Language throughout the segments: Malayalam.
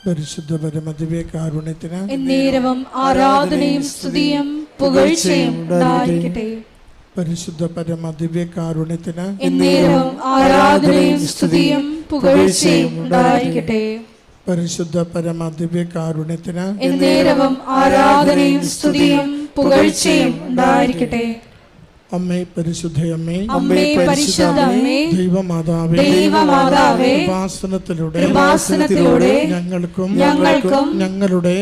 പരിശുദ്ധ പരമദിവ്യകാരുണ്യത്തിന് എന്നേരവും ആരാധനയും സ്തുതിയും പുകഴ്ചയും ഉണ്ടായിരിക്കട്ടെ. പരിശുദ്ധ പരമദിവ്യകാരുണ്യത്തിന് എന്നേരവും ആരാധനയും സ്തുതിയും പുകഴ്ചയും ഉണ്ടായിരിക്കട്ടെ. പരിശുദ്ധ പരമദിവ്യകാരുണ്യത്തിന് എന്നേരവും ആരാധനയും സ്തുതിയും പുകഴ്ചയും ഉണ്ടായിരിക്കട്ടെ. അമ്മേ പരിശുദ്ധയമ്മേ, അമ്മേ പരിശുദ്ധ അമ്മേ, ദൈവമാതാവേ, ദൈവമാതാവേ, കൃപാസനത്തിലൂടെ ഞങ്ങൾക്കും ഞങ്ങളുടെ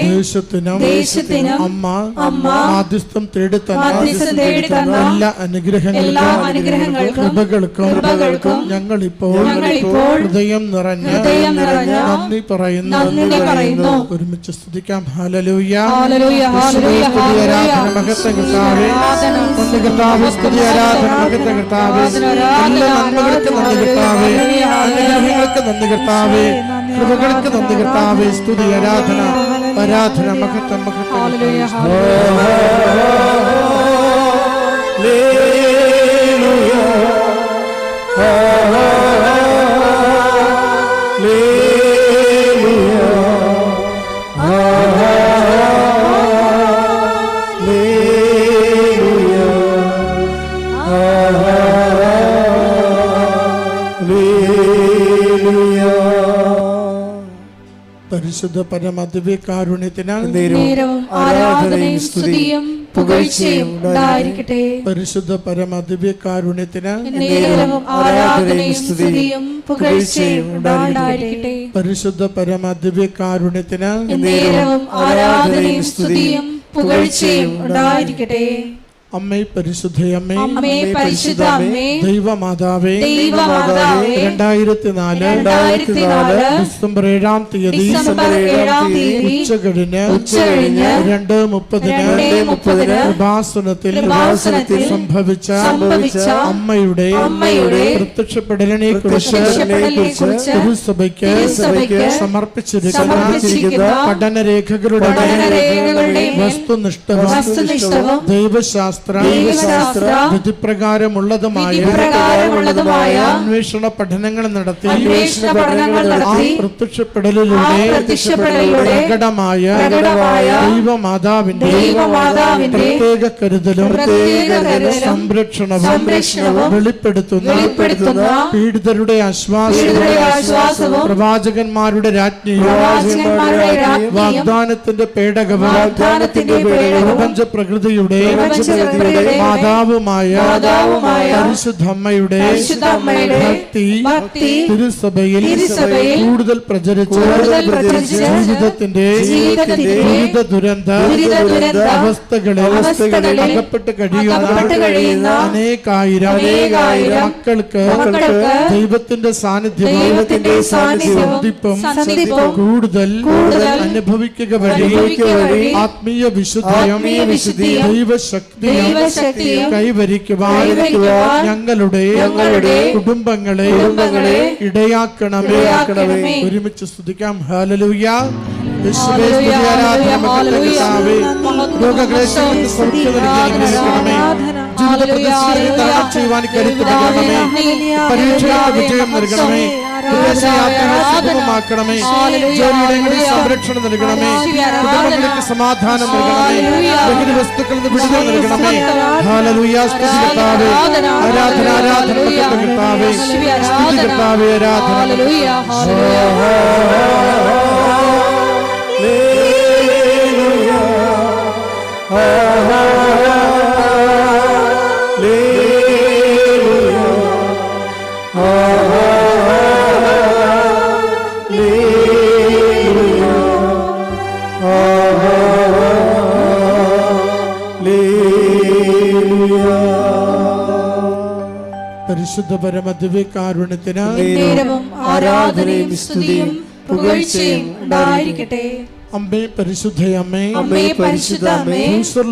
ദേശത്തിനും അമ്മ മാധ്യസ്ഥം തേടിത്തന്ന എല്ലാ അനുഗ്രഹങ്ങൾക്കും കൃപകൾക്കും ഞങ്ങളിപ്പോൾ ഹൃദയം നിറഞ്ഞ നന്ദി പറയുന്നു. ഒരുമിച്ച് സ്തുതിക്കാം. ഹല്ലേലൂയ, ഹല്ലേലൂയ, ഹല്ലേലൂയ, മഹത്വം കർത്താവേ, കർത്താവേ, സ്തുതി, ആരാധന, മഹത്വം കർത്താവേ, എല്ലാ നന്മകൾക്ക് നന്ദി കർത്താവേ, അനുഗ്രഹങ്ങൾക്ക് നന്ദി കർത്താവേ, കൃപകൾക്ക് നന്ദി കർത്താവേ, സ്തുതി, ആരാധന, ആരാധന, മഹത്വം, മഹത്വം. പരിശുദ്ധ പരമദിവ്യകാരുണ്യത്തിന് ആരാധനയും സ്തുതിയും പുകഴ്ചയും ഉണ്ടായിരിക്കട്ടെ. പരിശുദ്ധ പരമദിവ്യകാരുണ്യത്തിന് ആരാധനയും സ്തുതിയും പുകഴ്ചയും ഉണ്ടായിരിക്കട്ടെ. പരിശുദ്ധ പരമദിവ്യകാരുണ്യത്തിന് ആരാധനയും സ്തുതിയും പുകഴ്ചയും ഉണ്ടായിരിക്കട്ടെ. അമ്മേ പരിശുദ്ധയമ്മേ, അമ്മേ പരിശുദ്ധ അമ്മേ, ദൈവമാതാവേ, 2004 ഡിസംബർ 7-ാം തീയതി ഉച്ചകഴിഞ്ഞ് 2:30 കൃപാസനത്തിൽ സംഭവിച്ച അമ്മയുടെ പ്രത്യക്ഷപ്പെടലിനെ കുറിച്ച് തിരുസഭയ്ക്ക് സമർപ്പിച്ചിരിക്കുന്ന പഠനരേഖകളുടെ വസ്തുനിഷ്ഠവും ദൈവശാസ്ത്ര വിധിപ്രകാരമുള്ളതുമായ അന്വേഷണ പഠനങ്ങൾ നടത്തി ആ പ്രത്യക്ഷപ്പെടലിലൂടെ പ്രകടമായ ദൈവമാതാവിന്റെ പ്രത്യേക കരുതലും സംരക്ഷണവും വെളിപ്പെടുത്തുന്ന പീഡിതരുടെ ആശ്വാസവും പ്രവാചകന്മാരുടെ രാജ്ഞിയും വാഗ്ദാനത്തിന്റെ പേടകവും പ്രപഞ്ച പ്രകൃതിയുടെ മാതാവുമായ പരിശുദ്ധമ്മയുടെ ഭക്തി തിരുസഭയിൽ കൂടുതൽ പ്രചരിച്ച് ജീവിതത്തിന്റെ വിവിധ ദുരന്ത അവസ്ഥകളിൽ അകപ്പെട്ട് കഴിയുന്ന അനേകായിരം മക്കൾക്ക് ദൈവത്തിന്റെ സാന്നിധ്യവും കൂടുതൽ അനുഭവിക്കുക വഴി ആത്മീയ വിശുദ്ധിയും ദൈവശക്തിയും കൈവരിക്കുവാൻ ഞങ്ങളുടെ കുടുംബങ്ങളെ ഇടയാക്കണമേ. ഒരുമിച്ച് സ്തുതിക്കാം. ഹല്ലേലൂയ, യേശുവേ സ്തുതി, ആരാധന, മഹത്വം കർത്താവേ, രോഗക്ലേശങ്ങൾക്ക് സൗഖ്യം നൽകണമേ, ജീവിത പ്രതിസന്ധികളെ തരണം ചെയ്യുവാൻ കരുത്ത് നൽകണമേ, പരീക്ഷകൾക്ക് വിജയം നൽകണമേ, സുഗമമാക്കണമേ, ജോലിയിടങ്ങളിൽ സംരക്ഷണം നൽകണമേ, കുടുംബങ്ങൾക്ക് സമാധാനം നൽകണമേ, ലഹരി വസ്തുക്കളിൽ നിന്ന് വിടുതൽ നൽകണമേ. ഹല്ലേലൂയ, സ്തുതി കർത്താവേ, ആരാധന, ആരാധന, മഹത്വം കർത്താവേ, സ്തുതി കർത്താവേ, ആരാധന. പരിശുദ്ധ പരമദിവ്യകാരുണ്യത്തിന് ആരാധനയും സ്തുതിയും പുകഴ്ചയും ഉണ്ടായിരിക്കട്ടെ. അമ്മേ പരിശുദ്ധയമ്മേ, അമ്മേ പരിശുദ്ധ അമ്മേ,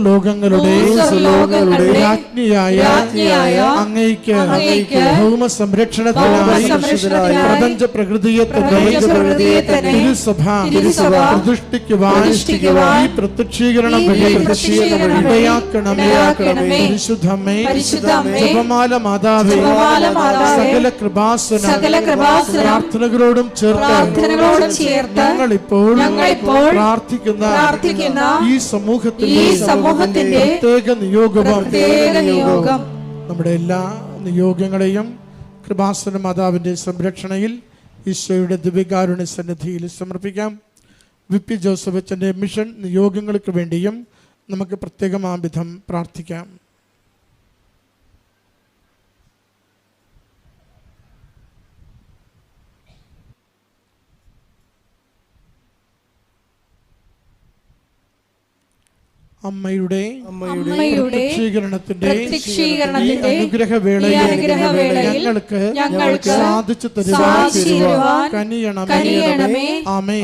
ലോകങ്ങളുടെ രാജ്ഞിയായ അങ്ങയ്ക്ക് ഭൗമ സംരക്ഷണത്തിനായി പ്രപഞ്ച പ്രകൃതിയെ തിരുസഭ പ്രതിഷ്ഠിക്കുവാൻ ഈ പ്രത്യക്ഷീകരണം ഇടയാക്കണമേ. പരിശുദ്ധമേ, ജപമാല മാതാവേ, സകല കൃപാസന പ്രാർത്ഥനകളോടും ചേർത്ത് ഞങ്ങളിപ്പോൾ പ്രാർത്ഥിക്കുന്ന ഈ സമൂഹത്തിന്റെ പ്രത്യേക നിയോഗം നമ്മുടെ എല്ലാ നിയോഗങ്ങളെയും കൃപാസന മാതാവിന്റെ സംരക്ഷണയിൽ ഈശോയുടെ ദിവ്യകാരുണ്യ സന്നിധിയിൽ സമർപ്പിക്കാം. വിപി ജോസഫ് അച്ഛൻ്റെ മിഷൻ നിയോഗങ്ങൾക്ക് വേണ്ടിയും നമുക്ക് പ്രത്യേകമാം വിധം പ്രാർത്ഥിക്കാം. അമ്മയുടെ പ്രത്യക്ഷീകരണത്തിന്റെ അനുഗ്രഹവേളയിൽ ഞങ്ങൾക്ക് സാധിച്ചു തരുവാൻ കനിയണമേ. ആമേൻ.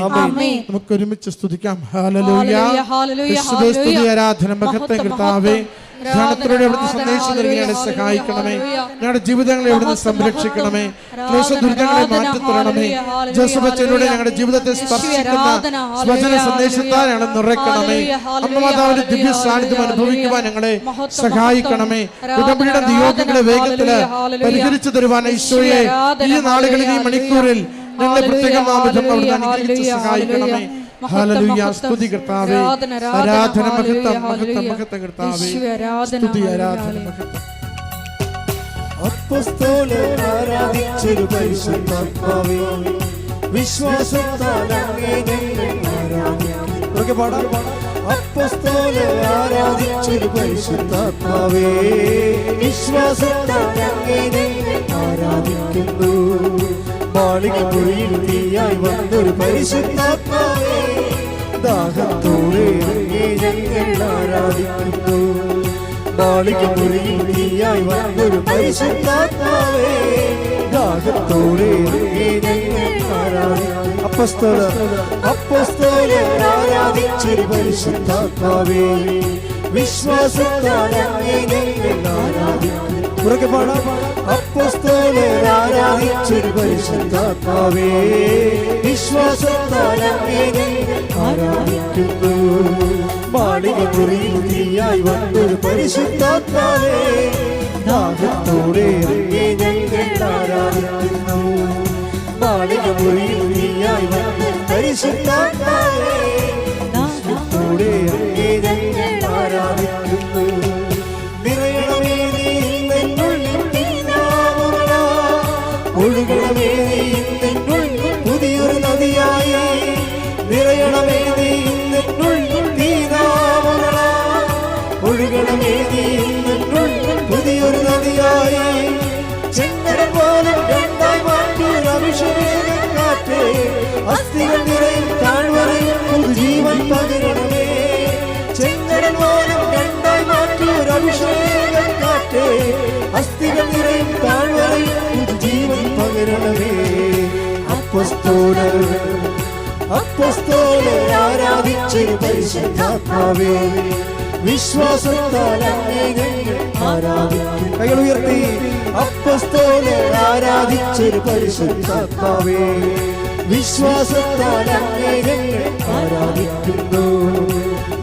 നമുക്ക് ഒരുമിച്ച് സ്തുതിക്കാം. ഹല്ലേലൂയ. യേശുവേ, സ്തുതി, ആരാധന, മഹത്വം കർത്താവേ. ധ്യാനത്തിലൂടെ അവിടുന്ന് സന്ദേശം നൽകി ഞങ്ങളെ സഹായിക്കണമേ. ഞങ്ങളുടെ ജീവിതങ്ങളെ അവിടുന്ന് സംരക്ഷിക്കണമേ. ക്ലേശ ദുരിതങ്ങളെ മാറ്റിത്തരണമേ. ജോസഫ് അച്ഛനിലൂടെ ഞങ്ങളുടെ ജീവിതത്തെ സ്പർശിക്കുന്ന വചന സന്ദേശത്താൽ ഞങ്ങളെ നിറയ്ക്കണമേ. അമ്മ മാതാവിന്റെ ദിവ്യ സാന്നിധ്യം അനുഭവിക്കുവാൻ ഞങ്ങളെ സഹായിക്കണമേ. ഉടമ്പടിയുടെ നിയോഗങ്ങളെ വേഗത്തില് പരിഹരിച്ചു തരുവാൻ ഈശോയെ ഈ നാളുകളിൽ, ഈ മണിക്കൂറിൽ ഞങ്ങളെ പ്രത്യേകമാവിധം അവിടുന്ന് അനുഗ്രഹിച്ച് സഹായിക്കണമേ. ഹല്ലേലൂയ. സ്തുതി കർത്താവേ. ആരാധന, മഹത്വം, മഹത്വം, മഹത്വം കർത്താവേ. സ്തുതി, ആരാധന, മഹത്വം. അപ്പോസ്തലർ ആരാധിച്ചൊരു പരിശുദ്ധാത്മാവേ, വിശ്വാസത്താൽ അങ്ങേ ഞങ്ങൾ ആരാധിക്കുന്നു. അപ്പോസ്തലർ ആരാധിച്ചൊരു പരിശുദ്ധാത്മാവേ, വിശ്വാസത്താൽ അങ്ങേ ഞങ്ങൾ ആരാധിക്കുന്നു. മാളികപ്പുറയിൽ തീയായി വന്നൊരു പരിശുദ്ധാത്മാവേ, ദാഹത്തോടെ അങ്ങേ ഞങ്ങൾ ആരാധിക്കുന്നു. മാളികപ്പുറയിൽ തീയായി വന്നൊരു പരിശുദ്ധാത്മാവേ, ദാഹത്തോടെ അങ്ങേ ഞങ്ങൾ ആരാധിക്കുന്നു. അപ്പോസ്തലർ ആരാധിച്ചൊരു പരിശുദ്ധാത്മാവേ, വിശ്വാസത്താൽ അങ്ങേ ഞങ്ങൾ ആരാധിക്കുന്നു. ഉറക്കെ പാടാം. അപ്പോസ്തലർ ആരാധിച്ചൊരു പരിശുദ്ധാത്മാവേ, വിശ്വാസത്താൽ അങ്ങേ ഞങ്ങൾ ആരാധിക്കുന്നു. മാളികപ്പുറയിൽ തീയായി വന്നൊരു പരിശുദ്ധാത്മാവേ, ദാഹത്തോടെ അങ്ങേ ഞങ്ങൾ ആരാധിക്കുന്നു. മാളികപ്പുറയിൽ തീയായി വന്നൊരു പരിശുദ്ധാത്മാവേ, ദാഹത്തോടെ അങ്ങേ ഞങ്ങൾ ആരാധിക്കുന്നു. നിറയണമേ നീ എന്നുള്ളിൽ തീനാവുകളാ, ഒഴുകണമേ നീ എന്നുള്ളിൽ പുതിയൊരു നദിയായി. നിറയണമേ നീ എന്നുള്ളിൽ തീനാവുകളാ, ഒഴുകണമേ നീ എന്നുള്ളിൽ പുതിയൊരു നദിയായി. ചെങ്കടൽ പോലും രണ്ടായി മാറ്റിയൊരു അഭിഷേകം കാറ്റേ, അസ്ഥികൾ നിറയും താഴ്വരയിൽ പുതുജീവൻ പകരണമേ. ചെങ്കടൽ പോലും രണ്ടായി മാറ്റിയൊരു അഭിഷേകം കാറ്റേ, അസ്ഥികൾ നിറയും താഴ്വരയിൽ പുതുജീവൻ പകരണമേ. അപ്പോസ്തലർ ആരാധിച്ചൊരു പരിശുദ്ധാത്മാവേ, വിശ്വാസത്താൽ അങ്ങേ ഞങ്ങൾ ആരാധിക്കുന്നു. കൈകൾ ഉയർത്തി. അപ്പോസ്തലർ ആരാധിച്ചൊരു പരിശുദ്ധാത്മാവേ, വിശ്വാസത്താൽ അങ്ങേ ഞങ്ങൾ ആരാധിക്കുന്നു.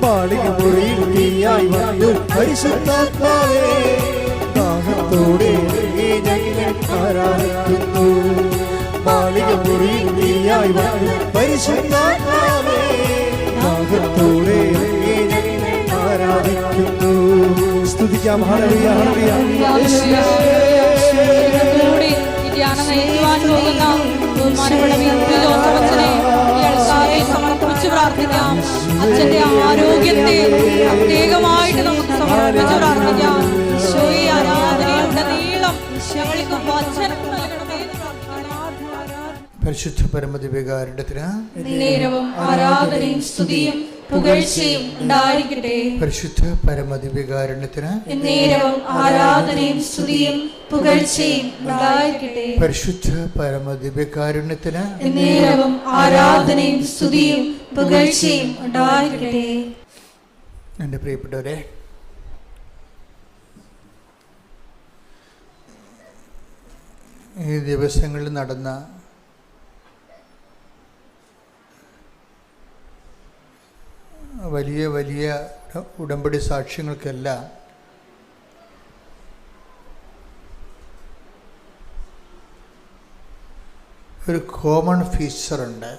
മാളികപ്പുറയിൽ തീയായി വന്നൊരു പരിശുദ്ധാത്മാവേ, ദാഹത്തോടെ അങ്ങേ ഞങ്ങൾ ആരാധിക്കുന്നു. മാളികപ്പുറയിൽ തീയായി വന്നൊരു പരിശുദ്ധാത്മാവേ, ദാഹത്തോടെ അങ്ങേ ഞങ്ങൾ ആരാധിക്കുന്നു. സ്തുതിക്കാം. Hallelujah, hallelujah. സമർപ്പിച്ച് പ്രാർത്ഥിക്കാം. അച്ഛന്റെ ആരോഗ്യത്തെ പ്രത്യേകമായിട്ട് നമുക്ക് സമർപ്പിച്ച് പ്രാർത്ഥിക്കാം. ഈശോയെ, ആരാധനയുടനീളം ഞങ്ങൾക്ക് വചനം നൽകണമേ. പരിശുദ്ധ പരമദിവ്യകാരുണ്യത്തിന് നേരവും ആരാധനയും സ്തുതിയും പുകഴ്ചയും ഉണ്ടായിരിക്കട്ടെ. പരിശുദ്ധ പരമദിവ്യകാരുണ്യത്തിന് എന്നേരവും ആരാധനയും സ്തുതിയും പുകഴ്ചയും ഉണ്ടായിരിക്കട്ടെ. പരിശുദ്ധ പരമദിവ്യകാരുണ്യത്തിന് എന്നേരവും ആരാധനയും സ്തുതിയും പുകഴ്ചയും ഉണ്ടായിരിക്കട്ടെ. എൻ്റെ പ്രിയപ്പെട്ടവരെ, ഈ ദിവസങ്ങളിൽ നടന്ന വലിയ വലിയ ഉടമ്പടി സാക്ഷ്യങ്ങൾക്കെല്ലാം ഒരു കോമൺ ഫീച്ചറുണ്ട്.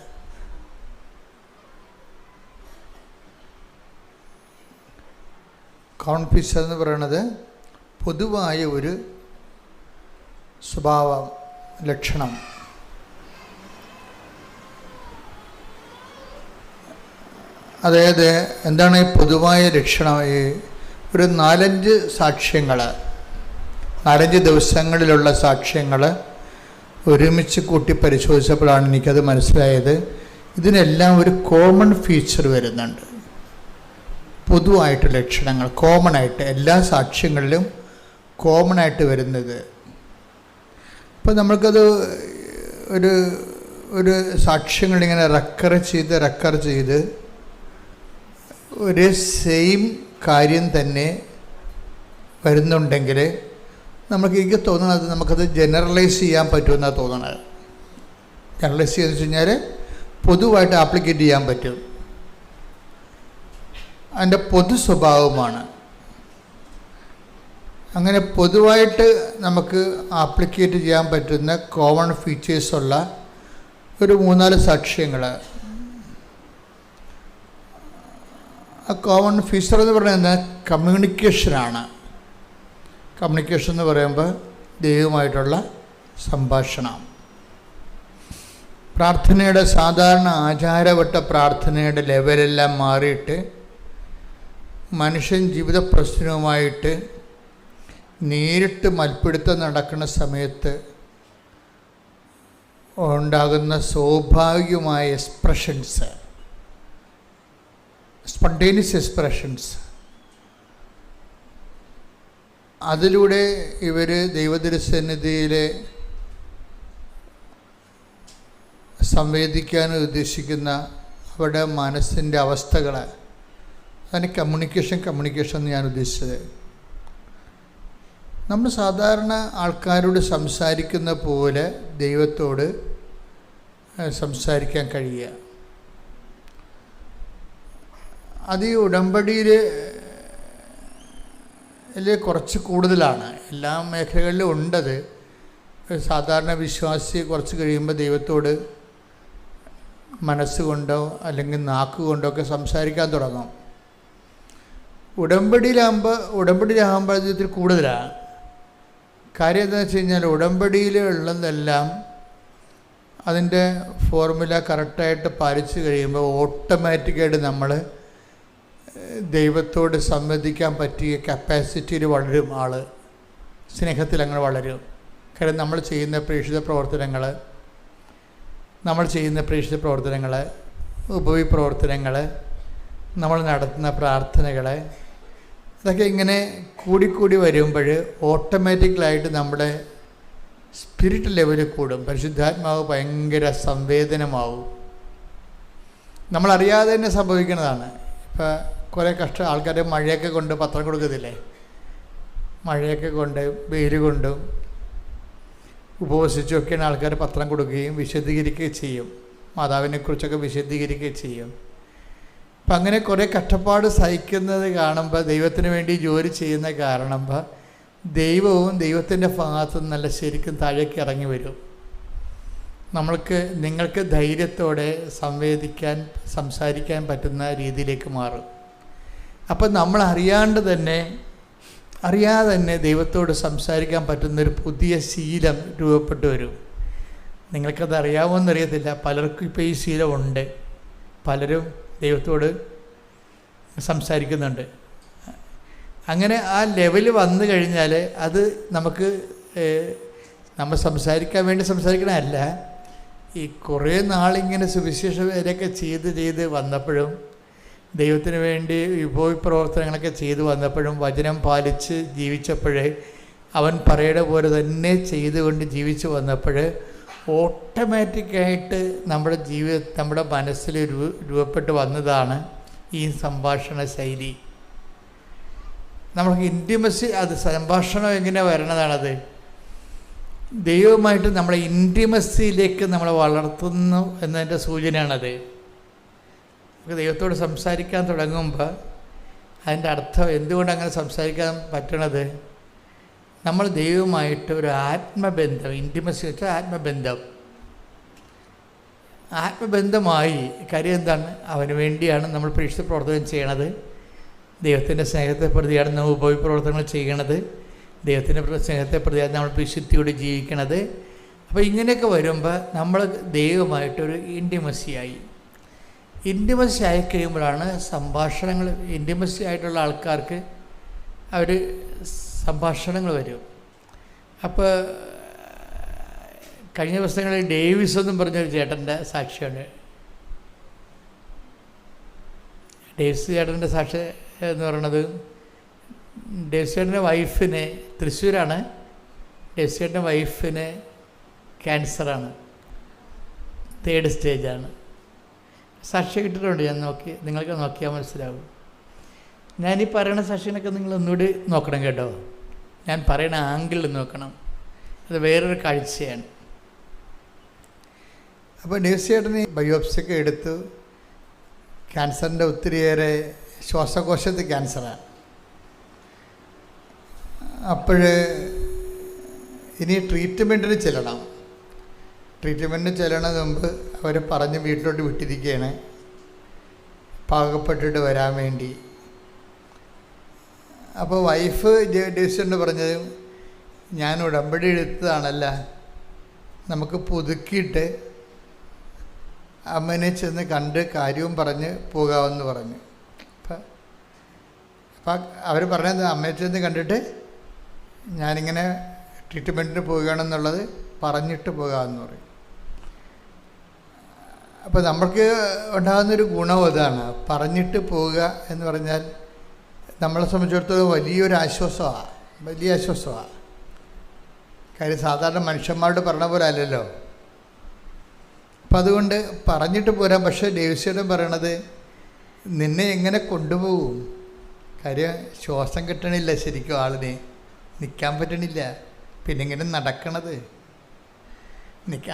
കോമൺ ഫീച്ചർ എന്ന് പറയുന്നത് പൊതുവായ ഒരു സ്വഭാവം, ലക്ഷണം. അതായത് എന്താണ് ഈ പൊതുവായ ലക്ഷണം? ഈ ഒരു 4-5 സാക്ഷ്യങ്ങൾ, 4-5 ദിവസങ്ങളിലുള്ള സാക്ഷ്യങ്ങൾ ഒരുമിച്ച് കൂട്ടി പരിശോധിച്ചപ്പോഴാണ് എനിക്കത് മനസ്സിലായത്. ഇതിനെല്ലാം ഒരു കോമൺ ഫീച്ചർ വരുന്നുണ്ട്. പൊതുവായിട്ട് ലക്ഷണങ്ങൾ കോമൺ ആയിട്ട് എല്ലാ സാക്ഷ്യങ്ങളിലും കോമൺ ആയിട്ട് വരുന്നത്. അപ്പോൾ നമ്മൾക്കത് ഒരു സാക്ഷ്യങ്ങളിങ്ങനെ റെക്കർ ചെയ്ത് ഒരേ സെയിം കാര്യം തന്നെ വരുന്നുണ്ടെങ്കിൽ എനിക്ക് തോന്നുന്നത് നമുക്കത് ജനറലൈസ് ചെയ്യാൻ പറ്റുമെന്നാണ് തോന്നുന്നത്. ജനറലൈസ് ചെയ്തെന്ന് വെച്ച് കഴിഞ്ഞാൽ പൊതുവായിട്ട് ആപ്ലിക്കേറ്റ് ചെയ്യാൻ പറ്റും. അതിൻ്റെ പൊതു സ്വഭാവമാണ്. അങ്ങനെ പൊതുവായിട്ട് നമുക്ക് ആപ്ലിക്കേറ്റ് ചെയ്യാൻ പറ്റുന്ന കോമൺ ഫീച്ചേഴ്സുള്ള ഒരു 3-4 സാക്ഷ്യങ്ങൾ. ആ കോമൺ ഫീച്ചർ എന്ന് പറയുന്നത് കമ്മ്യൂണിക്കേഷനാണ്. കമ്മ്യൂണിക്കേഷൻ എന്ന് പറയുമ്പോൾ ദൈവമായിട്ടുള്ള സംഭാഷണം. പ്രാർത്ഥനയുടെ സാധാരണ ആചാരവട്ട പ്രാർത്ഥനയുടെ ലെവലെല്ലാം മാറിയിട്ട് മനുഷ്യൻ ജീവിത പ്രശ്നവുമായിട്ട് നേരിട്ട് മൽപ്പിടുത്തം നടക്കുന്ന സമയത്ത് ഉണ്ടാകുന്ന സ്വാഭാവികമായ എക്സ്പ്രഷൻസ്, സ്പോണ്ടേനിയസ് എക്സ്പ്രഷൻസ്, അതിലൂടെ ഇവർ ദൈവതിരുസന്നിധിയിൽ സംവേദിക്കാൻ ഉദ്ദേശിക്കുന്ന അവരുടെ മനസ്സിൻ്റെ അവസ്ഥകൾ, അതിന് കമ്മ്യൂണിക്കേഷൻ എന്ന് ഞാൻ ഉദ്ദേശിച്ചത്. നമ്മൾ സാധാരണ ആൾക്കാരോട് സംസാരിക്കുന്ന പോലെ ദൈവത്തോട് സംസാരിക്കാൻ കഴിയുക. അത് ഈ ഉടമ്പടിയിൽ കുറച്ച് കൂടുതലാണ്. എല്ലാ മേഖലകളിലും ഉണ്ടത്. സാധാരണ വിശ്വാസി കുറച്ച് കഴിയുമ്പോൾ ദൈവത്തോട് മനസ്സുകൊണ്ടോ അല്ലെങ്കിൽ നാക്കുകൊണ്ടോ ഒക്കെ സംസാരിക്കാൻ തുടങ്ങും. ഉടമ്പടിയിലാകുമ്പോൾ ഇതിൽ കൂടുതലാണ്. കാര്യം എന്താണെന്ന് വെച്ച് കഴിഞ്ഞാൽ ഉടമ്പടിയിൽ ഉള്ളതെല്ലാം അതിൻ്റെ ഫോർമുല കറക്റ്റായിട്ട് പാലിച്ചു കഴിയുമ്പോൾ ഓട്ടോമാറ്റിക്കായിട്ട് നമ്മൾ ദൈവത്തോട് സംവദിക്കാൻ പറ്റിയ കപ്പാസിറ്റിയിൽ വളരും. സ്നേഹത്തിൽ അങ്ങനെ വളരും. കാര്യം നമ്മൾ ചെയ്യുന്ന പ്രേക്ഷിത പ്രവർത്തനങ്ങൾ, ഉപവിപ്രവർത്തനങ്ങൾ, നമ്മൾ നടത്തുന്ന പ്രാർത്ഥനകൾ, ഇതൊക്കെ ഇങ്ങനെ കൂടിക്കൂടി വരുമ്പോൾ ഓട്ടോമാറ്റിക്കലായിട്ട് നമ്മുടെ സ്പിരിറ്റ് ലെവൽ കൂടും. പരിശുദ്ധാത്മാവ് ഭയങ്കര സംവേദനമാവും. നമ്മളറിയാതെ തന്നെ സംഭവിക്കുന്നതാണ്. ഇപ്പോൾ കുറേ ആൾക്കാർ മഴയൊക്കെ കൊണ്ട് പത്രം കൊടുക്കത്തില്ലേ? മഴയൊക്കെ കൊണ്ട് വെയിൽ കൊണ്ടും ഉപവസിച്ചൊക്കെയാണ് ആൾക്കാർ പത്രം കൊടുക്കുകയും വിശദീകരിക്കുകയും ചെയ്യും. മാതാവിനെക്കുറിച്ചൊക്കെ വിശദീകരിക്കുകയും ചെയ്യും. അപ്പം അങ്ങനെ കുറേ കഷ്ടപ്പാട് സഹിക്കുന്നത് കാണുമ്പോൾ, ദൈവത്തിന് വേണ്ടി ജോലി ചെയ്യുന്ന കാണുമ്പോൾ ദൈവവും ദൈവത്തിൻ്റെ ഭാഗത്തു നിന്ന് നല്ല ശരിക്കും താഴേക്ക് ഇറങ്ങി വരും. നിങ്ങൾക്ക് ധൈര്യത്തോടെ സംസാരിക്കാൻ പറ്റുന്ന രീതിയിലേക്ക് മാറും. അപ്പം നമ്മൾ അറിയാതെ തന്നെ ദൈവത്തോട് സംസാരിക്കാൻ പറ്റുന്നൊരു പുതിയ ശീലം രൂപപ്പെട്ടു വരും. നിങ്ങൾക്കത് അറിയാമോയെന്നറിയത്തില്ല. പലർക്കും ഇപ്പോൾ ഈ ശീലമുണ്ട്. പലരും ദൈവത്തോട് സംസാരിക്കുന്നുണ്ട്. അങ്ങനെ ആ ലെവൽ വന്നു കഴിഞ്ഞാൽ അത് നമ്മൾ സംസാരിക്കാൻ വേണ്ടി സംസാരിക്കണമല്ല, ഈ കുറേ നാളിങ്ങനെ സുവിശേഷ വേലയൊക്കെ ചെയ്ത് വന്നപ്പോഴും ദൈവത്തിന് വേണ്ടി വിഭവ പ്രവർത്തനങ്ങളൊക്കെ ചെയ്തു വന്നപ്പോഴും വചനം പാലിച്ച് ജീവിച്ചപ്പോഴേ അവൻ പറയുടെ പോലെ തന്നെ ചെയ്തുകൊണ്ട് ജീവിച്ചു വന്നപ്പോൾ ഓട്ടോമാറ്റിക്കായിട്ട് നമ്മുടെ മനസ്സിൽ രൂപപ്പെട്ട് വന്നതാണ് ഈ സംഭാഷണ ശൈലി. നമ്മൾക്ക് ഇൻറ്റിമസി, അത് സംഭാഷണം എങ്ങനെ വരണതാണത്? ദൈവമായിട്ട് നമ്മളെ ഇൻറ്റിമസിയിലേക്ക് നമ്മളെ വളർത്തുന്നു എന്നതിൻ്റെ സൂചനയാണത്. നമുക്ക് ദൈവത്തോട് സംസാരിക്കാൻ തുടങ്ങുമ്പോൾ അതിൻ്റെ അർത്ഥം എന്തുകൊണ്ട് അങ്ങനെ സംസാരിക്കാൻ പറ്റണത്, നമ്മൾ ദൈവമായിട്ട് ഒരു ആത്മബന്ധം, ഇൻറ്റിമസി വെച്ചാൽ ആത്മബന്ധമായി. കാര്യം എന്താണ്? അവന് വേണ്ടിയാണ് നമ്മൾ പരിശുദ്ധ പ്രവർത്തനം ചെയ്യണത്. ദൈവത്തിൻ്റെ സ്നേഹത്തെ പ്രതിയാണ് നമ്മൾ ഉപപ്രവർത്തനങ്ങൾ ചെയ്യണത്. ദൈവത്തിൻ്റെ സ്നേഹത്തെ പ്രതിയാണ് നമ്മൾ വിശുദ്ധിയോട് ജീവിക്കണത്. അപ്പോൾ ഇങ്ങനെയൊക്കെ വരുമ്പോൾ നമ്മൾ ദൈവമായിട്ടൊരു ഇൻറ്റിമസി ആയി കഴിയുമ്പോഴാണ് സംഭാഷണങ്ങൾ, ഇൻറ്റിമസി ആയിട്ടുള്ള ആൾക്കാർക്ക് അവർ സംഭാഷണങ്ങൾ വരും. അപ്പോൾ കഴിഞ്ഞ ദിവസങ്ങളിൽ ഡേവിസ് എന്നും പറഞ്ഞൊരു ചേട്ടൻ്റെ സാക്ഷിയാണ്. ഡേവിസ് ചേട്ടൻ്റെ സാക്ഷി എന്ന് പറയുന്നത്, ഡേവിസ് ചേട്ടൻ്റെ വൈഫിന്, തൃശ്ശൂരാണ്, ഡേവിസ് ചേട്ടൻ്റെ വൈഫിന് ക്യാൻസറാണ്, 3rd സ്റ്റേജാണ്. സാക്ഷി കിട്ടിയിട്ടുണ്ട്, ഞാൻ നിങ്ങൾക്ക് നോക്കിയാൽ മനസ്സിലാവും. ഞാനീ പറയുന്ന സാക്ഷിനൊക്കെ നിങ്ങൾ ഒന്നുകൂടി നോക്കണം കേട്ടോ. ഞാൻ പറയുന്ന ആംഗിളിൽ നോക്കണം, അത് വേറൊരു കാഴ്ചയാണ്. അപ്പോൾ ഡേവിസ് ചേട്ടന് ബയോപ്സിയൊക്കെ എടുത്തു. ക്യാൻസറിൻ്റെ ഒത്തിരിയേറെ ശ്വാസകോശത്തിൽ ക്യാൻസറാണ്. അപ്പോൾ ഇനി ട്രീറ്റ്മെൻറ്റിന് ചെല്ലണം. ട്രീറ്റ്മെൻറ്റിന് ചെല്ലണത് മുമ്പ് അവർ പറഞ്ഞ് വീട്ടിലോട്ട് വിട്ടിരിക്കുകയാണ്, പാകപ്പെട്ടിട്ട് വരാൻ വേണ്ടി. അപ്പോൾ വൈഫ് ഡേവിസിനോട് പറഞ്ഞത്, ഞാൻ ഉടമ്പടി എടുത്തതാണല്ല, നമുക്ക് പുതുക്കിയിട്ട് അമ്മനെ ചെന്ന് കണ്ട് കാര്യവും പറഞ്ഞ് പോകാമെന്ന് പറഞ്ഞു. അപ്പം അവർ പറഞ്ഞത്, അമ്മയെ ചെന്ന് കണ്ടിട്ട് ഞാനിങ്ങനെ ട്രീറ്റ്മെൻറ്റിന് പോവുകയാണെന്നുള്ളത് പറഞ്ഞിട്ട് പോകാമെന്ന് പറയും. അപ്പോൾ നമ്മൾക്ക് ഉണ്ടാകുന്നൊരു ഗുണം അതാണ്. പറഞ്ഞിട്ട് പോവുക എന്ന് പറഞ്ഞാൽ നമ്മളെ സംബന്ധിച്ചിടത്തോളം വലിയ ആശ്വാസമാണ്. കാര്യം സാധാരണ മനുഷ്യന്മാരോട് പറഞ്ഞ പോലെ അല്ലല്ലോ. അപ്പം അതുകൊണ്ട് പറഞ്ഞിട്ട് പോരാം. പക്ഷേ ഡേവിസേട്ടൻ പറയണത്, നിന്നെ എങ്ങനെ കൊണ്ടുപോകും? കാര്യം ശ്വാസം കിട്ടണില്ല, ശരിക്കും ആളിന് നിൽക്കാൻ പറ്റണില്ല, പിന്നെ ഇങ്ങനെ നടക്കണത്,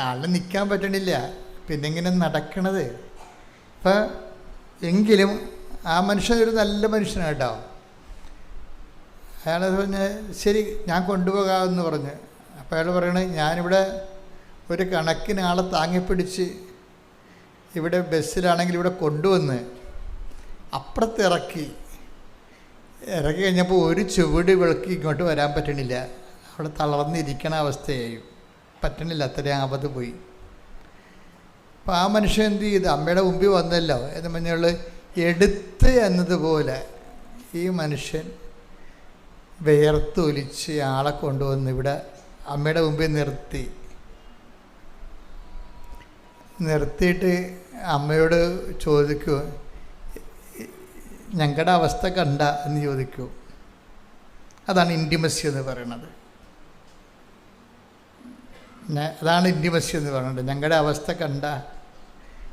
ആളിന് നിൽക്കാൻ പറ്റണില്ല, പിന്നെ ഇങ്ങനെ നടക്കണത്. അപ്പം എങ്കിലും ആ മനുഷ്യൻ ഒരു നല്ല മനുഷ്യനാണ് കേട്ടോ. അയാൾ പറഞ്ഞ് ശരി ഞാൻ കൊണ്ടുപോകാമെന്ന് പറഞ്ഞ്. അപ്പോൾ അയാൾ പറയണേ, ഞാനിവിടെ ഒരു കണക്കിന് ആളെ താങ്ങിപ്പിടിച്ച് ഇവിടെ ബസ്സിലാണെങ്കിൽ ഇവിടെ കൊണ്ടുവന്ന് അപ്പുറത്ത് ഇറക്കി കഴിഞ്ഞപ്പോൾ ഒരു ചുവട് വിളക്കി ഇങ്ങോട്ട് വരാൻ പറ്റണില്ല. അവിടെ തളർന്നിരിക്കണ അവസ്ഥയായി, പറ്റണില്ല, അത്രയും ആപത്ത് പോയി. അപ്പോൾ ആ മനുഷ്യൻ എന്ത് ചെയ്തു? അമ്മയുടെ മുമ്പിൽ വന്നല്ലോ എന്ന് പറഞ്ഞുള്ള എടുത്ത് എന്നതുപോലെ ഈ മനുഷ്യൻ വിയർത്തൊലിച്ച് ആളെ കൊണ്ടുവന്ന് ഇവിടെ അമ്മയുടെ മുമ്പിൽ നിർത്തിയിട്ട് അമ്മയോട് ചോദിക്കുമോ, ഞങ്ങളുടെ അവസ്ഥ കണ്ട എന്ന് ചോദിക്കൂ. അതാണ് ഇൻറ്റിമസി എന്ന് പറയുന്നത്. അതാണ് ഇൻറ്റിമസി എന്ന് പറയുന്നത്. ഞങ്ങളുടെ അവസ്ഥ കണ്ട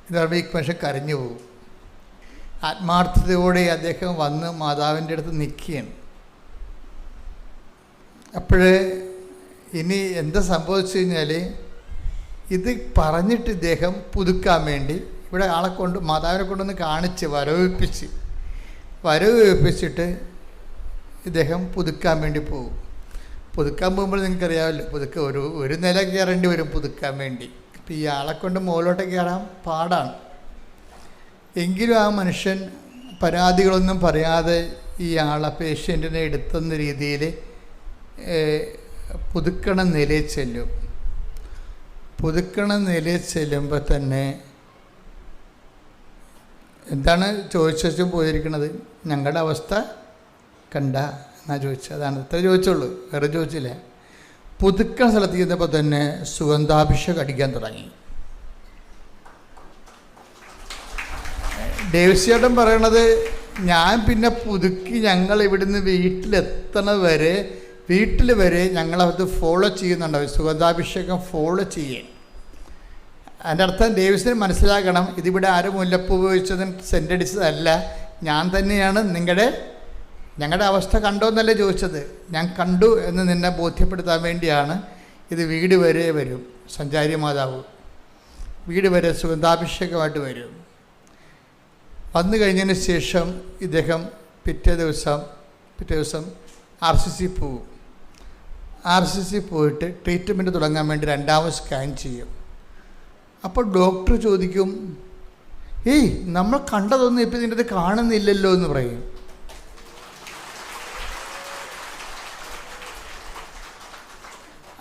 എന്ന് പറയുമ്പോൾ ഈ മനുഷ്യൻ കരഞ്ഞു പോകും. ആത്മാർത്ഥതയോടെ അദ്ദേഹം വന്ന് മാതാവിൻ്റെ അടുത്ത് നിൽക്കുകയാണ്. അപ്പോഴേ ഇനി എന്താ സംഭവിച്ചു കഴിഞ്ഞാൽ, ഇത് പറഞ്ഞിട്ട് ഇദ്ദേഹം പുതുക്കാൻ വേണ്ടി ഇവിടെ ആളെ കൊണ്ട് മാതാവിനെ കൊണ്ടൊന്ന് കാണിച്ച് വരവേൽപ്പിച്ചിട്ട് ഇദ്ദേഹം പുതുക്കാൻ വേണ്ടി പോകും. പുതുക്കാൻ പോകുമ്പോൾ നിങ്ങൾക്കറിയാമല്ലോ, ഒരു നില കയറേണ്ടി വരും പുതുക്കാൻ വേണ്ടി. അപ്പം ഈ ആളെ കൊണ്ട് മുകളിലോട്ട് കയറാൻ പാടാണ്. എങ്കിലും ആ മനുഷ്യൻ പരാതികളൊന്നും പറയാതെ ഈ ആളെ പേഷ്യൻറ്റിനെ എടുത്തുന്ന രീതിയിൽ പുതുക്കണ നിലയിൽ ചെല്ലും. പുതുക്കണ നിലയിൽ ചെല്ലുമ്പോൾ തന്നെ എന്താണ് ചോദിച്ചും പോയിരിക്കണത്? ഞങ്ങളുടെ അവസ്ഥ കണ്ട എന്നാ ചോദിച്ചത്. അതാണ് ഇത്ര ചോദിച്ചുള്ളൂ, വേറെ ചോദിച്ചില്ല. പുതുക്കണ സ്ഥലത്ത് ചെന്നപ്പോൾ തന്നെ സുഗന്ധാഭിഷേകം അടിക്കാൻ തുടങ്ങി. ദേവസ്യേട്ടൻ പറയണത്, ഞാൻ പിന്നെ പുതുക്കി ഞങ്ങൾ ഇവിടുന്ന് വീട്ടിൽ വരെ ഞങ്ങളത് ഫോളോ ചെയ്യുന്നുണ്ട്, സുഗന്ധാഭിഷേകം ഫോളോ ചെയ്യാൻ. അതിൻ്റെ അർത്ഥം ദേവസ്യന് മനസ്സിലാക്കണം, ഇതിവിടെ ആരും മുല്ലപ്പൂ ഉപയോഗിച്ചതും സെൻ്റടിച്ചതല്ല, ഞാൻ തന്നെയാണ്. ഞങ്ങളുടെ അവസ്ഥ കണ്ടോ എന്നല്ലേ ചോദിച്ചത്, ഞാൻ കണ്ടു എന്ന് നിന്നെ ബോധ്യപ്പെടുത്താൻ വേണ്ടിയാണ്. ഇത് വീട് വരെ വരും, സഞ്ചാരി മാതാവ് വീട് വരെ സുഗന്ധാഭിഷേകമായിട്ട് വരും. വന്നു കഴിഞ്ഞതിന് ശേഷം ഇദ്ദേഹം പിറ്റേ ദിവസം RCC പോവും. RCC പോയിട്ട് ട്രീറ്റ്മെൻറ്റ് തുടങ്ങാൻ വേണ്ടി 2ാമത് സ്കാൻ ചെയ്യും. അപ്പോൾ ഡോക്ടർ ചോദിക്കും, നമ്മൾ കണ്ടതൊന്നും ഇപ്പം ഇതിൻ്റെ അത് കാണുന്നില്ലല്ലോ എന്ന് പറയും.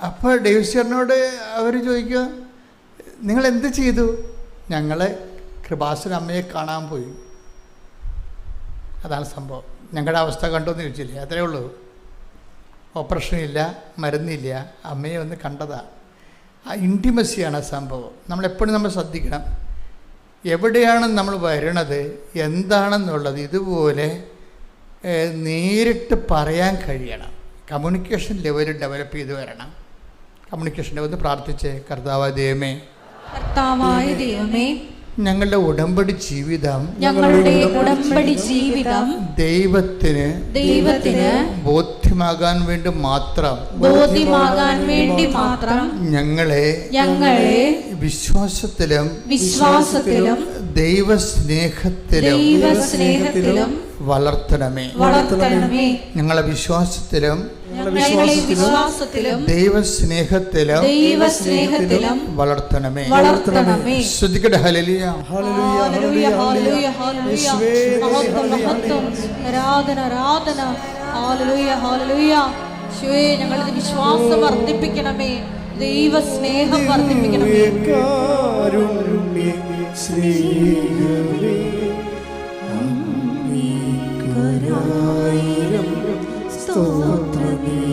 അപ്പോൾ ഡേവിസ്യറിനോട് അവർ ചോദിക്കുക, നിങ്ങൾ എന്ത് ചെയ്തു? ഞങ്ങൾ കൃപാസന അമ്മയെ കാണാൻ പോയി. അതാണ് സംഭവം. ഞങ്ങളുടെ അവസ്ഥ കണ്ടോന്ന് ചോദിച്ചില്ലേ, അത്രേ ഉള്ളൂ. ഓപ്പറേഷനില്ല, മരുന്നില്ല, അമ്മയെ ഒന്ന് കണ്ടതാണ്. ആ ഇൻറ്റിമസിയാണ് ആ സംഭവം. നമ്മളെപ്പോഴും ശ്രദ്ധിക്കണം, എവിടെയാണ് നമ്മൾ വരണത്, എന്താണെന്നുള്ളത് ഇതുപോലെ നേരിട്ട് പറയാൻ കഴിയണം. കമ്മ്യൂണിക്കേഷൻ ലെവൽ ഡെവലപ്പ് ചെയ്ത് വരണം. കമ്മ്യൂണിക്കേഷൻ ലെവൽ പ്രാർത്ഥിച്ച്, കർത്താവായ ദൈവമേ, ഞങ്ങളുടെ ഉടമ്പടി ജീവിതം ദൈവത്തിന് ബോധ്യമാകാൻ വേണ്ടി മാത്രം ഞങ്ങളെ വിശ്വാസത്തിലും ദൈവസ്നേഹത്തിലും വളർത്തണമേ. ഞങ്ങളെ വിശ്വാസത്തിലും ദൈവസ്നേഹത്തിലും വളർത്തണമേ. ശ്രദ്ധിക്കട്ടെ. ഹല്ലേലൂയ, ഹല്ലേലൂയ, ഹല്ലേലൂയ, ആരാധന, ആരാധന. ഹല്ലേലൂയ, ഹല്ലേലൂയ. യേശുവേ, ഞങ്ങളുടെ വിശ്വാസം വർദ്ധിപ്പിക്കണമേ, ദൈവസ്നേഹം വർദ്ധിപ്പിക്കണമേ.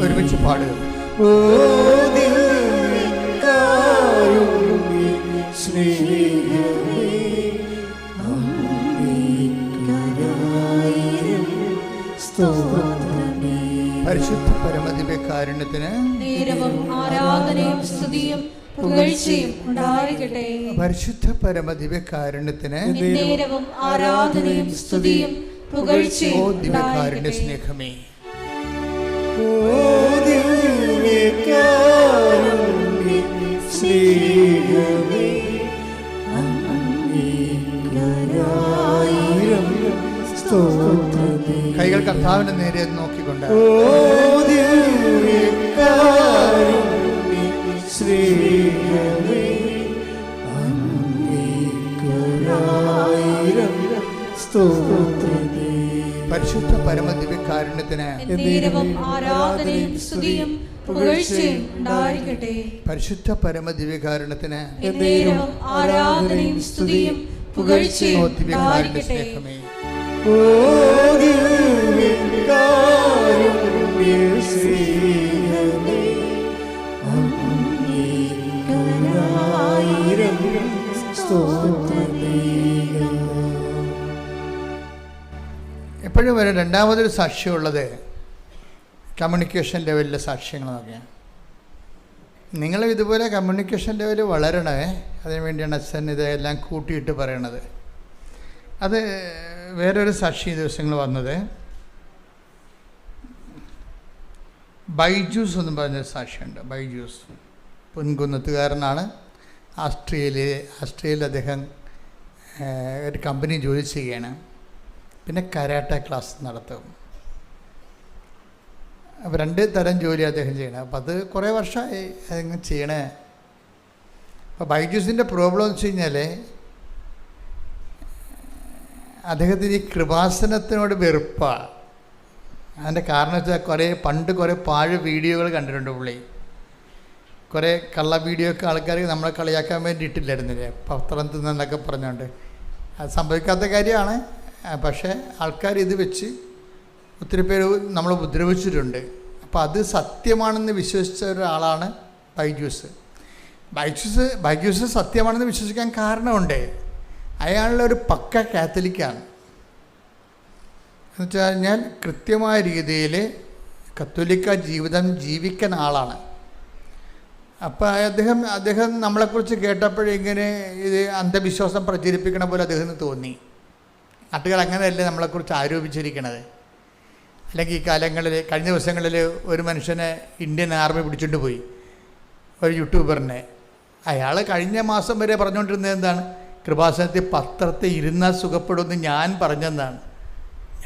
ഒരുമിച്ച് പാടുക. പരിശുദ്ധ പരമദിവ്യകാരുണ്യത്തിന് നേരവും ആരാധനയും സ്തുതിയും പുകഴ്ചയും ഉണ്ടായിരിക്കട്ടെ. പരിശുദ്ധ പരമദിവ്യകാരുണ്യത്തിന് നേരവും ആരാധനയും സ്തുതിയും പുകഴ്ചയും ദിവ്യകാരുണ്യ സ്നേഹമേ. കൈകൾ കർത്താവിന്റെ നേരെ നോക്കിക്കൊണ്ട് പരിശുദ്ധ പരമദിവ്യകാരുണ്യത്തിന് ആരാധനയും സ്തുതിയും പുകഴ്ചയും ഉണ്ടായിരിക്കട്ടെ. പരിശുദ്ധ പരമദിവ്യകാരുണ്യത്തിന് ആരാധനയും സ്തുതിയും പുകഴ്ചയും ദിവ്യകാരുണ്യ സ്നേഹമേ. എപ്പോഴും വരെ രണ്ടാമതൊരു സാക്ഷ്യമുള്ളത് കമ്മ്യൂണിക്കേഷൻ ലെവലിലെ സാക്ഷ്യങ്ങളൊക്കെയാണ്. നിങ്ങൾ ഇതുപോലെ കമ്മ്യൂണിക്കേഷൻ ലെവൽ വളരണേ, അതിനുവേണ്ടിയാണ് അച്ഛൻ ഇതെല്ലാം കൂട്ടിയിട്ട് പറയണത്. അത് വേറൊരു സാക്ഷി ദിവസങ്ങൾ വന്നത് ബൈജൂസ് പറഞ്ഞൊരു സാക്ഷിയുണ്ട്. ബൈജൂസ് പൊൻകുന്നത്തുകാരനാണ്. ആസ്ട്രേലിയയിൽ അദ്ദേഹം ഒരു കമ്പനി ജോലി ചെയ്യുകയാണ്. പിന്നെ കരാട്ട ക്ലാസ് നടത്തും. അപ്പോൾ 2 തരം ജോലി അദ്ദേഹം ചെയ്യണം. അപ്പോൾ അത് കുറേ വർഷമായി അതിങ്ങനെ ചെയ്യണേ. അപ്പോൾ ബൈജൂസിൻ്റെ പ്രോബ്ലം എന്ന് വെച്ച് കഴിഞ്ഞാൽ അദ്ദേഹത്തിന് ഈ കൃപാസനത്തിനോട് വെറുപ്പാണ്. അതിൻ്റെ കാരണം വെച്ചാൽ പണ്ട് കുറേ പാഴ് വീഡിയോകൾ കണ്ടിട്ടുണ്ട് പുള്ളി. കുറേ കള്ള വീഡിയോ ഒക്കെ ആൾക്കാർ നമ്മളെ കളിയാക്കാൻ വേണ്ടി ഇട്ടില്ലായിരുന്നില്ലേ, പത്രം തിന്നെന്നൊക്കെ പറഞ്ഞുകൊണ്ട്. അത് സംഭവിക്കാത്ത കാര്യമാണ്. പക്ഷേ ആൾക്കാർ ഇത് വെച്ച് ഒത്തിരി പേര് നമ്മൾ ഉപദ്രവിച്ചിട്ടുണ്ട്. അപ്പോൾ അത് സത്യമാണെന്ന് വിശ്വസിച്ച ഒരാളാണ് ബൈജൂസ് സത്യമാണെന്ന് വിശ്വസിക്കാൻ കാരണമുണ്ട്. അയാളൊരു പക്ക കാത്തലിക്കാണ്. എന്ന് വെച്ചാൽ ഞാൻ കൃത്യമായ രീതിയിൽ കത്തോലിക്ക ജീവിതം ജീവിക്കുന്ന ആളാണ്. അപ്പോൾ അദ്ദേഹം നമ്മളെക്കുറിച്ച് കേട്ടപ്പോഴിങ്ങനെ ഇത് അന്ധവിശ്വാസം പ്രചരിപ്പിക്കണ പോലെ അദ്ദേഹത്തിന് തോന്നി. നാട്ടുകാർ അങ്ങനെയല്ലേ നമ്മളെക്കുറിച്ച് ആരോപിച്ചിരിക്കണത്. അല്ലെങ്കിൽ ഈ കാലങ്ങളിൽ കഴിഞ്ഞ ദിവസങ്ങളിൽ ഒരു മനുഷ്യനെ ഇന്ത്യൻ ആർമി പിടിച്ചുകൊണ്ട് പോയി, ഒരു യൂട്യൂബറിനെ. അയാൾ കഴിഞ്ഞ മാസം വരെ പറഞ്ഞുകൊണ്ടിരുന്നത് എന്താണ്? കൃപാസനത്തിൽ പത്രത്തിൽ ഇരുന്നാൽ സുഖപ്പെടുമെന്ന് ഞാൻ പറഞ്ഞെന്നാണ്.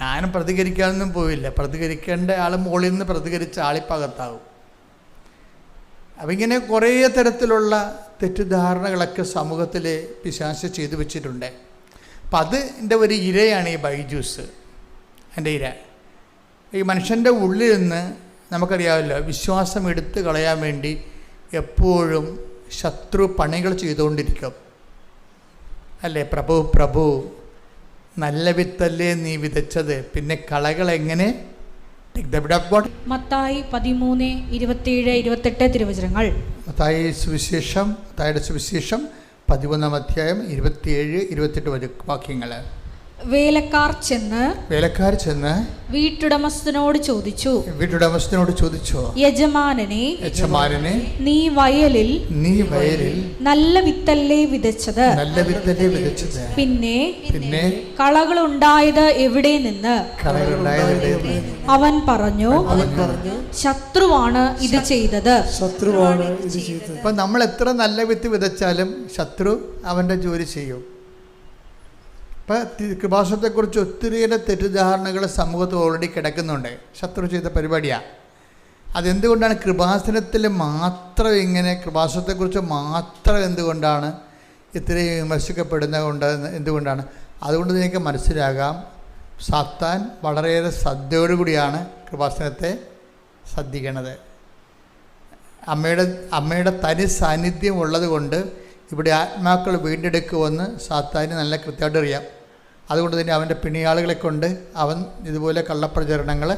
ഞാൻ പ്രതികരിക്കാനൊന്നും പോയില്ല. പ്രതികരിക്കേണ്ട ആൾ മുകളിൽ നിന്ന് പ്രതികരിച്ച ആളിപ്പകത്താവും. അപ്പം ഇങ്ങനെ കുറേ തരത്തിലുള്ള തെറ്റിദ്ധാരണകളൊക്കെ സമൂഹത്തിൽ പിശാച് ചെയ്തു വെച്ചിട്ടുണ്ട്. അപ്പം അതിൻ്റെ ഒരു ഇരയാണ് ഈ ബൈജൂസ്. എൻ്റെ ഇര ഈ മനുഷ്യൻ്റെ ഉള്ളിൽ നിന്ന് നമുക്കറിയാമല്ലോ, വിശ്വാസം എടുത്തു കളയാൻ വേണ്ടി എപ്പോഴും ശത്രു പണികൾ ചെയ്തുകൊണ്ടിരിക്കും അല്ലേ? പ്രഭു നല്ല വിത്തല്ലേ നീ വിതച്ചത്, പിന്നെ കളകൾ എങ്ങനെ? മത്തായി 13:27-28 തിരുവചനങ്ങൾ. മത്തായിയുടെ സുവിശേഷം 13-ാം അധ്യായം 27-28 വാക്യങ്ങൾ. വേലക്കാർ ചെന്ന് വീട്ടുടമസ്ഥനോട് ചോദിച്ചു, യജമാനനെ, നീ വയലിൽ നല്ല വിത്തല്ലേ വിതച്ചത്, പിന്നെ കളകളുണ്ടായത് എവിടെ നിന്ന്? അവൻ പറഞ്ഞു, ശത്രുവാണ് ഇത് ചെയ്തത്. അപ്പൊ നമ്മൾ എത്ര നല്ല വിത്ത് വിതച്ചാലും ശത്രു അവന്റെ ജോലി ചെയ്യും. ഇപ്പം കൃപാസനത്തെക്കുറിച്ച് ഒത്തിരിയേറെ തെറ്റിദ്ധാരണകൾ സമൂഹത്തിൽ ഓൾറെഡി കിടക്കുന്നുണ്ട്. ശത്രു ചെയ്ത പരിപാടിയാണ്. അതെന്തുകൊണ്ടാണ് കൃപാസനത്തിൽ മാത്രം ഇങ്ങനെ, കൃപാസനത്തെക്കുറിച്ച് മാത്രം എന്തുകൊണ്ടാണ് ഇത്രയും വിമർശിക്കപ്പെടുന്നത് എന്തുകൊണ്ടാണ്? അതുകൊണ്ട് നിങ്ങൾക്ക് മനസ്സിലാകാം, സാത്താൻ വളരെയേറെ ശ്രദ്ധയോടുകൂടിയാണ് കൃപാസനത്തെ ശ്രദ്ധിക്കണത്. അമ്മയുടെ തനി സാന്നിധ്യം ഉള്ളത് കൊണ്ട് ഇവിടെ ആത്മാക്കൾ വീണ്ടെടുക്കുമെന്ന് സാത്താന് നല്ല കൃത്യമായിട്ട് അറിയാം. അതുകൊണ്ട് തന്നെ അവൻ്റെ പിണിയാളുകളെ കൊണ്ട് അവൻ ഇതുപോലെ കള്ളപ്രചരണങ്ങൾ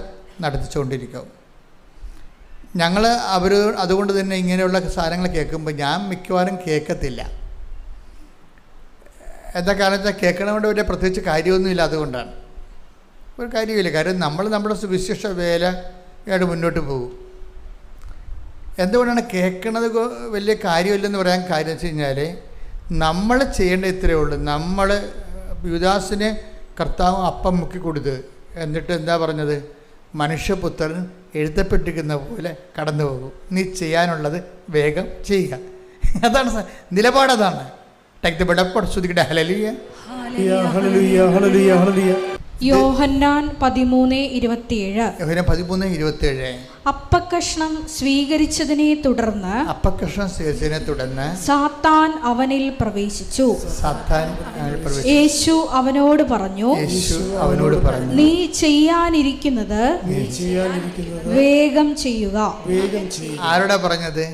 നടത്തിച്ചുകൊണ്ടിരിക്കും. അതുകൊണ്ട് തന്നെ ഇങ്ങനെയുള്ള സാധനങ്ങൾ കേൾക്കുമ്പോൾ ഞാൻ മിക്കവാറും കേൾക്കത്തില്ല. എന്താ കാരണം വെച്ചാൽ കേൾക്കണതുകൊണ്ട് വലിയ പ്രത്യേകിച്ച് കാര്യമൊന്നുമില്ല. അതുകൊണ്ടാണ് ഒരു കാര്യമില്ല. കാര്യം നമ്മുടെ സുവിശേഷ വേലയായിട്ട് മുന്നോട്ട് പോകും. എന്തുകൊണ്ടാണ് കേൾക്കണത് വലിയ കാര്യമില്ലെന്ന് പറയാൻ കാര്യം വെച്ച് കഴിഞ്ഞാൽ, നമ്മൾ ചെയ്യേണ്ട ഇത്രയേ ഉള്ളൂ. നമ്മൾ യുദാസിനെ കർത്താവ് അപ്പം മുക്കി കൊടുത്ത്, എന്നിട്ട് എന്താ പറഞ്ഞത്? മനുഷ്യപുത്രൻ എഴുതപ്പെട്ടിരിക്കുന്ന പോലെ കടന്നു പോകും, നീ ചെയ്യാനുള്ളത് വേഗം ചെയ്യുക. അതാണ് നിലപാടതാണ്. Take the bed of God. ശ്രുതിക്കട്ടെ ഹല്ലേലൂയ, ഹല്ലേലൂയ, ഹല്ലേലൂയ, ഹല്ലേലൂയ. യോഹന്നാൻ 13:27. അപ്പക്കഷ്ണം സ്വീകരിച്ചതിനെ തുടർന്ന് സാത്താൻ അവനിൽ പ്രവേശിച്ചു. യേശു അവനോട് പറഞ്ഞു, നീ ചെയ്യാനിരിക്കുന്നത് വേഗം ചെയ്യുക. ആരോടാ പറഞ്ഞത്?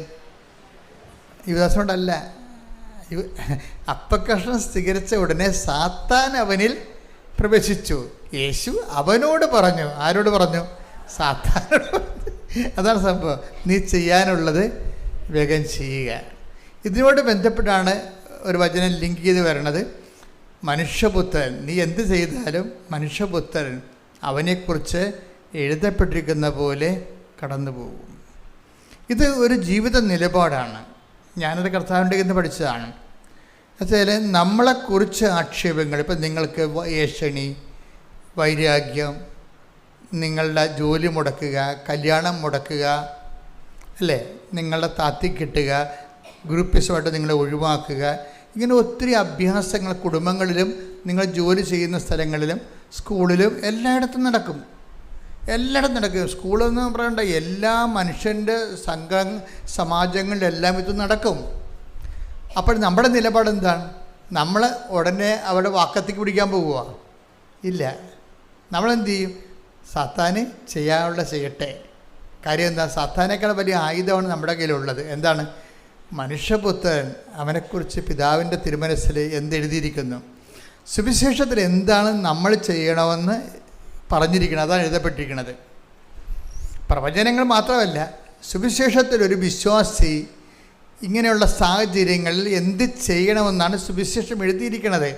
യുദാസിനോടല്ല. അപ്പക്കഷ്ണം സ്വീകരിച്ച ഉടനെ സാത്താൻ അവനിൽ പ്രവേശിച്ചു. യേശു അവനോട് പറഞ്ഞു. ആരോട് പറഞ്ഞു? സാത്താനോട്. അതാണ് സംഭവം. നീ ചെയ്യാനുള്ളത് വേഗം ചെയ്യുക. ഇതിനോട് ബന്ധപ്പെട്ടാണ് ഒരു വചനം ലിങ്ക് ചെയ്ത് വരണത്. മനുഷ്യപുത്രൻ, നീ എന്ത് ചെയ്താലും മനുഷ്യപുത്രൻ അവനെക്കുറിച്ച് എഴുതപ്പെട്ടിരിക്കുന്ന പോലെ കടന്നു പോകും. ഇത് ഒരു ജീവിത നിലപാടാണ്. ഞാനത് കർത്താവിൻ്റെ ഇന്ന് പഠിച്ചതാണ്. എന്നുവെച്ചാൽ നമ്മളെക്കുറിച്ച് ആക്ഷേപങ്ങൾ, ഇപ്പം നിങ്ങൾക്ക് ഏഷണി, വൈരാഗ്യം, നിങ്ങളുടെ ജോലി മുടക്കുക, കല്യാണം മുടക്കുക, അല്ലേ, നിങ്ങളുടെ താത്തി കിട്ടുക, ഗ്രൂപ്പിസമായിട്ട് നിങ്ങളെ ഒഴിവാക്കുക, ഇങ്ങനെ ഒത്തിരി അഭ്യാസങ്ങൾ കുടുംബങ്ങളിലും നിങ്ങൾ ജോലി ചെയ്യുന്ന സ്ഥലങ്ങളിലും സ്കൂളിലും എല്ലായിടത്തും നടക്കും. സ്കൂളെന്ന് പറയണ്ട, എല്ലാ മനുഷ്യൻ്റെ സമാജങ്ങളിലെല്ലാം ഇത് നടക്കും. അപ്പോൾ നമ്മുടെ നിലപാട് എന്താണ്? നമ്മൾ ഉടനെ അവിടെ വാക്കത്തേക്ക് പിടിക്കാൻ പോവുക? ഇല്ല. നമ്മളെന്ത് ചെയ്യും? സാത്താന് ചെയ്യാനുള്ള ചെയ്യട്ടെ. കാര്യം എന്താ? സാത്താനേക്കാൾ വലിയ ആയുധമാണ് നമ്മുടെ കയ്യിലുള്ളത്. എന്താണ്? മനുഷ്യപുത്രൻ, അവനെക്കുറിച്ച് പിതാവിൻ്റെ തിരുമനസ്സിൽ എന്തെഴുതിയിരിക്കുന്നു, സുവിശേഷത്തിൽ എന്താണ് നമ്മൾ ചെയ്യണമെന്ന് പറഞ്ഞിരിക്കുന്നത്, അതാണ് എഴുതപ്പെട്ടിരിക്കുന്നത്. പ്രവചനങ്ങൾ മാത്രമല്ല, സുവിശേഷത്തിൽ ഒരു വിശ്വാസി ഇങ്ങനെയുള്ള സാഹചര്യങ്ങളിൽ എന്ത് ചെയ്യണമെന്നാണ് സുവിശേഷം എഴുതിയിരിക്കുന്നത്.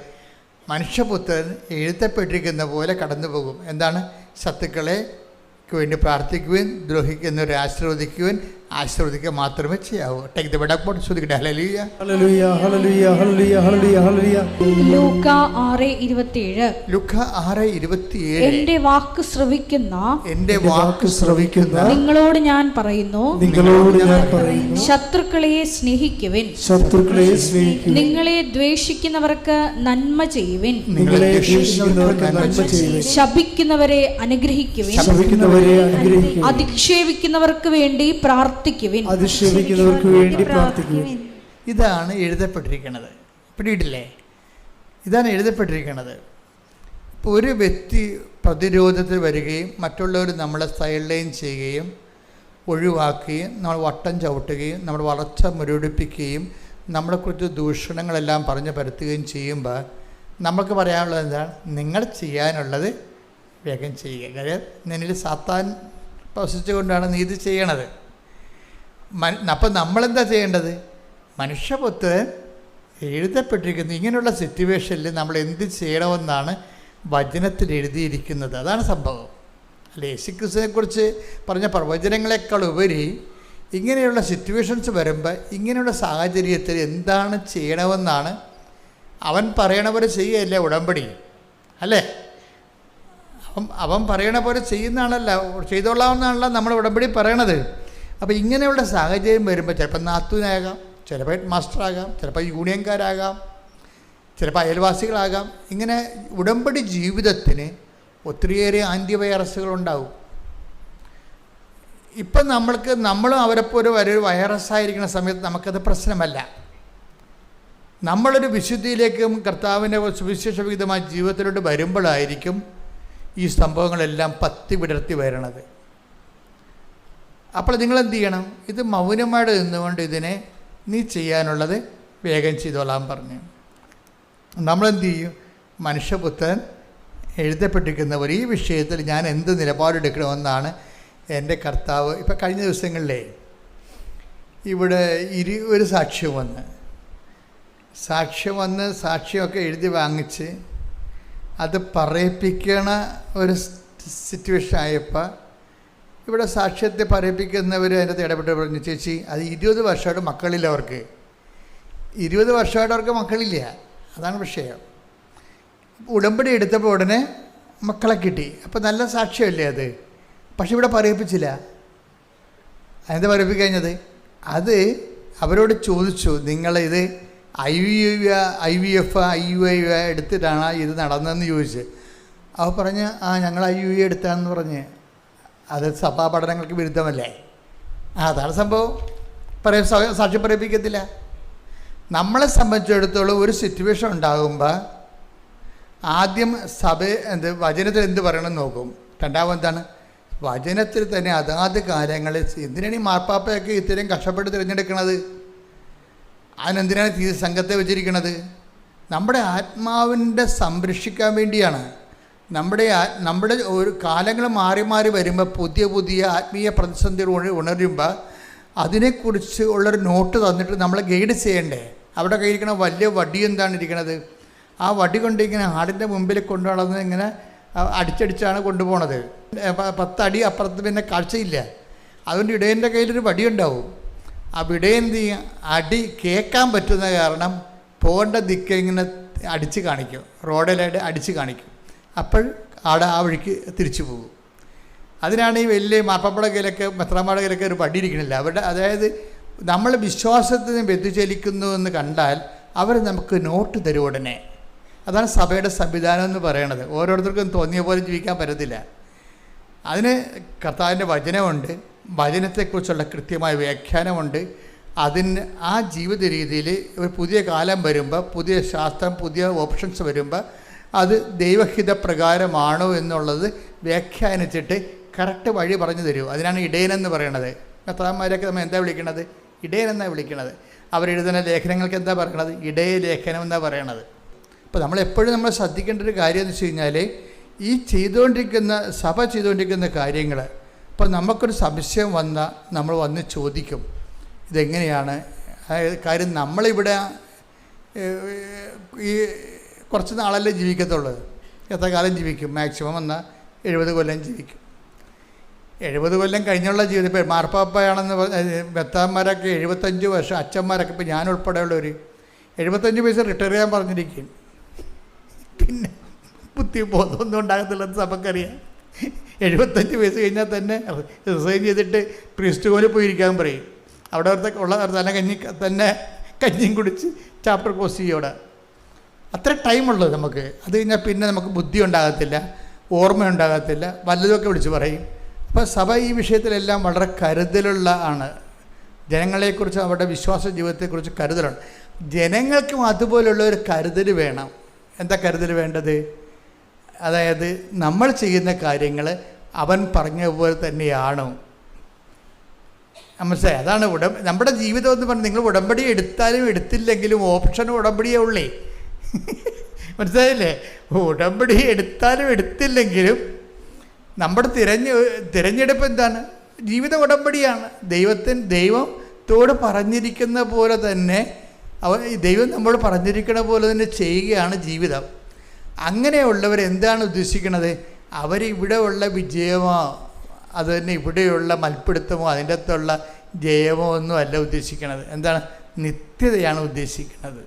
മനുഷ്യപുത്രൻ എഴുതപ്പെട്ടിരിക്കുന്ന പോലെ കടന്നു പോകും. എന്താണ്? ശത്രുക്കളെ വേണ്ടി പ്രാർത്ഥിക്കുവാൻ, ദ്രോഹിക്കുന്നവരെ ആശീർവദിക്കുക മാത്രമേ ചെയ്യാവൂ. ടേക്ക് ദി വടക്കോട്ട് ശ്രദ്ധിക്കട്ടെ. ഹല്ലേലൂയ ഹല്ലേലൂയ ഹല്ലേലൂയ ഹല്ലേലൂയ ഹല്ലേലൂയ ഹല്ലേലൂയ. ലൂക്ക 6:27. ലൂക്ക 6:27. എന്റെ വാക്ക് ശ്രവിക്കുന്ന നിങ്ങളോട് ഞാൻ പറയുന്നു ശത്രുക്കളെ സ്നേഹിക്കുവിൻ, നിങ്ങളെ ദ്വേഷിക്കുന്നവർക്ക് നന്മ ചെയ്യുവിൻ, ശപിക്കുന്നവരെ അനുഗ്രഹിക്കുവിൻ, അധിക്ഷേപിക്കുന്നവർക്ക് വേണ്ടി പ്രാർത്ഥിക്കുവിൻ. ഇതാണ് എഴുതപ്പെട്ടിരിക്കുന്നത്. പിടിയിട്ടില്ലേ? ഇതാണ് എഴുതപ്പെട്ടിരിക്കുന്നത്. ഇപ്പോൾ ഒരു വ്യക്തി പ്രതിരോധത്തിൽ വരികയും മറ്റുള്ളവർ നമ്മളെ സൈഡ്ലൈൻ ചെയ്യുകയും ഒഴിവാക്കുകയും നമ്മൾ വട്ടം ചവിട്ടുകയും നമ്മുടെ വളർച്ച മുരടിപ്പിക്കുകയും നമ്മളെക്കുറിച്ച് ദൂഷണങ്ങളെല്ലാം പറഞ്ഞു പരത്തുകയും ചെയ്യുമ്പോൾ നമുക്ക് പറയാനുള്ളത് എന്താണ്? നിങ്ങൾ ചെയ്യാനുള്ളത് വേഗം ചെയ്യുക. കാര്യം നിന്നിൽ സാത്താൻ പ്രവശിച്ചുകൊണ്ടാണ് നീ ഇത് ചെയ്യണത്. അപ്പം നമ്മളെന്താ ചെയ്യേണ്ടത്? മനുഷ്യപുത്രൻ എഴുതപ്പെട്ടിരിക്കുന്നത് ഇങ്ങനെയുള്ള സിറ്റുവേഷനിൽ നമ്മൾ എന്ത് ചെയ്യണമെന്നാണ് വചനത്തിൽ എഴുതിയിരിക്കുന്നത്. അതാണ് സംഭവം. അല്ലെ, യേശുക്രിസ്തുവിനെക്കുറിച്ച് പറഞ്ഞ പ്രവചനങ്ങളെക്കാൾ ഉപരി ഇങ്ങനെയുള്ള സിറ്റുവേഷൻസ് വരുമ്പോൾ ഇങ്ങനെയുള്ള സാഹചര്യത്തിൽ എന്താണ് ചെയ്യണമെന്നാണ് അവൻ പറയണ പോലെ ചെയ്യുകയല്ല ഉടമ്പടി. അല്ലേ? അവൻ പറയണ പോലെ ചെയ്യുന്നതാണല്ല, ചെയ്തോളാമെന്നാണല്ലോ നമ്മൾ ഉടമ്പടി പറയണത്. അപ്പോൾ ഇങ്ങനെയുള്ള സാഹചര്യം വരുമ്പോൾ ചിലപ്പോൾ നാത്തൂനാകാം, ചിലപ്പോൾ ഹെഡ് മാസ്റ്ററാകാം, ചിലപ്പോൾ യൂണിയൻകാരാകാം, ചിലപ്പോൾ അയൽവാസികളാകാം. ഇങ്ങനെ ഉടമ്പടി ജീവിതത്തിന് ഒത്തിരിയേറെ ആൻറ്റിവൈറസുകളുണ്ടാവും. ഇപ്പം നമ്മളും അവരെപ്പോലെ ഒരു വൈറസായിരിക്കുന്ന സമയത്ത് നമുക്കത് പ്രശ്നമല്ല. നമ്മളൊരു വിശുദ്ധിയിലേക്കും കർത്താവിൻ്റെ സുവിശേഷവിഹിതമായ ജീവിതത്തിലോട്ട് വരുമ്പോഴായിരിക്കും ഈ സംഭവങ്ങളെല്ലാം പത്തി വിടർത്തി വരണത്. അപ്പോൾ നിങ്ങളെന്ത് ചെയ്യണം? ഇത് മൗനമായിട്ട് നിന്നുകൊണ്ട് ഇതിനെ നീ ചെയ്യാനുള്ളത് വേഗം ചെയ്തോളാൻ പറഞ്ഞു. നമ്മളെന്ത് ചെയ്യും? മനുഷ്യപുത്രൻ എഴുതപ്പെട്ടിരിക്കുന്നവർ ഈ വിഷയത്തിൽ ഞാൻ എന്ത് നിലപാടെടുക്കണമെന്നാണ് എൻ്റെ കർത്താവ്. ഇപ്പം കഴിഞ്ഞ ദിവസങ്ങളിലേ ഇവിടെ ഒരു സാക്ഷ്യം വന്ന് സാക്ഷ്യമൊക്കെ എഴുതി വാങ്ങിച്ച് അത് പറയിപ്പിക്കണ ഒരു സിറ്റുവേഷൻ ആയപ്പോൾ ഇവിടെ സാക്ഷ്യത്തെ പറയിപ്പിക്കുന്നവർ അതിനകത്ത് ഇടപെട്ട് പറഞ്ഞു, ചേച്ചി അത് 20 വർഷമായിട്ട് മക്കളില്ല, അവർക്ക് 20 വർഷമായിട്ട് അവർക്ക് മക്കളില്ല. അതാണ് വിഷയം. ഉടമ്പടി എടുത്തപ്പോൾ ഉടനെ മക്കളെ കിട്ടി. അപ്പോൾ നല്ല സാക്ഷ്യമല്ലേ അത്? പക്ഷെ ഇവിടെ പറയിപ്പിച്ചില്ല. അതെന്താ പറയിപ്പിക്കഴിഞ്ഞത്? അത് അവരോട് ചോദിച്ചു, നിങ്ങളിത് IVF എടുത്തിട്ടാണ് ഇത് നടന്നതെന്ന് ചോദിച്ച്. അവർ പറഞ്ഞ് ഞങ്ങൾ IUI എടുത്താന്ന് പറഞ്ഞ്. അത് സഭാ പഠനങ്ങൾക്ക് വിരുദ്ധമല്ലേ? അതാണ് സംഭവം. സാക്ഷ്യം പറയിപ്പിക്കത്തില്ല. നമ്മളെ സംബന്ധിച്ചിടത്തോളം ഒരു സിറ്റുവേഷൻ ഉണ്ടാകുമ്പോൾ ആദ്യം വചനത്തിൽ എന്ത് പറയണമെന്ന് നോക്കും. രണ്ടാമതാണ് വചനത്തിൽ തന്നെ അതാത് കാര്യങ്ങളിൽ. എന്തിനാണ് ഈ മാർപ്പാപ്പയൊക്കെ ഇത്രയും കഷ്ടപ്പെട്ട് തിരഞ്ഞെടുക്കണത്? അതിനെന്തിനാണ് സംഘത്തെ വെച്ചിരിക്കുന്നത്? നമ്മുടെ ആത്മാവിൻ്റെ സംരക്ഷിക്കാൻ വേണ്ടിയാണ്. നമ്മുടെ ഒരു കാലങ്ങൾ മാറി മാറി വരുമ്പോൾ പുതിയ ആത്മീയ പ്രതിസന്ധികൾ ഉണരുമ്പോൾ അതിനെക്കുറിച്ച് ഉള്ളൊരു നോട്ട് തന്നിട്ട് നമ്മളെ ഗൈഡ് ചെയ്യണ്ടേ? അവിടെ കയ്യിരിക്കണ വലിയ വടി എന്താണ് ഇരിക്കണത്? ആ വടി കൊണ്ട് ഇങ്ങനെ ആടിൻ്റെ മുമ്പിൽ കൊണ്ടുപോകണമെന്ന് ഇങ്ങനെ അടിച്ചടിച്ചാണ് കൊണ്ടുപോകണത്. 10 അടി അപ്പുറത്ത് പിന്നെ കാഴ്ചയില്ല. അതുകൊണ്ട് ഇടയൻ്റെ കയ്യിലൊരു വടി ഉണ്ടാവും. ആ ഇടയന്ത് ചെയ്യും? അടി കേൾക്കാൻ പറ്റുന്ന കാരണം പോകേണ്ട ദിക്ക് ഇങ്ങനെ അടിച്ച് കാണിക്കും, റോഡിലായിട്ട് അടിച്ച് കാണിക്കും. അപ്പോൾ ആടെ ആ വഴിക്ക് തിരിച്ചു പോകും. അതിനാണ് ഈ വലിയ മാർപ്പാപ്പയുടെ കയ്യിലൊക്കെ മെത്രാന്മാരുടെ കയ്യിലൊക്കെ ഒരു വടി ഇരിക്കണില്ല. അവരുടെ അതായത് നമ്മൾ വിശ്വാസത്തിന് വ്യതിചലിക്കുന്നു എന്ന് കണ്ടാൽ അവർ നമുക്ക് നോട്ട് തരും ഉടനെ. അതാണ് സഭയുടെ സംവിധാനം എന്ന് പറയണത്. ഓരോരുത്തർക്കും തോന്നിയ പോലെ ജീവിക്കാൻ പറ്റത്തില്ല. അതിന് കർത്താവിൻ്റെ വചനമുണ്ട്, വചനത്തെക്കുറിച്ചുള്ള കൃത്യമായ വ്യാഖ്യാനമുണ്ട്. അതിന് ആ ജീവിത രീതിയിൽ ഒരു പുതിയ കാലം വരുമ്പോൾ, പുതിയ ശാസ്ത്രം, പുതിയ ഓപ്ഷൻസ് വരുമ്പോൾ അത് ദൈവഹിത പ്രകാരമാണോ എന്നുള്ളത് വ്യാഖ്യാനിച്ചിട്ട് കറക്റ്റ് വഴി പറഞ്ഞു തരും. അതിനാണ് ഇടയനെന്ന് പറയണത്. കർത്താവന്മാരെയൊക്കെ നമ്മൾ എന്താ വിളിക്കണത്? ഇടയനെന്നാണ് വിളിക്കണത്. അവരെഴുതുന്ന ലേഖനങ്ങൾക്ക് എന്താ പറയണത്? ഇടയ ലേഖനം എന്നാണ് പറയണത്. അപ്പോൾ നമ്മളെപ്പോഴും നമ്മൾ ശ്രദ്ധിക്കേണ്ട ഒരു കാര്യം എന്ന് വെച്ച് കഴിഞ്ഞാൽ ഈ സഭ ചെയ്തുകൊണ്ടിരിക്കുന്ന കാര്യങ്ങൾ ഇപ്പോൾ നമുക്കൊരു സംശയം വന്നാൽ നമ്മൾ വന്ന് ചോദിക്കും, ഇതെങ്ങനെയാണ് കാര്യം. നമ്മളിവിടെ ഈ കുറച്ച് നാളല്ലേ ജീവിക്കത്തുള്ളൂ. എത്ര കാലം ജീവിക്കും? മാക്സിമം എന്നാൽ 70 കൊല്ലം ജീവിക്കും. 70 കൊല്ലം കഴിഞ്ഞുള്ള ജീവിതം. ഇപ്പോൾ മാർപ്പാപ്പയാണെന്ന് മെത്താന്മാരൊക്കെ 75 വർഷം, അച്ഛന്മാരൊക്കെ ഇപ്പോൾ ഞാൻ ഉൾപ്പെടെയുള്ളവർ 75 വയസ്സ് റിട്ടയർ ചെയ്യാൻ പറഞ്ഞിരിക്കും. പിന്നെ ബുദ്ധി ബോധമൊന്നും ഉണ്ടാകത്തില്ലെന്ന് നമുക്കറിയാം. 75 വയസ്സ് കഴിഞ്ഞാൽ തന്നെ റിസൈൻ ചെയ്തിട്ട് പ്രീസ്റ്റ് പോലെ പോയിരിക്കാൻ പറയും. അവിടെ ഉള്ള തന്നെ കഞ്ഞിയും കുടിച്ച് ചാപ്റ്റർ കോഴ്സ് ചെയ്യോടെ. അത്ര ടൈമുള്ളത് നമുക്ക്. അത് കഴിഞ്ഞാൽ പിന്നെ നമുക്ക് ബുദ്ധി ഉണ്ടാകത്തില്ല, ഓർമ്മ ഉണ്ടാകത്തില്ല, വല്ലതുമൊക്കെ വിളിച്ച് പറയും. അപ്പോൾ സഭ ഈ വിഷയത്തിലെല്ലാം വളരെ കരുതലുള്ള ആണ്. ജനങ്ങളെക്കുറിച്ച്, അവരുടെ വിശ്വാസ ജീവിതത്തെക്കുറിച്ച് കരുതലാണ്. ജനങ്ങൾക്കും അതുപോലുള്ള ഒരു കരുതൽ വേണം. എന്താ കരുതൽ വേണ്ടത്? അതായത് നമ്മൾ ചെയ്യുന്ന കാര്യങ്ങൾ അവൻ പറഞ്ഞ പോലെ തന്നെയാണോ? മനസ്സിലായി? അതാണ് നമ്മുടെ ജീവിതം എന്ന് പറഞ്ഞാൽ നിങ്ങൾ ഉടമ്പടി എടുത്താലും എടുത്തില്ലെങ്കിലും ഓപ്ഷൻ ഉടമ്പടിയേ ഉള്ളേ. മനസ്സിലായില്ലേ? ഉടമ്പടി എടുത്താലും എടുത്തില്ലെങ്കിലും നമ്മുടെ തിരഞ്ഞെടുപ്പ് എന്താണ്? ജീവിതം ഉടമ്പടിയാണ്. ദൈവത്തോട് പറഞ്ഞിരിക്കുന്ന പോലെ തന്നെ ദൈവം നമ്മോട് പറഞ്ഞിരിക്കുന്ന പോലെ തന്നെ ചെയ്യുകയാണ് ജീവിതം. അങ്ങനെയുള്ളവർ എന്താണ് ഉദ്ദേശിക്കുന്നത്? അവരിവിടെ ഉള്ള വിജയമോ അത് തന്നെ ഇവിടെയുള്ള മൽപ്പിടുത്തമോ അതിൻ്റെ അകത്തുള്ള ജയമോ ഒന്നും അല്ല ഉദ്ദേശിക്കുന്നത്. എന്താണ്? നിത്യതയാണ് ഉദ്ദേശിക്കുന്നത്.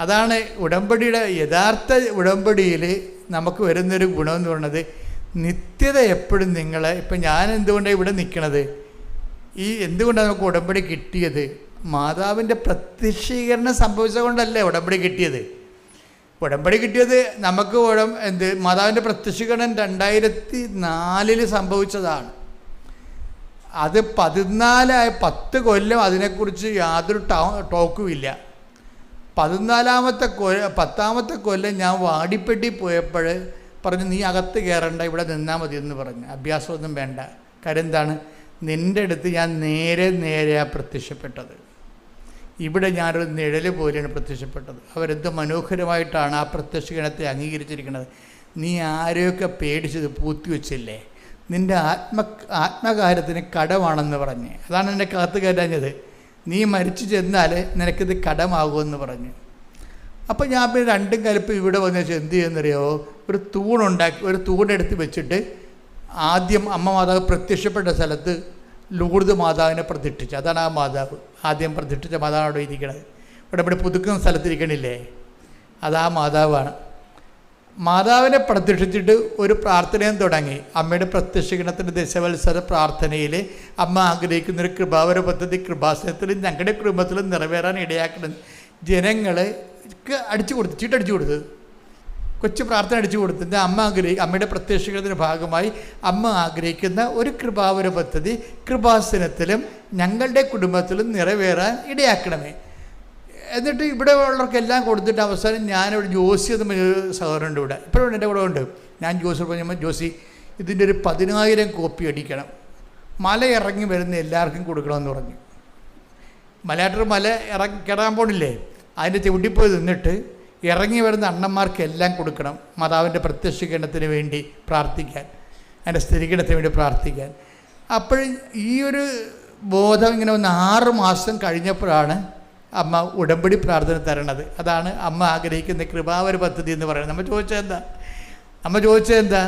അതാണ് ഉടമ്പടിയുടെ യഥാർത്ഥ ഉടമ്പടിയിൽ നമുക്ക് വരുന്നൊരു ഗുണമെന്ന് പറയുന്നത്. നിത്യത എപ്പോഴും ഇപ്പം ഞാൻ എന്തുകൊണ്ടാണ് ഇവിടെ നിൽക്കണത്? എന്തുകൊണ്ടാണ് നമുക്ക് ഉടമ്പടി കിട്ടിയത്? മാതാവിൻ്റെ പ്രത്യക്ഷീകരണം സംഭവിച്ചത് കൊണ്ടല്ലേ ഉടമ്പടി കിട്ടിയത്. ഉടമ്പടി കിട്ടിയത് നമുക്ക് മാതാവിൻ്റെ പ്രത്യക്ഷീകരണം 2004 സംഭവിച്ചതാണ്. അത് 10 കൊല്ലം അതിനെക്കുറിച്ച് യാതൊരു ടോക്കുമില്ല. 10ാമത്തെ കൊല്ലം ഞാൻ വാടിപ്പെട്ടി പോയപ്പോൾ പറഞ്ഞു, നീ അകത്ത് കയറണ്ട, ഇവിടെ നിന്നാൽ മതി എന്ന് പറഞ്ഞു. അഭ്യാസമൊന്നും വേണ്ട. കാര്യം എന്താണ്? നിൻ്റെ അടുത്ത് ഞാൻ നേരെയാണ് പ്രത്യക്ഷപ്പെട്ടത്. ഇവിടെ ഞാനൊരു നിഴൽ പോലെയാണ് പ്രത്യക്ഷപ്പെട്ടത്. അവരെന്ത് മനോഹരമായിട്ടാണ് ആ പ്രത്യക്ഷഗണത്തെ അംഗീകരിച്ചിരിക്കുന്നത്. നീ ആരെയൊക്കെ പേടിച്ചത് പൂത്തിവെച്ചില്ലേ? നിൻ്റെ ആത്മകാര്യത്തിന് കടമാണെന്ന് പറഞ്ഞ്. അതാണ് എൻ്റെ കാത്തു കയറ്റാഞ്ഞത്. നീ മരിച്ചു ചെന്നാൽ നിനക്കിത് കടമാകുമെന്ന് പറഞ്ഞു. അപ്പോൾ ഞാൻ പിന്നെ രണ്ടും കലപ്പ് ഇവിടെ വന്നു വെച്ചാൽ എന്ത് ചെയ്യുന്നറിയാമോ? ഒരു തൂണെടുത്ത് വെച്ചിട്ട് ആദ്യം അമ്മ മാതാവ് പ്രത്യക്ഷപ്പെട്ട സ്ഥലത്ത് ലൂർദ് മാതാവിനെ പ്രതിഷ്ഠിച്ചു. അതാണ് ആ മാതാവ്. ആദ്യം പ്രതിഷ്ഠിച്ച മാതാവ് അവിടെ ഇരിക്കണത്. ഇവിടെ പുതുക്കുന്ന സ്ഥലത്തിരിക്കണില്ലേ? അതാ മാതാവാണ്. മാതാവിനെ പ്രതിഷ്ഠിച്ചിട്ട് ഒരു പ്രാർത്ഥനയും തുടങ്ങി. അമ്മയുടെ പ്രത്യക്ഷഗണത്തിൻ്റെ ദശവത്സര പ്രാർത്ഥനയിൽ അമ്മ ആഗ്രഹിക്കുന്നൊരു കൃപാവര പദ്ധതി കൃപാസനത്തിലും ഞങ്ങളുടെ കുടുംബത്തിലും നിറവേറാൻ ഇടയാക്കണം. ജനങ്ങൾക്ക് ചീട്ടടിച്ചു കൊടുത്ത് കൊച്ചു പ്രാർത്ഥന അടിച്ചു കൊടുത്തിട്ട് അമ്മയുടെ പ്രത്യക്ഷഗണത്തിൻ്റെ ഭാഗമായി അമ്മ ആഗ്രഹിക്കുന്ന ഒരു കൃപാവര പദ്ധതി കൃപാസനത്തിലും ഞങ്ങളുടെ കുടുംബത്തിലും നിറവേറാൻ ഇടയാക്കണമേ. എന്നിട്ട് ഇവിടെ ഉള്ളവർക്കെല്ലാം കൊടുത്തിട്ട് അവസാനം ഞാനിവിടെ ജോസി എന്ന് സഹോദരനുണ്ട് ഇവിടെ, ഇപ്പോഴും എൻ്റെ കൂടെ ഉണ്ട്. ഞാൻ ജോസി പറഞ്ഞപ്പോൾ ജോസി ഇതിൻ്റെ ഒരു 10,000 കോപ്പി അടിക്കണം, മല ഇറങ്ങി വരുന്ന എല്ലാവർക്കും കൊടുക്കണമെന്ന് പറഞ്ഞു. മലയാറ്റൂർ മല കയറാൻ പോണില്ലേ, അതിൻ്റെ ചവിട്ടിപ്പോയി നിന്നിട്ട് ഇറങ്ങി വരുന്ന അണ്ണന്മാർക്കെല്ലാം കൊടുക്കണം. മാതാവിൻ്റെ പ്രത്യക്ഷഗണത്തിന് വേണ്ടി പ്രാർത്ഥിക്കാൻ, അതിൻ്റെ സ്ഥിരീകരണത്തിന് വേണ്ടി പ്രാർത്ഥിക്കാൻ. അപ്പോൾ ഈ ഒരു ബോധം ഇങ്ങനെ 6 മാസം കഴിഞ്ഞപ്പോഴാണ് അമ്മ ഉടമ്പടി പ്രാർത്ഥന തരണത്. അതാണ് അമ്മ ആഗ്രഹിക്കുന്ന കൃപാവര പദ്ധതി എന്ന് പറയുന്നത്. അമ്മ ചോദിച്ചത് എന്താ?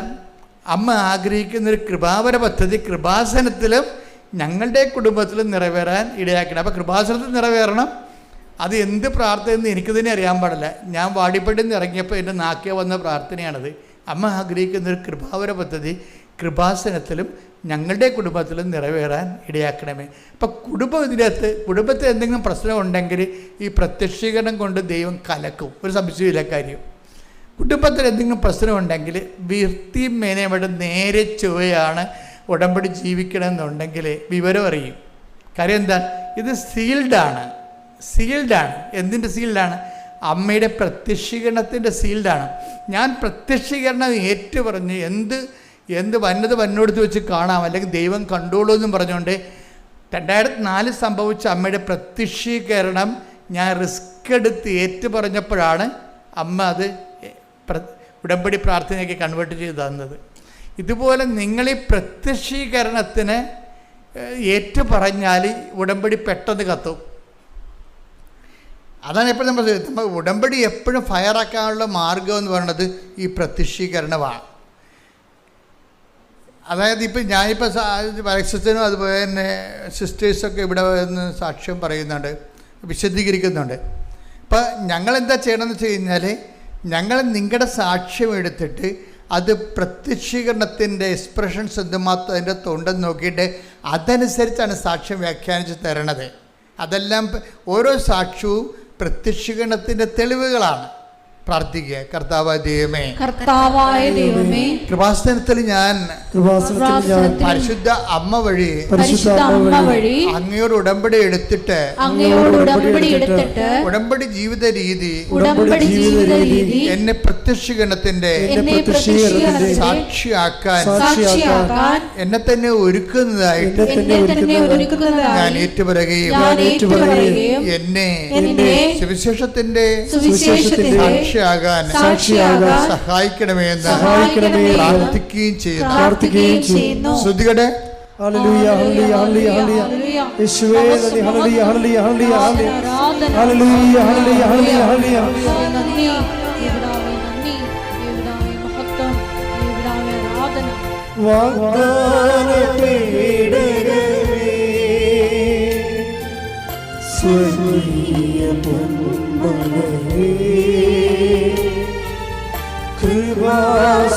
അമ്മ ആഗ്രഹിക്കുന്നൊരു കൃപാവര പദ്ധതി കൃപാസനത്തിലും ഞങ്ങളുടെ കുടുംബത്തിലും നിറവേറാൻ ഇടയാക്കണം. അപ്പോൾ കൃപാസനത്തിൽ നിറവേറണം. അത് എന്ത് പ്രാർത്ഥന എനിക്ക് തന്നെ അറിയാൻ പാടില്ല. ഞാൻ വാടിപ്പെട്ടിൽ നിന്ന് ഇറങ്ങിയപ്പോൾ എൻ്റെ നാക്കിയ വന്ന പ്രാർത്ഥനയാണത്. അമ്മ ആഗ്രഹിക്കുന്നൊരു കൃപാവര പദ്ധതി കൃപാസനത്തിലും ഞങ്ങളുടെ കുടുംബത്തിലും നിറവേറാൻ ഇടയാക്കണമേ. അപ്പം കുടുംബത്തിൽ എന്തെങ്കിലും പ്രശ്നം ഉണ്ടെങ്കിൽ ഈ പ്രത്യക്ഷീകരണം കൊണ്ട് ദൈവം കലക്കും, ഒരു സംശയമില്ല കാര്യം. കുടുംബത്തിൽ എന്തെങ്കിലും പ്രശ്നമുണ്ടെങ്കിൽ വൃത്തിയും മേനയോടെ നേരെ ചൊവ്വയാണ് ഉടമ്പടി ജീവിക്കണമെന്നുണ്ടെങ്കിൽ വിവരം അറിയും. കാര്യം എന്താ? ഇത് സീൽഡാണ്. എന്തിൻ്റെ സീൽഡാണ്? അമ്മയുടെ പ്രത്യക്ഷീകരണത്തിൻ്റെ സീൽഡാണ്. ഞാൻ പ്രത്യക്ഷീകരണം ഏറ്റുപറഞ്ഞ് എന്ത് വന്നോടുത്ത് വെച്ച് കാണാം, അല്ലെങ്കിൽ ദൈവം കണ്ടോളൂ എന്നും പറഞ്ഞുകൊണ്ട് 2004 സംഭവിച്ച അമ്മയുടെ പ്രത്യക്ഷീകരണം ഞാൻ റിസ്ക് എടുത്ത് ഏറ്റുപറഞ്ഞപ്പോഴാണ് അമ്മ അത് ഉടമ്പടി പ്രാർത്ഥനയൊക്കെ കൺവേർട്ട് ചെയ്ത് തന്നത്. ഇതുപോലെ നിങ്ങൾ ഈ പ്രത്യക്ഷീകരണത്തിന് ഏറ്റുപറഞ്ഞാൽ ഉടമ്പടി പെട്ടെന്ന് കത്തും. അതാണ് എപ്പോഴും നമ്മൾ ഉടമ്പടി എപ്പോഴും ഫയറാക്കാനുള്ള മാർഗം എന്ന് പറയുന്നത് ഈ പ്രത്യക്ഷീകരണമാണ്. അതായത് ഇപ്പം ഞാനിപ്പോൾ വൈസിനും അതുപോലെ തന്നെ സിസ്റ്റേഴ്സൊക്കെ ഇവിടെ വന്ന് സാക്ഷ്യം പറയുന്നുണ്ട്, വിശദീകരിക്കുന്നുണ്ട്. അപ്പം ഞങ്ങളെന്താ ചെയ്യണമെന്ന് വെച്ച് കഴിഞ്ഞാൽ, ഞങ്ങൾ നിങ്ങളുടെ സാക്ഷ്യം എടുത്തിട്ട് അത് പ്രത്യക്ഷീകരണത്തിൻ്റെ എക്സ്പ്രഷൻസ് എന്തുമാത്രം അതിൻ്റെ തൊണ്ടെന്ന് നോക്കിയിട്ട് അതനുസരിച്ചാണ് സാക്ഷ്യം വ്യാഖ്യാനിച്ച് തരണത്. അതെല്ലാം ഓരോ സാക്ഷ്യവും പ്രത്യക്ഷീകരണത്തിൻ്റെ തെളിവുകളാണ്. പ്രാർത്ഥിക്കുക. കർത്താവായ ദൈവമേ, കൃപാസനത്തിൽ ഞാൻ പരിശുദ്ധ അമ്മ വഴി അങ്ങയോട് ഉടമ്പടി എടുത്തിട്ട് ഉടമ്പടി ജീവിത രീതി എന്നെ പ്രത്യക്ഷീകരണത്തിന്റെ സാക്ഷിയാക്കാൻ എന്നെ തന്നെ ഒരുക്കുന്നതായിട്ട് ഞാൻ ഏറ്റുപറയുകയും എന്നെ സുവിശേഷത്തിന്റെ സാക്ഷിയാകാൻ സഹായിക്കണമെന്ന് പ്രാർത്ഥിക്കുകയും ചെയ്യുന്നു. ശ്രുതികടെ ഹല്ലേലൂയ ഹല്ലേലൂയ ഹല്ലേലൂയ യേശുവേ നന്ദി ഹല്ലേലൂയ ഹല്ലേലൂയ ഹല്ലേലൂയ ഹല്ലേലൂയ ഹല്ലേലൂയ ഹല്ലേലൂയ ഹല്ലേലൂയ നന്ദി യേശുവേ, നന്ദി യേശുവേ, മഹത്വം യേശുവേ, ആരാധന. വാഗ്ദാനപീഠകമേ സ്വർഗ്ഗീയ പൊന്മലരേ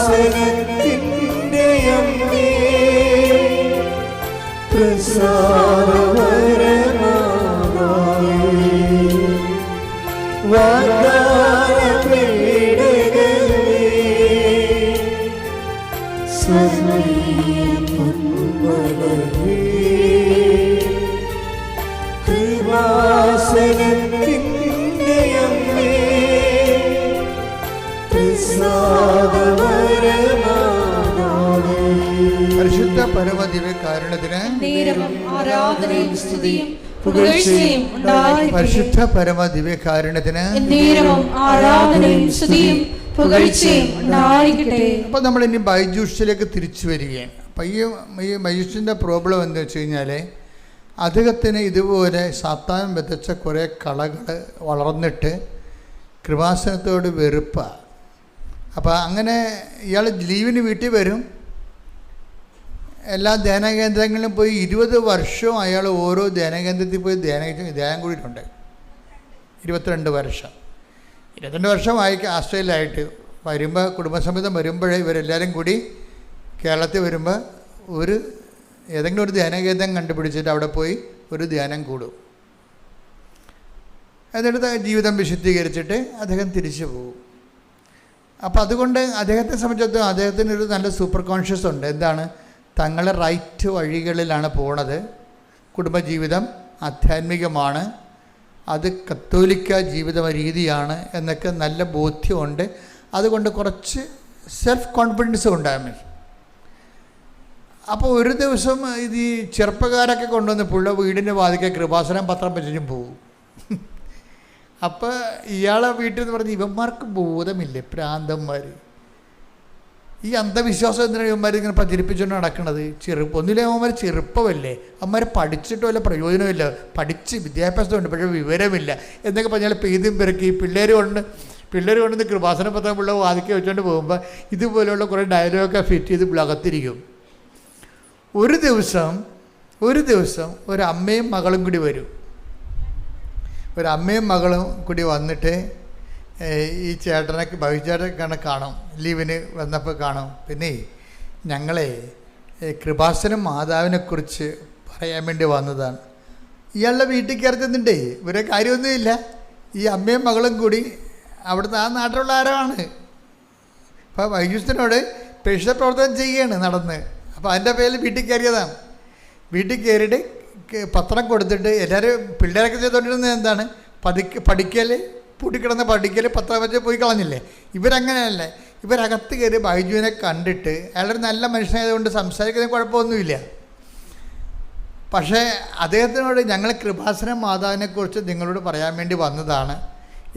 കൃപാസനത്തിൻ്റെ അമ്മേ പ്രസാദവരനായി വാഗ്ദാനപീഠകമേ സ്വർഗ്ഗീയ പൊന്മലരേ കൃപാസനത്തിൻ്റെ അമ്മേ പരിശുദ്ധ പരമദിവ്യകാരുണ്യത്തിന് ആരാധനയും സ്തുതിയും പുകഴ്ചയും ഉണ്ടായിരിക്കട്ടെ. പരിശുദ്ധ പരമദിവ്യകാരുണ്യത്തിന് ആരാധനയും സ്തുതിയും പുകഴ്ചയും ഉണ്ടായിരിക്കട്ടെ. അപ്പോൾ നമ്മൾ ഇനി ബൈജൂസിലേക്ക് തിരിച്ചു വരികയാണ്. അപ്പം ഈ ബൈജൂസിൻ്റെ പ്രോബ്ലം എന്താ വെച്ച് കഴിഞ്ഞാൽ, അദ്ദേഹത്തിന് ഇതുപോലെ സാത്താൻ വിതച്ച കുറേ കളകൾ വളർന്നിട്ട് കൃപാസനത്തോട് വെറുപ്പാണ്. അപ്പോൾ അങ്ങനെ ഇയാൾ ലീവിന് വീട്ടിൽ വരും, എല്ലാ ധ്യാനകേന്ദ്രങ്ങളിലും പോയി 20 വർഷവും അയാൾ ഓരോ ധ്യാനകേന്ദ്രത്തിൽ പോയി ധ്യാനം കൂടിയിട്ടുണ്ട്. 22 വർഷം 22 വർഷമായി ആസ്ട്രേലിയയിലായിട്ട് വരുമ്പോൾ, കുടുംബസമേതം വരുമ്പോഴേ ഇവരെല്ലാവരും കൂടി കേരളത്തിൽ വരുമ്പോൾ ഏതെങ്കിലും ഒരു ധ്യാനകേന്ദ്രം കണ്ടുപിടിച്ചിട്ട് അവിടെ പോയി ഒരു ധ്യാനം കൂടും. എന്നിട്ട് ജീവിതം വിശുദ്ധീകരിച്ചിട്ട് അദ്ദേഹം തിരിച്ചു പോകും. അപ്പോൾ അതുകൊണ്ട് അദ്ദേഹത്തെ സംബന്ധിച്ചിടത്തോളം അദ്ദേഹത്തിനൊരു നല്ല സൂപ്പർ കോൺഷ്യസ് ഉണ്ട്. എന്താണ്? തങ്ങളെ റൈറ്റ് വഴികളിലാണ് പോണത്, കുടുംബജീവിതം ആധ്യാത്മികമാണ്, അത് കത്തോലിക്ക ജീവിത രീതിയാണ് എന്നൊക്കെ നല്ല ബോധ്യമുണ്ട്. അതുകൊണ്ട് കുറച്ച് സെൽഫ് കോൺഫിഡൻസ് ഉണ്ടാകും. അപ്പോൾ ഒരു ദിവസം ഇത് ഈ ചെറുപ്പക്കാരൊക്കെ കൊണ്ടുവന്ന് പുള്ള വീടിൻ്റെ വാതിക്കെ കൃപാസനം പത്രം വെച്ചിട്ടും പോകും. അപ്പോൾ ഇയാളെ വീട്ടിൽ നിന്ന് പറഞ്ഞ് ഇവന്മാർക്ക് ബോധമില്ലേ, പ്രാന്തന്മാർ, ഈ അന്ധവിശ്വാസം എന്തിനാണ് ഇവന്മാർ ഇങ്ങനെ പ്രചരിപ്പിച്ചുകൊണ്ട് നടക്കുന്നത്? ഒന്നില്ലേ അവന്മാർ ചെറുപ്പമല്ലേ, അവന്മാർ പഠിച്ചിട്ടോ വല്ല പ്രയോജനമില്ല, പഠിച്ച് വിദ്യാഭ്യാസമുണ്ട് പക്ഷേ വിവരമില്ല എന്നൊക്കെ പറഞ്ഞാൽ പെയ്തും പെരുക്കി പിള്ളേർ കൊണ്ടുവന്ന് കൃപാസന പത്രം പിള്ള വാതിക്കെ വെച്ചുകൊണ്ട് പോകുമ്പോൾ ഇതുപോലെയുള്ള കുറേ ഡയലോഗൊക്കെ ഫിറ്റ് ചെയ്ത് പിള്ളകത്തിരിക്കും. ഒരു ദിവസം ഒരു അമ്മയും മകളും കൂടി വരും. ഒരു അമ്മയും മകളും കൂടി വന്നിട്ട് ഈ ബൈചേട്ടനെ കാണും, ലീവിന് വന്നപ്പോൾ കാണും. പിന്നെ ഞങ്ങളെ കൃപാസനം മാതാവിനെക്കുറിച്ച് പറയാൻ വേണ്ടി വന്നതാണ്. ഇയാളുടെ വീട്ടിൽ കയറുന്നുണ്ടേ, ഇവരെ കാര്യമൊന്നുമില്ല. ഈ അമ്മയും മകളും കൂടി അവിടുത്തെ ആ നാട്ടിലുള്ള ആരമാണ്. അപ്പോൾ വൈദ്യുസ്തനോട് പ്രേക്ഷിത പ്രവർത്തനം ചെയ്യുകയാണ് നടന്ന്. അപ്പോൾ അതിൻ്റെ പേരിൽ വീട്ടിൽ കയറിയതാണ്. വീട്ടിൽ കയറിയിട്ട് പത്രം കൊടുത്തിട്ട് എല്ലാവരും പിള്ളേരൊക്കെ ചെയ്തുകൊണ്ടിരുന്നത് എന്താണ്? പഠിക്കൽ, പൂട്ടിക്കിടന്ന് പഠിക്കൽ, പത്രം വെച്ച് പോയി കളഞ്ഞില്ലേ. ഇവരങ്ങനെയല്ലേ, ഇവരകത്ത് കയറി ബൈജുവിനെ കണ്ടിട്ട് അയാളൊരു നല്ല മനുഷ്യനായതുകൊണ്ട് സംസാരിക്കുന്ന കുഴപ്പമൊന്നുമില്ല. പക്ഷേ അദ്ദേഹത്തിനോട് ഞങ്ങൾ കൃപാസന മാതാവിനെക്കുറിച്ച് നിങ്ങളോട് പറയാൻ വേണ്ടി വന്നതാണ്,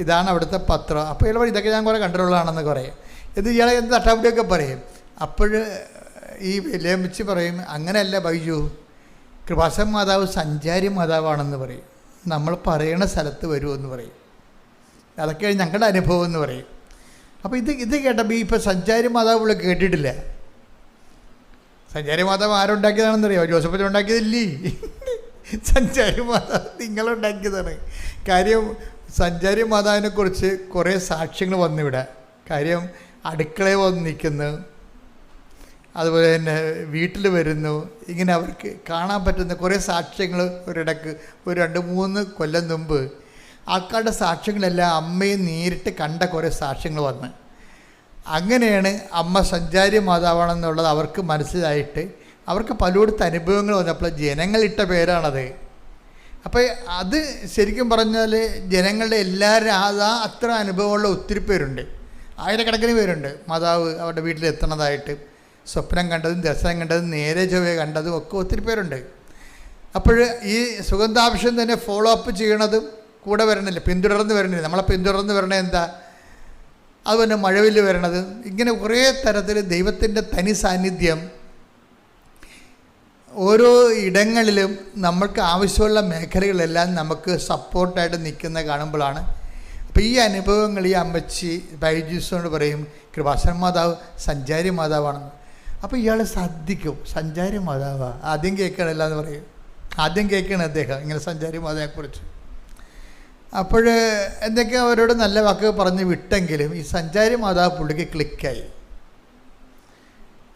ഇതാണ് അവിടുത്തെ പത്രം. അപ്പോൾ ഇയാൾ ഇതൊക്കെ ഞാൻ കുറേ കണ്ടിട്ടുള്ളതാണെന്ന് പറയും. ഇത് ഇയാളെ എന്ത് തട്ടാപ്പിടിയൊക്കെ പറയും. അപ്പോൾ ഈ വിലയമിച്ച് പറയും, അങ്ങനെയല്ല ബൈജു, കൃപാസന മാതാവ് സഞ്ചാരി മാതാവാണെന്ന് പറയും, നമ്മൾ പറയണ സ്ഥലത്ത് വരുമെന്ന് പറയും. അതൊക്കെ ഞങ്ങളുടെ അനുഭവം എന്ന് പറയും. അപ്പോൾ ഇത് കേട്ടപ്പോൾ ഇപ്പോൾ സഞ്ചാരി മാതാവ് പുള്ളി കേട്ടിട്ടില്ല. സഞ്ചാരി മാതാവ് ആരുണ്ടാക്കിയതാണെന്നറിയാമോ? ജോസഫച്ചൻ ഉണ്ടാക്കിയതില്ലേ? സഞ്ചാരി മാതാവ് നിങ്ങളുണ്ടാക്കിയതാണ്. കാര്യം സഞ്ചാരി മാതാവിനെക്കുറിച്ച് കുറേ സാക്ഷ്യങ്ങൾ വന്നിവിടെ. കാര്യം അടുക്കളയിൽ വന്ന് നിൽക്കുന്നു, അതുപോലെ തന്നെ വീട്ടിൽ വരുന്നു, ഇങ്ങനെ അവർക്ക് കാണാൻ പറ്റുന്ന കുറേ സാക്ഷ്യങ്ങൾ ഒരിടക്ക് ഒരു 2-3 കൊല്ലം മുമ്പ് ആൾക്കാരുടെ സാക്ഷ്യങ്ങളെല്ലാം അമ്മയെ നേരിട്ട് കണ്ട കുറേ സാക്ഷ്യങ്ങൾ വന്ന്. അങ്ങനെയാണ് അമ്മ സഞ്ചാരി മാതാവാണെന്നുള്ളത് അവർക്ക് മനസ്സിലായിട്ട് അവർക്ക് പലയിടത്ത് അനുഭവങ്ങൾ വന്നപ്പോൾ ജനങ്ങളിട്ട പേരാണത്. അപ്പോൾ അത് ശരിക്കും പറഞ്ഞാൽ ജനങ്ങളുടെ എല്ലാവരും അത്ര അനുഭവമുള്ള ഒത്തിരി പേരുണ്ട്, ആയിരക്കണക്കിന് പേരുണ്ട്. മാതാവ് അവരുടെ വീട്ടിലെത്തണതായിട്ട് സ്വപ്നം കണ്ടതും ദർശനം കണ്ടതും നേരെ ചൊവ്വേ കണ്ടതും ഒക്കെ ഒത്തിരി പേരുണ്ട്. അപ്പോൾ ഈ സുഗന്ധാഭിഷേകം തന്നെ ഫോളോ അപ്പ് ചെയ്യണതും കൂടെ വരണില്ല, പിന്തുടർന്ന് വരണില്ല. നമ്മളെ പിന്തുടർന്ന് വരണത് എന്താ? അതുപോലെ മഴവില്ല് വരണത്, ഇങ്ങനെ കുറേ തരത്തിൽ ദൈവത്തിൻ്റെ തനി സാന്നിധ്യം ഓരോ ഇടങ്ങളിലും നമ്മൾക്ക് ആവശ്യമുള്ള മേഖലകളെല്ലാം നമുക്ക് സപ്പോർട്ടായിട്ട് നിൽക്കുന്ന കാണുമ്പോഴാണ്. അപ്പോൾ ഈ അനുഭവങ്ങൾ ഈ അമ്മച്ചി ബൈജൂസോട് പറയും കൃപാസന മാതാവ് സഞ്ചാരി മാതാവാണെന്ന്. അപ്പോൾ ഇയാൾ ശ്രദ്ധിക്കും, സഞ്ചാരി മാതാവാ ആദ്യം കേൾക്കണമല്ല എന്ന് പറയും. ആദ്യം കേൾക്കണം അദ്ദേഹം ഇങ്ങനെ സഞ്ചാരി മാതാവിനെക്കുറിച്ച്. അപ്പോൾ എന്തൊക്കെ അവരോട് നല്ല വാക്ക് പറഞ്ഞ് വിട്ടെങ്കിലും ഈ സഞ്ചാരി മാതാവ് പുള്ളിക്ക് ക്ലിക്കായി.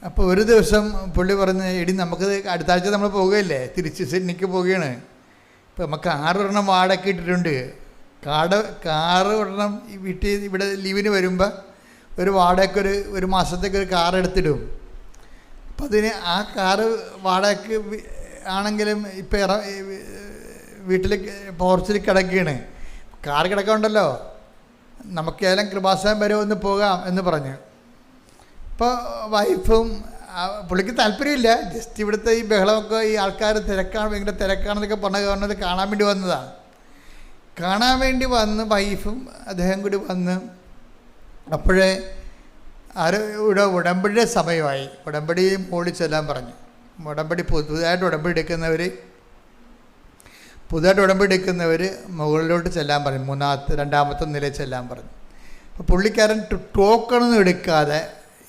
അപ്പോൾ ഒരു ദിവസം പുള്ളി പറഞ്ഞ് എടി നമുക്ക് അടുത്ത ആഴ്ച നമ്മൾ പോകുകയല്ലേ, തിരിച്ച് സിഡ്നിക്ക് പോവുകയാണ്. ഇപ്പോൾ നമുക്ക് 6 എണ്ണം വാടക ഇട്ടിട്ടുണ്ട്. കാറ് ഒരെണ്ണം വീട്ടിൽ ഇവിടെ ലീവിന് വരുമ്പോൾ ഒരു വാടകയ്ക്ക് ഒരു മാസത്തേക്ക് ഒരു കാർ എടുത്തിടും. അപ്പം അതിന് ആ കാറ് വാടകയ്ക്ക് ആണെങ്കിലും ഇപ്പം വീട്ടിൽ പോർച്ചിൽ കിടക്കുകയാണ്. കാർ കിടക്കണ്ടല്ലോ, നമുക്ക് ഏതെങ്കിലും കൃപാസനം വരെ ഒന്ന് പോകാം എന്ന് പറഞ്ഞു. അപ്പോൾ വൈഫും പുള്ളിക്ക് താല്പര്യമില്ല, ജസ്റ്റ് ഇവിടുത്തെ ഈ ബഹളമൊക്കെ ഈ ആൾക്കാർ തിരക്കാണ്, ഭയങ്കര തിരക്കാണെന്നൊക്കെ പറഞ്ഞത് കാണാൻ വേണ്ടി വന്നതാണ്. കാണാൻ വേണ്ടി വന്ന് വൈഫും അദ്ദേഹം കൂടി വന്ന് അപ്പോഴേ ഇവിടെ ഉടമ്പടിയുടെ സമയമായി. ഉടമ്പടി മോളിൽ ചെല്ലാൻ പറഞ്ഞു. ഉടമ്പടി പുതുതായിട്ട് ഉടമ്പടി എടുക്കുന്നവർ മുകളിലോട്ട് ചെല്ലാൻ പറഞ്ഞു, 2ാമത്തെ നിലയിൽ ചെല്ലാൻ പറഞ്ഞു. അപ്പോൾ പുള്ളിക്കാരൻ ടോക്കണൊന്നും എടുക്കാതെ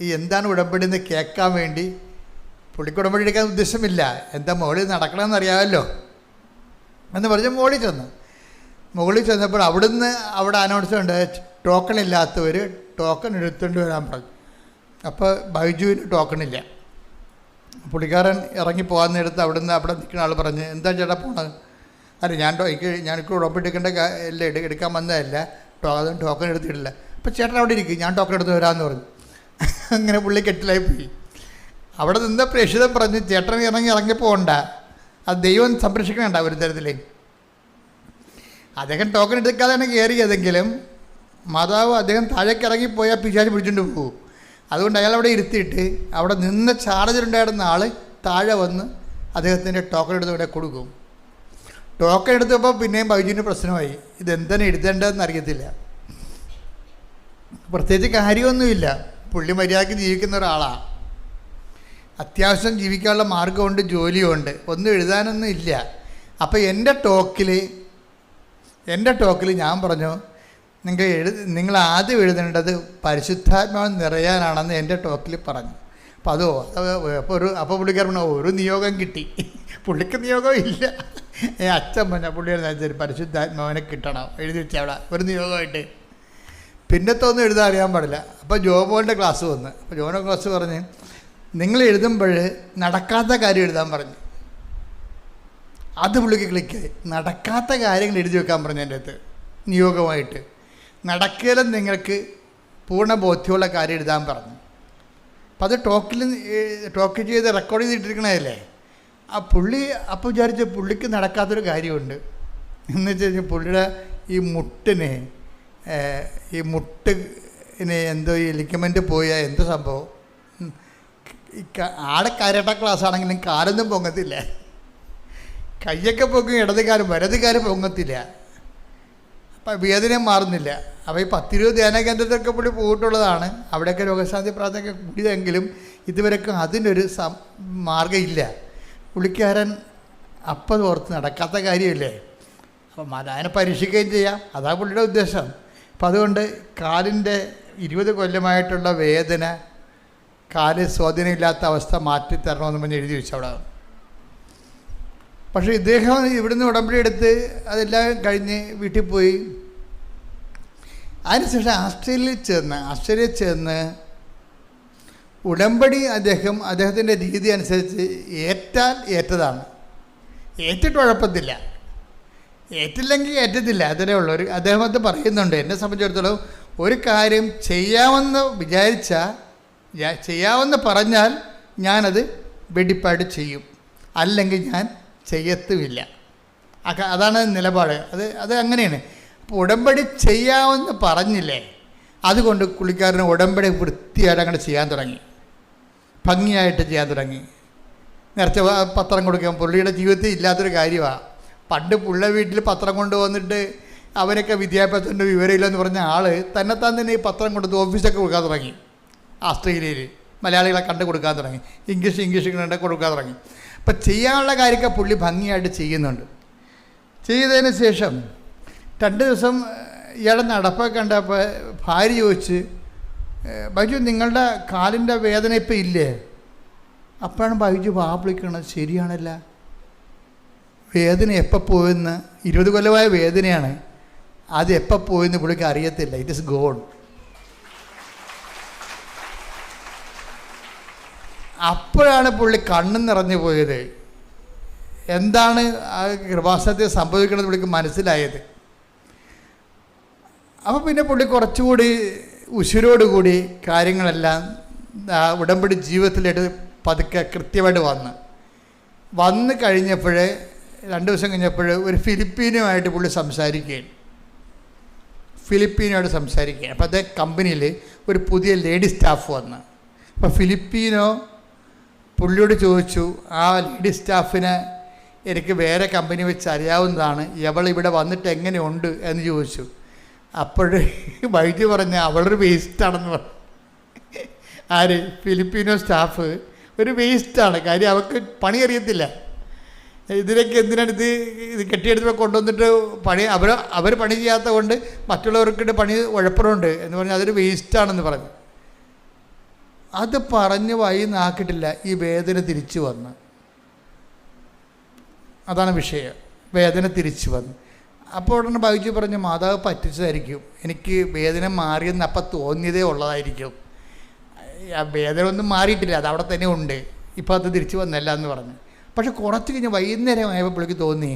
ഈ എന്താണ് ഉടമ്പടി എന്ന് കേൾക്കാൻ വേണ്ടി, പുള്ളിക്ക് ഉടമ്പടി എടുക്കാൻ ഉദ്ദേശമില്ല, എന്താ മുകളിൽ നടക്കണമെന്ന് അറിയാമല്ലോ എന്ന് പറഞ്ഞ് മുകളിൽ ചെന്നപ്പോൾ അവിടെ അനൗൺസ്മെൻ്റ് ടോക്കൺ ഇല്ലാത്തവർ ടോക്കൺ എടുത്തുകൊണ്ട് വരാൻ പറഞ്ഞു. അപ്പോൾ ബൈജുവിന് ടോക്കണില്ല. പുള്ളിക്കാരൻ ഇറങ്ങി പോകാൻ നേരത്ത് അവിടെ നിൽക്കുന്ന ആൾ പറഞ്ഞ് എന്താ ചേട്ടാ പോണത്? അല്ല ഞാനിപ്പോൾ ഉടമ്പടി എടുക്കാൻ വന്നതല്ല, ടോക്കൺ എടുത്തിട്ടില്ല. അപ്പോൾ ചേട്ടൻ അവിടെ ഇരിക്കും, ഞാൻ ടോക്കൺ എടുത്ത് വരാമെന്ന് പറഞ്ഞു. അങ്ങനെ പുള്ളി കെട്ടിലായി പോയി. അവിടെ നിന്ന് പ്രേക്ഷിതം പറഞ്ഞ് ചേട്ടൻ ഇറങ്ങി പോകണ്ട, അത് ദൈവം സംരക്ഷിക്കണണ്ട ഒരു തരത്തിലേ. അദ്ദേഹം ടോക്കൺ എടുക്കാതെയാണ് കയറിയതെങ്കിലും മാതാവ് അദ്ദേഹം താഴേക്ക് ഇറങ്ങിപ്പോയാൽ പിശാച് പിടിച്ചുകൊണ്ട് പോകും. അതുകൊണ്ട് അയാൾ അവിടെ ഇരുത്തിയിട്ട് അവിടെ നിന്ന് ചാർജിലുണ്ടായിരുന്ന ആൾ താഴെ വന്ന് അദ്ദേഹത്തിൻ്റെ ടോക്കൺ എടുത്ത് ഇവിടെ കൊടുക്കും. ടോക്കൺ എടുത്തപ്പോൾ പിന്നെയും ബൈജുവിന് പ്രശ്നമായി, ഇതെന്താണ് എഴുതേണ്ടതെന്ന് അറിയത്തില്ല. പ്രത്യേകിച്ച് കാര്യമൊന്നുമില്ല, പുള്ളി മര്യാദയ്ക്ക് ജീവിക്കുന്ന ഒരാളാണ്, അത്യാവശ്യം ജീവിക്കാനുള്ള മാർഗമുണ്ട്, ജോലിയുണ്ട്, ഒന്നും എഴുതാനൊന്നും ഇല്ല. അപ്പോൾ എൻ്റെ ടോക്കിൽ ഞാൻ പറഞ്ഞു നിങ്ങൾ ആദ്യം എഴുതേണ്ടത് പരിശുദ്ധാത്മാവ് നിറയാനാണെന്ന് എൻ്റെ ടോക്കിൽ പറഞ്ഞു. അപ്പോൾ അപ്പോൾ പുള്ളിക്കാരൻ ഒരു നിയോഗം കിട്ടി, പുള്ളിക്ക് നിയോഗം ഇല്ല. അച്ഛൻ പറഞ്ഞ പുള്ളിയുടെ പരിശുദ്ധാത്മാവിനെ കിട്ടണം എഴുതി വെച്ചാൽ അവിടെ ഒരു നിയോഗമായിട്ട്, പിന്നത്തൊന്നും എഴുതാൻ അറിയാൻ പാടില്ല. അപ്പോൾ ജോമോൻ്റെ ക്ലാസ് വന്ന്, അപ്പോൾ ജോമോൻ്റെ ക്ലാസ് പറഞ്ഞ് നിങ്ങൾ എഴുതുമ്പോൾ നടക്കാത്ത കാര്യം എഴുതാൻ പറഞ്ഞു. അത് പുള്ളിക്ക് ക്ലിക്കായി. നടക്കാത്ത കാര്യങ്ങൾ എഴുതി വെക്കാൻ പറഞ്ഞു എൻ്റെ അടുത്ത് നിയോഗമായിട്ട്. നടക്കലും നിങ്ങൾക്ക് പൂർണ്ണ ബോധ്യമുള്ള കാര്യം എഴുതാൻ പറഞ്ഞു. അപ്പം അത് ടോക്ക് ചെയ്ത് റെക്കോർഡ് ചെയ്തിട്ടിരിക്കണതല്ലേ. അപ്പോൾ വിചാരിച്ച പുള്ളിക്ക് നടക്കാത്തൊരു കാര്യമുണ്ട് എന്ന് വെച്ച് കഴിഞ്ഞാൽ പുള്ളിയുടെ ഈ മുട്ടിന് എന്തോ ഈ ലിഗമെൻ്റ് പോയാൽ എന്തോ സംഭവം, ആടെ കരാട്ട ക്ലാസ് ആണെങ്കിലും കാലൊന്നും പൊങ്ങത്തില്ല, കയ്യൊക്കെ പൊങ്ങും, വലതുകാലം പൊങ്ങത്തില്ല, അപ്പം വേദന മാറുന്നില്ല. അപ്പോൾ ഈ 10-20 ധ്യാന കേന്ദ്രത്തിലൊക്കെ പുള്ളി പോയിട്ടുള്ളതാണ്, അവിടെയൊക്കെ രോഗശാന്തി പ്രാർത്ഥനയൊക്കെ കൂടിയതെങ്കിലും ഇതുവരെയൊക്കെ അതിനൊരു മാർഗ്ഗമില്ല. പുള്ളിക്കാരൻ അപ്പം ഓർത്ത് നടക്കാത്ത കാര്യമില്ലേ, അപ്പം അതിനെ പരീക്ഷിക്കുകയും ചെയ്യാം, അതാണ് പുള്ളിയുടെ ഉദ്ദേശം. അപ്പം അതുകൊണ്ട് കാലിൻ്റെ 20 കൊല്ലമായിട്ടുള്ള വേദന, കാല് സ്വാധീനമില്ലാത്ത അവസ്ഥ മാറ്റിത്തരണമെന്ന് പറഞ്ഞ് എഴുതി വെച്ചു അവിടെ. പക്ഷേ ഇദ്ദേഹം ഇവിടുന്ന് ഉടമ്പടി എടുത്ത് അതെല്ലാം കഴിഞ്ഞ് വീട്ടിൽ പോയി. അതിനുശേഷം ആസ്ട്രേലിയയിൽ ചെന്ന് ഉടമ്പടി അദ്ദേഹത്തിൻ്റെ രീതി അനുസരിച്ച് ഏറ്റാൽ ഏറ്റതാണ്, ഏറ്റിട്ട് കുഴപ്പത്തില്ല, ഏറ്റില്ലെങ്കിൽ ഏറ്റത്തില്ല, അതിനേ ഉള്ളൂ. അദ്ദേഹം അത് പറയുന്നുണ്ട്. എന്നെ സംബന്ധിച്ചിടത്തോളം ഒരു കാര്യം ചെയ്യാമെന്ന് ചെയ്യാമെന്ന് പറഞ്ഞാൽ ഞാനത് വെടിപ്പാട് ചെയ്യും, അല്ലെങ്കിൽ ഞാൻ ചെയ്യത്തുമില്ല. അതാണ് നിലപാട്. അത് അങ്ങനെയാണ്. അപ്പോൾ ഉടമ്പടി ചെയ്യാമെന്ന് പറഞ്ഞില്ലേ, അതുകൊണ്ട് പുള്ളിക്കാരന് ഉടമ്പടി വൃത്തിയായിട്ട് അങ്ങനെ ചെയ്യാൻ തുടങ്ങി, ഭംഗിയായിട്ട് ചെയ്യാൻ തുടങ്ങി. നേരത്തെ പത്രം കൊടുക്കാൻ പുള്ളിയുടെ ജീവിതത്തിൽ ഇല്ലാത്തൊരു കാര്യമാണ്. പണ്ട് പുള്ള വീട്ടിൽ പത്രം കൊണ്ടുവന്നിട്ട് അവനൊക്കെ വിദ്യാഭ്യാസത്തിൻ്റെ വിവരമില്ലെന്ന് പറഞ്ഞ ആൾ തന്നെത്താൻ തന്നെ ഈ പത്രം കൊടുത്ത് ഓഫീസൊക്കെ കൊടുക്കാൻ തുടങ്ങി. ഓസ്ട്രേലിയയിൽ മലയാളികളെ കണ്ട് കൊടുക്കാൻ തുടങ്ങി, ഇംഗ്ലീഷ് കണ്ട് കൊടുക്കാൻ തുടങ്ങി. അപ്പം ചെയ്യാനുള്ള കാര്യമൊക്കെ പുള്ളി ഭംഗിയായിട്ട് ചെയ്യുന്നുണ്ട്. ചെയ്തതിന് ശേഷം 2 ദിവസം ഇയാളെ നടപ്പൊക്കെ കണ്ടപ്പോൾ ഭാര്യ ചോദിച്ച്, ബൈജു നിങ്ങളുടെ കാലിൻ്റെ വേദന ഇപ്പം ഇല്ലേ? അപ്പോഴാണ് ബൈജു വാപ്പിളിക്കണത്, ശരിയാണല്ല, വേദന എപ്പോൾ പോയെന്ന്, 20 കൊല്ലമായ വേദനയാണ്, അത് എപ്പോൾ പോയെന്ന് പുള്ളിക്ക് അറിയത്തില്ല. It is gone. അപ്പോഴാണ് പുള്ളി കണ്ണും നിറഞ്ഞു പോയത്. എന്താണ് ആ കൃപാസനത്തിൽ സംഭവിക്കുന്നത് പുള്ളിക്ക് മനസ്സിലായത്. അപ്പോൾ പിന്നെ പുള്ളി കുറച്ചുകൂടി ഉശിരോടുകൂടി കാര്യങ്ങളെല്ലാം ഉടമ്പടി ജീവിതത്തിലായിട്ട് പതുക്കെ കൃത്യമായിട്ട് വന്ന് കഴിഞ്ഞപ്പോൾ 2 ദിവസം കഴിഞ്ഞപ്പോൾ ഒരു ഫിലിപ്പീനുമായിട്ട് പുള്ളി സംസാരിക്കുകയാണ്. അപ്പോൾ അതേ കമ്പനിയിൽ ഒരു പുതിയ ലേഡി സ്റ്റാഫ് വന്ന്, അപ്പോൾ ഫിലിപ്പീനോ പുള്ളിയോട് ചോദിച്ചു, ആ ലേഡി സ്റ്റാഫിനെ എനിക്ക് വേറെ കമ്പനി വെച്ച് അറിയാവുന്നതാണ്, ഇവിടെ വന്നിട്ട് എങ്ങനെയുണ്ട് എന്ന് ചോദിച്ചു. അപ്പോൾ വൈദ്യു പറഞ്ഞ അവളൊരു വേസ്റ്റാണെന്ന് പറഞ്ഞു. ആര്? ഫിലിപ്പീനോ സ്റ്റാഫ് ഒരു വേസ്റ്റാണ്. കാര്യം അവൾക്ക് പണി അറിയത്തില്ല. ഇതിലേക്ക് എന്തിനാണ് ഇത് കെട്ടിയെടുത്ത് കൊണ്ടുവന്നിട്ട് അവർ പണി ചെയ്യാത്ത കൊണ്ട് മറ്റുള്ളവർക്കിട്ട് പണി ഉഴപ്പറുണ്ട് എന്ന് പറഞ്ഞാൽ അതൊരു വേസ്റ്റാണെന്ന് പറഞ്ഞു. അത് പറഞ്ഞ് നാക്കിട്ടില്ല, ഈ വേദന തിരിച്ചു വന്ന്. അതാണ് വിഷയം. വേദന തിരിച്ചു വന്നു. അപ്പോൾ ഉടനെ ബൈജു പറഞ്ഞു, മാതാവ് പറ്റിച്ചതായിരിക്കും, എനിക്ക് വേദന മാറിയെന്ന് അപ്പം തോന്നിയതേ ഉള്ളതായിരിക്കും, ആ വേദന ഒന്നും മാറിയിട്ടില്ല, അത് അവിടെ തന്നെ ഉണ്ട്, ഇപ്പോൾ അത് തിരിച്ചു വന്നല്ല എന്ന് പറഞ്ഞു. പക്ഷെ കുറച്ച് കഴിഞ്ഞ് വൈകുന്നേരം ആയപ്പോൾ പുള്ളിക്ക് തോന്നി,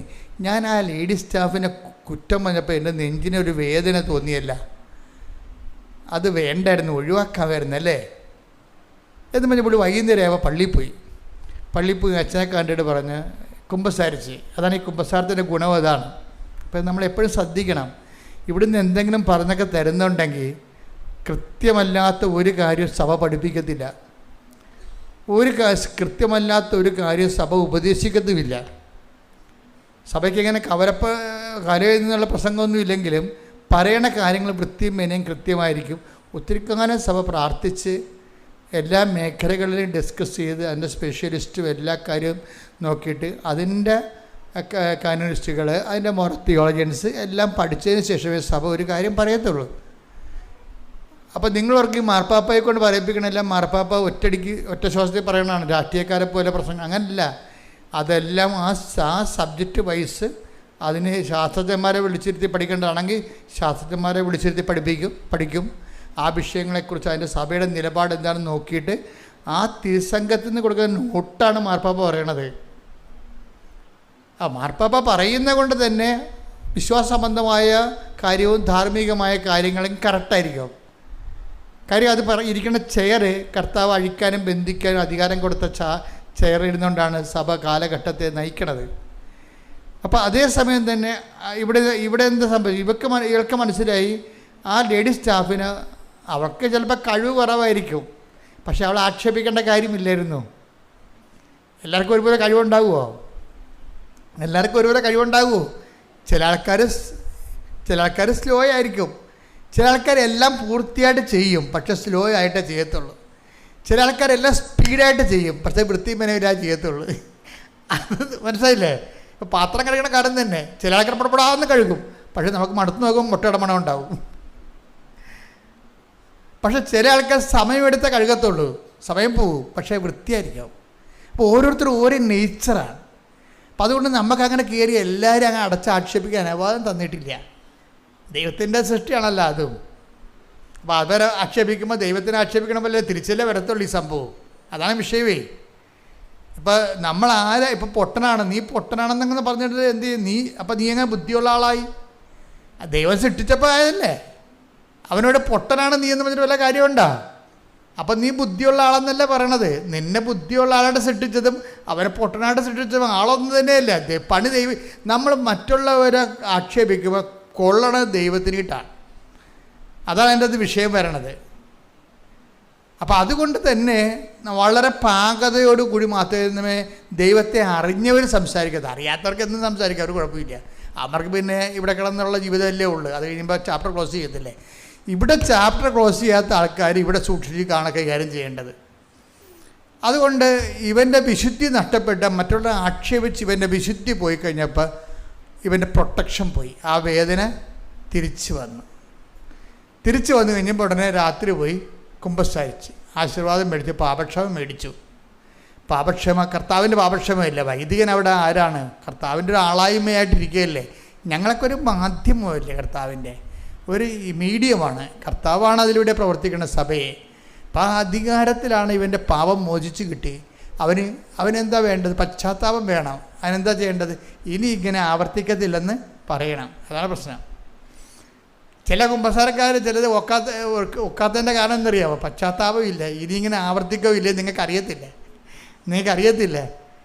ഞാൻ ആ ലേഡി സ്റ്റാഫിനെ കുറ്റം പറഞ്ഞപ്പോൾ എൻ്റെ നെഞ്ചിനൊരു വേദന തോന്നിയല്ല, അത് വേണ്ടായിരുന്നു, ഒഴിവാക്കാമായിരുന്നല്ലേ എന്ന് പറഞ്ഞ് പുള്ളി വൈകുന്നേരം ആയപ്പോൾ പള്ളിയിൽ പോയി അച്ഛനെ കണ്ടിട്ട് പറഞ്ഞ് കുമ്പസാരിച്ച്. അതാണ് ഈ കുമ്പസാരത്തിൻ്റെ ഗുണം, അതാണ്. അപ്പം നമ്മളെപ്പോഴും ശ്രദ്ധിക്കണം, ഇവിടുന്ന് എന്തെങ്കിലും പറഞ്ഞൊക്കെ തരുന്നുണ്ടെങ്കിൽ കൃത്യമല്ലാത്ത ഒരു കാര്യം സഭ പഠിപ്പിക്കത്തില്ല, കൃത്യമല്ലാത്ത ഒരു കാര്യം സഭ ഉപദേശിക്കത്തുമില്ല. സഭയ്ക്ക് ഇങ്ങനെ കരയിൽ നിന്നുള്ള പ്രസംഗമൊന്നും ഇല്ലെങ്കിലും പറയണ കാര്യങ്ങൾ വൃത്തിയും മെനയും കൃത്യമായിരിക്കും. ഒത്തിരി കാലം സഭ പ്രാർത്ഥിച്ച് എല്ലാ മേഖലകളിലും ഡിസ്കസ് ചെയ്ത് അതിൻ്റെ സ്പെഷ്യലിസ്റ്റും എല്ലാ കാര്യവും നോക്കിയിട്ട് അതിൻ്റെ കാനോനിസ്റ്റുകൾ, അതിൻ്റെ തിയോളജിയൻസ് എല്ലാം പഠിച്ചതിന് ശേഷമേ സഭ ഒരു കാര്യം പറയത്തുള്ളൂ. അപ്പോൾ നിങ്ങളവർക്ക് ഈ മാർപ്പാപ്പയെ കൊണ്ട് പറയിപ്പിക്കണമല്ല, മാർപ്പാപ്പ ഒറ്റ ശ്വാസത്തിൽ പറയണതാണ്, രാഷ്ട്രീയക്കാരെ പോലെ പ്രസംഗം, അങ്ങനല്ല. അതെല്ലാം ആ സബ്ജക്റ്റ് വൈസ് അതിന് ശാസ്ത്രജ്ഞന്മാരെ വിളിച്ചിരുത്തി പഠിക്കേണ്ടതാണെങ്കിൽ ശാസ്ത്രജ്ഞന്മാരെ വിളിച്ചിരുത്തി പഠിക്കും. ആ വിഷയങ്ങളെക്കുറിച്ച് അതിൻ്റെ സഭയുടെ നിലപാട് എന്താണെന്ന് നോക്കിയിട്ട് ആ തിരുസംഘത്തിൽ നിന്ന് കൊടുക്കുന്ന നോട്ടാണ് മാർപ്പാപ്പ പറയണത്. ആ മാർപ്പാപ്പ പറയുന്ന കൊണ്ട് തന്നെ വിശ്വാസസംബന്ധമായ കാര്യവും ധാർമ്മികമായ കാര്യങ്ങളും കറക്റ്റായിരിക്കും. കാര്യം അത് ഇരിക്കുന്ന ചെയർ കർത്താവ് അഴിക്കാനും ബന്ധിക്കാനും അധികാരം കൊടുത്ത ചെയർ ഇരുന്നുകൊണ്ടാണ് സഭ കാലഘട്ടത്തെ നയിക്കണത്. അപ്പോൾ അതേസമയം തന്നെ ഇവിടെ എന്ത് സംഭവിച്ചു, ഇവർക്ക് മനസ്സിലായി ആ ലേഡി സ്റ്റാഫിന് അവൾക്ക് ചിലപ്പോൾ കഴിവ് കുറവായിരിക്കും, പക്ഷെ അവൾ ആക്ഷേപിക്കേണ്ട കാര്യമില്ലായിരുന്നു. എല്ലാവർക്കും ഒരുപോലെ കഴിവുണ്ടാവുമോ? എല്ലാവർക്കും ഒരുപോലെ കഴിവുണ്ടാവുമോ? ചില ആൾക്കാർ സ്ലോ ആയിരിക്കും, ചില ആൾക്കാരെല്ലാം പൂർത്തിയായിട്ട് ചെയ്യും, പക്ഷെ സ്ലോ ആയിട്ടേ ചെയ്യത്തുള്ളൂ. ചില ആൾക്കാരെല്ലാം സ്പീഡായിട്ട് ചെയ്യും, പക്ഷേ വൃത്തിമനയില്ലാതെ ചെയ്യത്തുള്ളൂ. മനസ്സിലായില്ലേ? ഇപ്പോൾ പാത്രം കഴുകണ കാര്യം തന്നെ ചില ആൾക്കാർ പടപെടാമെന്ന് കഴുകും, പക്ഷേ നമുക്ക് മടുത്ത് നോക്കുമ്പോൾ മുട്ടയുടെ മണം ഉണ്ടാവും. പക്ഷെ ചില ആൾക്കാർ സമയമെടുത്തേ കഴുകത്തുള്ളൂ, സമയം പോവും, പക്ഷേ വൃത്തിയായിരിക്കും. അപ്പോൾ ഓരോരുത്തരും ഓരോ നേച്ചറാണ്. അപ്പം അതുകൊണ്ട് നമുക്കങ്ങനെ കയറി എല്ലാവരും അങ്ങനെ അടച്ചാക്ഷേപിക്കാൻ അനുവാദം തന്നിട്ടില്ല. ദൈവത്തിൻ്റെ സൃഷ്ടിയാണല്ലോ അതും. അപ്പോൾ അവരെ ആക്ഷേപിക്കുമ്പോൾ ദൈവത്തിനെ ആക്ഷേപിക്കണമല്ലേ, തിരിച്ചല്ലേ വരത്തുള്ളൂ ഈ സംഭവം. അതാണ് വിഷയമേ. ഇപ്പം നമ്മൾ ആരാ, ഇപ്പം പൊട്ടനാണ്, നീ പൊട്ടനാണെന്നങ്ങനെ പറഞ്ഞിട്ട് എന്ത് ചെയ്യും നീ? അപ്പം നീ എങ്ങനെ ബുദ്ധിയുള്ള ആളായി? ദൈവം സൃഷ്ടിച്ചപ്പോൾ ആയതല്ലേ. അവനോട് പൊട്ടനാണ് നീ എന്ന് പറഞ്ഞിട്ട് വല്ല കാര്യമുണ്ടോ? അപ്പം നീ ബുദ്ധിയുള്ള ആളെന്നല്ല പറയണത്. നിന്നെ ബുദ്ധിയുള്ള ആളായിട്ട് സൃഷ്ടിച്ചതും അവനെ പൊട്ടനായിട്ട് സൃഷ്ടിച്ചതും ആളൊന്നും തന്നെയല്ല. പണി നമ്മൾ മറ്റുള്ളവരെ ആക്ഷേപിക്കുമ്പോൾ കൊള്ളണത് ദൈവത്തിന് കിട്ടാണ്. അതാണ് എൻ്റെ അത് വിഷയം വരണത്. അപ്പം അതുകൊണ്ട് തന്നെ വളരെ പാകതയോടുകൂടി മാത്രമേ ദൈവത്തെ അറിഞ്ഞവർ സംസാരിക്കരുത്. അറിയാത്തവർക്ക് എന്തും സംസാരിക്കാം, അവർ കുഴപ്പമില്ല. അവർക്ക് പിന്നെ ഇവിടെ കിടന്നുള്ള ജീവിതമല്ലേ ഉള്ളൂ. അത് കഴിയുമ്പോൾ ചാപ്റ്റർ ക്ലോസ് ചെയ്യത്തില്ലേ. ഇവിടെ ചാപ്റ്റർ ക്ലോസ് ചെയ്യാത്ത ആൾക്കാർ ഇവിടെ സൂക്ഷിച്ച് കൈകാര്യം ചെയ്യേണ്ടത്. അതുകൊണ്ട് ഇവൻ്റെ വിശുദ്ധി നഷ്ടപ്പെട്ട, മറ്റുള്ള ആക്ഷേപിച്ച് ഇവൻ്റെ വിശുദ്ധി പോയി കഴിഞ്ഞപ്പോൾ ഇവൻ്റെ പ്രൊട്ടക്ഷൻ പോയി. ആ വേദന തിരിച്ചു വന്നു കഴിഞ്ഞപ്പോൾ ഉടനെ രാത്രി പോയി കുമ്പസാരിച്ച് ആശീർവാദം മേടിച്ച് പാപക്ഷമം മേടിച്ചു. കർത്താവിൻ്റെ പാപക്ഷമമില്ല. വൈദികൻ അവിടെ ആരാണ്? കർത്താവിൻ്റെ ഒരു ആളായ്മയായിട്ടിരിക്കുകയല്ലേ. ഞങ്ങളൊക്കെ ഒരു മാധ്യമമല്ലേ, കർത്താവിൻ്റെ ഒരു മീഡിയമാണ്. കർത്താവാണ് അതിലൂടെ പ്രവർത്തിക്കുന്ന സഭയെ. അപ്പം ആ അധികാരത്തിലാണ് ഇവൻ്റെ പാപം മോചിച്ച് കിട്ടി. അവനെന്താ വേണ്ടത്? പശ്ചാത്താപം വേണം. അതിനെന്താ ചെയ്യേണ്ടത്? ഇനി ഇങ്ങനെ ആവർത്തിക്കത്തില്ലെന്ന് പറയണം. അതാണ് പ്രശ്നം. ചില കുമ്പസാരക്കാർ ചിലത് ഒക്കാത്തതിൻ്റെ കാരണം എന്തറിയാമോ? പശ്ചാത്താപം ഇല്ല. ഇനി ഇങ്ങനെ ആവർത്തിക്കവില്ലേ നിങ്ങൾക്കറിയത്തില്ല.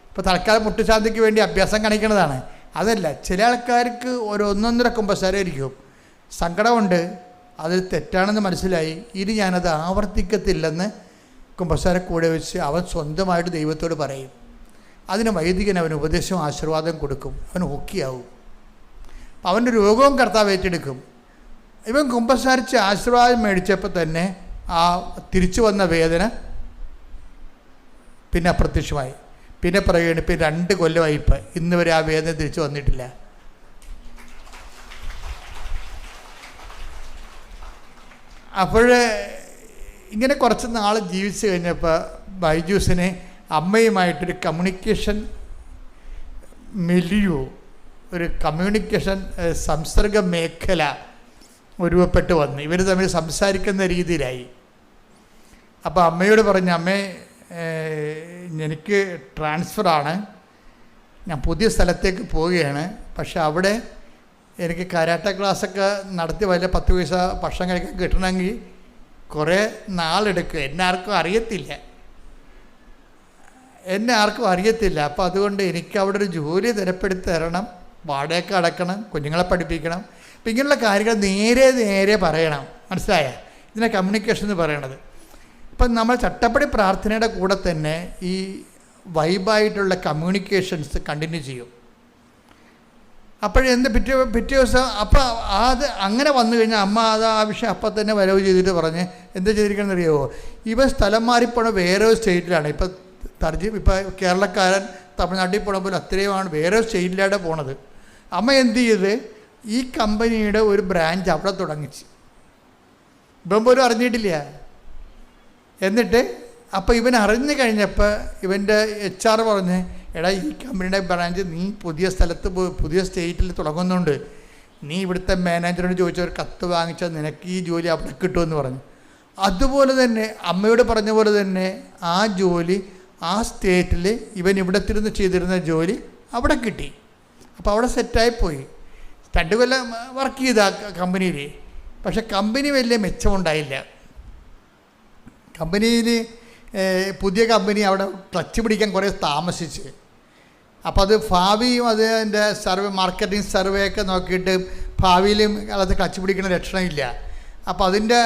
ഇപ്പോൾ തൽക്കാലം മുട്ടുശാന്തിക്ക് വേണ്ടി അഭ്യാസം കാണിക്കുന്നതാണ്. അതല്ല, ചില ആൾക്കാർക്ക് ഒരു ഒന്നൊന്നര കുമ്പസാരമായിരിക്കും. സങ്കടമുണ്ട്, അത് തെറ്റാണെന്ന് മനസ്സിലായി, ഇനി ഞാനത് ആവർത്തിക്കത്തില്ലെന്ന് കുമ്പസാര കൂടെ വെച്ച് അവൻ സ്വന്തമായിട്ട് ദൈവത്തോട് പറയും. അതിന് വൈദികൻ അവന് ഉപദേശവും ആശീർവാദം കൊടുക്കും. അവൻ ഓക്കെയാവും. അവൻ്റെ രോഗവും കർത്താവ് ഏറ്റെടുക്കും. ഇവൻ കുമ്പസാരിച്ച് ആശീർവാദം മേടിച്ചപ്പോൾ തന്നെ ആ തിരിച്ചു വന്ന വേദന പിന്നെ അപ്രത്യക്ഷമായി. പിന്നെ പറയുകയാണ്, ഇപ്പം 2 കൊല്ലമായി ഇപ്പം ഇന്ന് വരെ ആ വേദന തിരിച്ചു വന്നിട്ടില്ല. അപ്പോൾ ഇങ്ങനെ കുറച്ച് നാൾ ജീവിച്ചു കഴിഞ്ഞപ്പോൾ ബൈജൂസിന് അമ്മയുമായിട്ടൊരു കമ്മ്യൂണിക്കേഷൻ ഒരു കമ്മ്യൂണിക്കേഷൻ സംസർഗ മേഖല രൂപപ്പെട്ട് വന്നു. ഇവർ തമ്മിൽ സംസാരിക്കുന്ന രീതിയിലായി. അപ്പോൾ അമ്മയോട് പറഞ്ഞു, അമ്മേ എനിക്ക് ട്രാൻസ്ഫറാണ്, ഞാൻ പുതിയ സ്ഥലത്തേക്ക് പോവുകയാണ്. പക്ഷെ അവിടെ എനിക്ക് കരാട്ട ക്ലാസ്സൊക്കെ നടത്തി വലിയ 10 പൈസ ഭക്ഷണം കഴിക്കാൻ കിട്ടണമെങ്കിൽ കുറേ നാളെടുക്കും. എന്നെ ആർക്കും അറിയത്തില്ല. അപ്പോൾ അതുകൊണ്ട് എനിക്ക് അവിടെ ഒരു ജോലി തരപ്പെടുത്തി തരണം, വാടകയൊക്കെ അടക്കണം, കുഞ്ഞുങ്ങളെ പഠിപ്പിക്കണം. അപ്പം ഇങ്ങനെയുള്ള കാര്യങ്ങൾ നേരെ പറയണം. മനസ്സിലായ? ഇതിനെ കമ്മ്യൂണിക്കേഷൻ എന്ന് പറയണത്. ഇപ്പം നമ്മൾ ചട്ടപ്പടി പ്രാർത്ഥനയുടെ കൂടെ തന്നെ ഈ വൈബായിട്ടുള്ള കമ്മ്യൂണിക്കേഷൻസ് കണ്ടിന്യൂ ചെയ്യും. അപ്പോഴെന്ത് പിറ്റേ ദിവസം അപ്പം അത് അങ്ങനെ വന്നു കഴിഞ്ഞാൽ അമ്മ അത് ആ വിഷയം അപ്പം തന്നെ വരവ് ചെയ്തിട്ട് പറഞ്ഞ് എന്താ ചെയ്തിരിക്കണമെന്ന് അറിയാമോ? ഇവ സ്ഥലം മാറിപ്പോണ വേറെ ഒരു സ്റ്റേറ്റിലാണ്. ഇപ്പം കേരളക്കാരൻ തമിഴ്നാട്ടിൽ പോണ പോലെ അത്രയുമാണ് വേറെ സ്റ്റേറ്റിലാണ് പോണത്. അമ്മ എന്ത് ചെയ്ത് ഈ കമ്പനിയുടെ ഒരു ബ്രാഞ്ച് അവിടെ തുടങ്ങിച്ച്. ഇവൻ പോലും അറിഞ്ഞിട്ടില്ല. എന്നിട്ട് അപ്പോൾ ഇവൻ അറിഞ്ഞു കഴിഞ്ഞപ്പോൾ ഇവൻ്റെ HR പറഞ്ഞ്, എടാ ഈ കമ്പനിയുടെ ബ്രാഞ്ച് നീ പുതിയ സ്ഥലത്ത് പുതിയ സ്റ്റേറ്റിൽ തുടങ്ങുന്നുണ്ട്, നീ ഇവിടുത്തെ മാനേജറിനോട് ചോദിച്ച ഒരു കത്ത് വാങ്ങിച്ചാൽ നിനക്ക് ഈ ജോലി അവിടെ കിട്ടുമെന്ന് പറഞ്ഞു. അതുപോലെ തന്നെ അമ്മയോട് പറഞ്ഞ പോലെ തന്നെ ആ ജോലി ആ സ്റ്റേറ്റിൽ ഇവൻ ഇവിടെ തിരുന്ന് ചെയ്തിരുന്ന ജോലി അവിടെ കിട്ടി. അപ്പോൾ അവിടെ സെറ്റായിപ്പോയി. 2 കൊല്ലം വർക്ക് ചെയ്ത കമ്പനിയിൽ. പക്ഷെ കമ്പനി വലിയ മെച്ചമുണ്ടായില്ല. പുതിയ കമ്പനി അവിടെ ക്ലച്ച് പിടിക്കാൻ കുറേ താമസിച്ച്. അപ്പോൾ അത് ഭാവിയും അതിൻ്റെ മാർക്കറ്റിംഗ് സർവേ ഒക്കെ നോക്കിയിട്ട് ഭാവിയിലും അത് ക്ലച്ച് പിടിക്കുന്ന ലക്ഷണമില്ല. അപ്പോൾ അതിൻ്റെ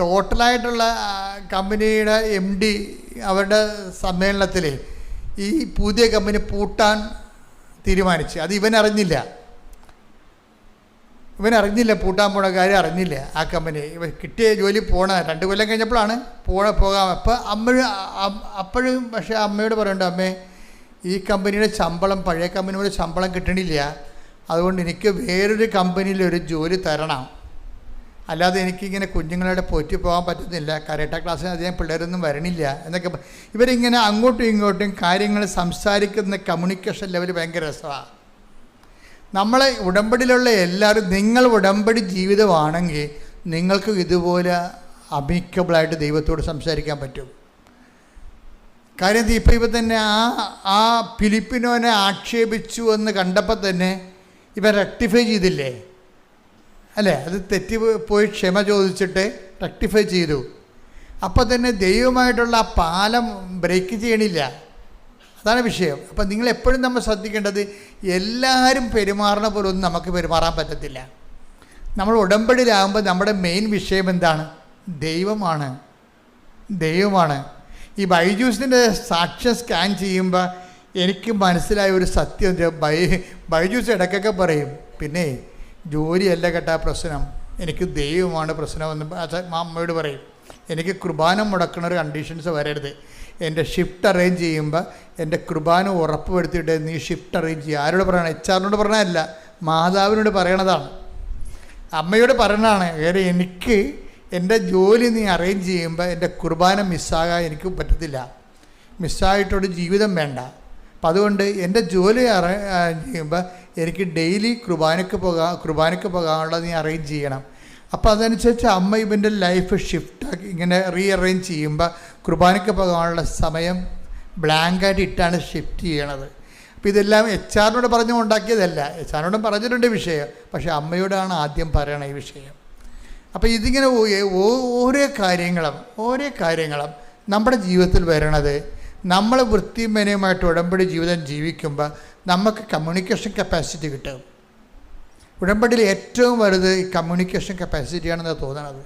ടോട്ടലായിട്ടുള്ള കമ്പനിയുടെ MD അവരുടെ സമ്മേളനത്തിൽ ഈ പുതിയ കമ്പനി പൂട്ടാൻ തീരുമാനിച്ചു. അത് ഇവനറിഞ്ഞില്ല, പൂട്ടാൻ പോണ കാര്യം അറിഞ്ഞില്ല. ആ കമ്പനി ഇവൻ കിട്ടിയ ജോലി 2 കൊല്ലം കഴിഞ്ഞപ്പോഴാണ് പോകാം. അപ്പോൾ അപ്പോഴും പക്ഷേ അമ്മയോട് പറയണ്ട, അമ്മേ ഈ കമ്പനിയുടെ ശമ്പളം പഴയ കമ്പനിയുടെ ശമ്പളം കിട്ടണില്ല, അതുകൊണ്ട് എനിക്ക് വേറൊരു കമ്പനിയിൽ ഒരു ജോലി തരണം. അല്ലാതെ എനിക്കിങ്ങനെ കുഞ്ഞുങ്ങളെ പോറ്റി പോകാൻ പറ്റുന്നില്ല, കരാട്ട ക്ലാസ്സിന് അധികം പിള്ളേരൊന്നും വരണില്ല എന്നൊക്കെ. ഇവരിങ്ങനെ അങ്ങോട്ടും ഇങ്ങോട്ടും കാര്യങ്ങൾ സംസാരിക്കുന്ന കമ്മ്യൂണിക്കേഷൻ ലെവൽ ഭയങ്കര രസമാണ്. നമ്മളെ ഉടമ്പടിയിലുള്ള എല്ലാവരും, നിങ്ങൾ ഉടമ്പടി ജീവിതമാണെങ്കിൽ നിങ്ങൾക്ക് ഇതുപോലെ അമിക്കബിളായിട്ട് ദൈവത്തോട് സംസാരിക്കാൻ പറ്റും. കാര്യം ഇപ്പം തന്നെ ആ ഫിലിപ്പിനോനെ ആക്ഷേപിച്ചു എന്ന് കണ്ടപ്പോൾ തന്നെ ഇവൻ റെക്ടിഫൈ ചെയ്തില്ലേ, അല്ലേ? അത് തെറ്റി പോയി ക്ഷമ ചോദിച്ചിട്ട് റെക്ടിഫൈ ചെയ്തു. അപ്പം തന്നെ ദൈവമായിട്ടുള്ള ആ പാലം ബ്രേക്ക് ചെയ്യണില്ല. അതാണ് വിഷയം. അപ്പം നിങ്ങളെപ്പോഴും നമ്മൾ ശ്രദ്ധിക്കേണ്ടത്, എല്ലാവരും പെരുമാറുന്ന പോലെ ഒന്നും നമുക്ക് പെരുമാറാൻ പറ്റത്തില്ല. നമ്മൾ ഉടമ്പടിയിലാകുമ്പോൾ നമ്മുടെ മെയിൻ വിഷയം എന്താണ്? ദൈവമാണ്. ഈ ബൈജൂസിൻ്റെ സാക്ഷ്യം സ്കാൻ ചെയ്യുമ്പോൾ എനിക്ക് മനസ്സിലായ ഒരു സത്യം, ബൈജൂസ് ഇടയ്ക്കൊക്കെ പറയും, പിന്നെ ജോലിയല്ല കേട്ടാ പ്രശ്നം, എനിക്ക് ദൈവമാണ് പ്രശ്നമെന്ന് അമ്മയോട് പറയും. എനിക്ക് കുർബാന മുടക്കുന്ന ഒരു കണ്ടീഷൻസ് വരരുത്. എൻ്റെ ഷിഫ്റ്റ് അറേഞ്ച് ചെയ്യുമ്പോൾ എൻ്റെ കുർബാന ഉറപ്പ് വരുത്തിയിട്ട് നീ ഷിഫ്റ്റ് അറേഞ്ച് ചെയ്യുക. ആരോട് പറയണം? HR-നോട് പറയണതല്ല, മാതാവിനോട് പറയണതാണ്, അമ്മയോട് പറയണതാണ്. വേറെ എനിക്ക് എൻ്റെ ജോലി നീ അറേഞ്ച് ചെയ്യുമ്പോൾ എൻ്റെ കുർബാന മിസ്സാകാൻ എനിക്ക് പറ്റത്തില്ല, മിസ്സായിട്ടൊരു ജീവിതം വേണ്ട. അപ്പം അതുകൊണ്ട് എൻ്റെ ജോലി ചെയ്യുമ്പോൾ എനിക്ക് ഡെയിലി കുർബാനയ്ക്ക് പോകാനുള്ളത് നീ അറേഞ്ച് ചെയ്യണം. അപ്പോൾ അതനുസരിച്ച് അമ്മ ഇവൻ്റെ ലൈഫ് ഷിഫ്റ്റാക്കി ഇങ്ങനെ റീഅറേഞ്ച് ചെയ്യുമ്പോൾ കുർബാനയ്ക്ക് പോകാനുള്ള സമയം ബ്ലാങ്കായിട്ട് ഇട്ടാണ് ഷിഫ്റ്റ് ചെയ്യണത്. അപ്പോൾ ഇതെല്ലാം HR-നോട് പറഞ്ഞു ഉണ്ടാക്കിയതല്ല, HR-നോടും പറഞ്ഞിട്ടുണ്ട് വിഷയം, പക്ഷേ അമ്മയോടാണ് ആദ്യം പറയണ ഈ വിഷയം. അപ്പോൾ ഇതിങ്ങനെ ഓരോ കാര്യങ്ങളും നമ്മുടെ ജീവിതത്തിൽ വരണത്, നമ്മൾ വൃത്തിമേനയുമായിട്ട് ഉടമ്പടി ജീവിതം ജീവിക്കുമ്പോൾ നമുക്ക് കമ്മ്യൂണിക്കേഷൻ കപ്പാസിറ്റി കിട്ടും. ഉടമ്പടിയിൽ ഏറ്റവും വലുത് ഈ കമ്മ്യൂണിക്കേഷൻ കപ്പാസിറ്റിയാണെന്ന് തോന്നണത്.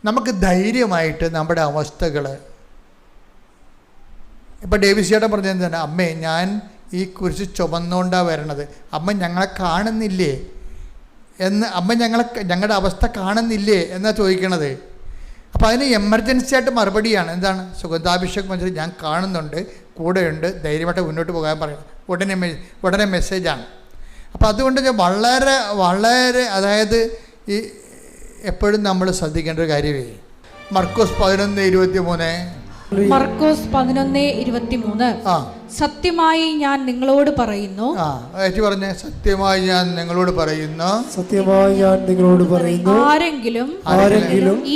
നമുക്ക് ധൈര്യമായിട്ട് നമ്മുടെ അവസ്ഥകൾ, ഇപ്പോൾ ഡേവിസ് ചേട്ടൻ പറഞ്ഞത് തന്നെ, അമ്മേ ഞാൻ ഈ കുരിശ് ചുമന്നുകൊണ്ടാണ് വരണത്, അമ്മ ഞങ്ങളെ കാണുന്നില്ലേ എന്ന്, അമ്മ ഞങ്ങളുടെ അവസ്ഥ കാണുന്നില്ലേ എന്നാണ് ചോദിക്കണത്. അപ്പോൾ അതിന് എമർജൻസി ആയിട്ട് മറുപടിയാണ് എന്താണ്? സുഗന്ധാഭിഷേകം മന്ത്രി ഞാൻ കാണുന്നുണ്ട്, കൂടെയുണ്ട്, ധൈര്യമായിട്ട് മുന്നോട്ട് പോകാൻ പറയുന്നത് ഉടനെ മെസ്സേജാണ്. അപ്പോൾ അതുകൊണ്ട് വളരെ അതായത് ഈ എപ്പോഴും നമ്മൾ ശ്രദ്ധിക്കേണ്ട ഒരു കാര്യമേ. മർക്കോസ് 11:23. മർക്കോസ് 11:23. സത്യമായി ഞാൻ നിങ്ങളോട് പറയുന്നു. പറഞ്ഞേ, സത്യമായി ഞാൻ നിങ്ങളോട് പറയുന്നു, ആരെങ്കിലും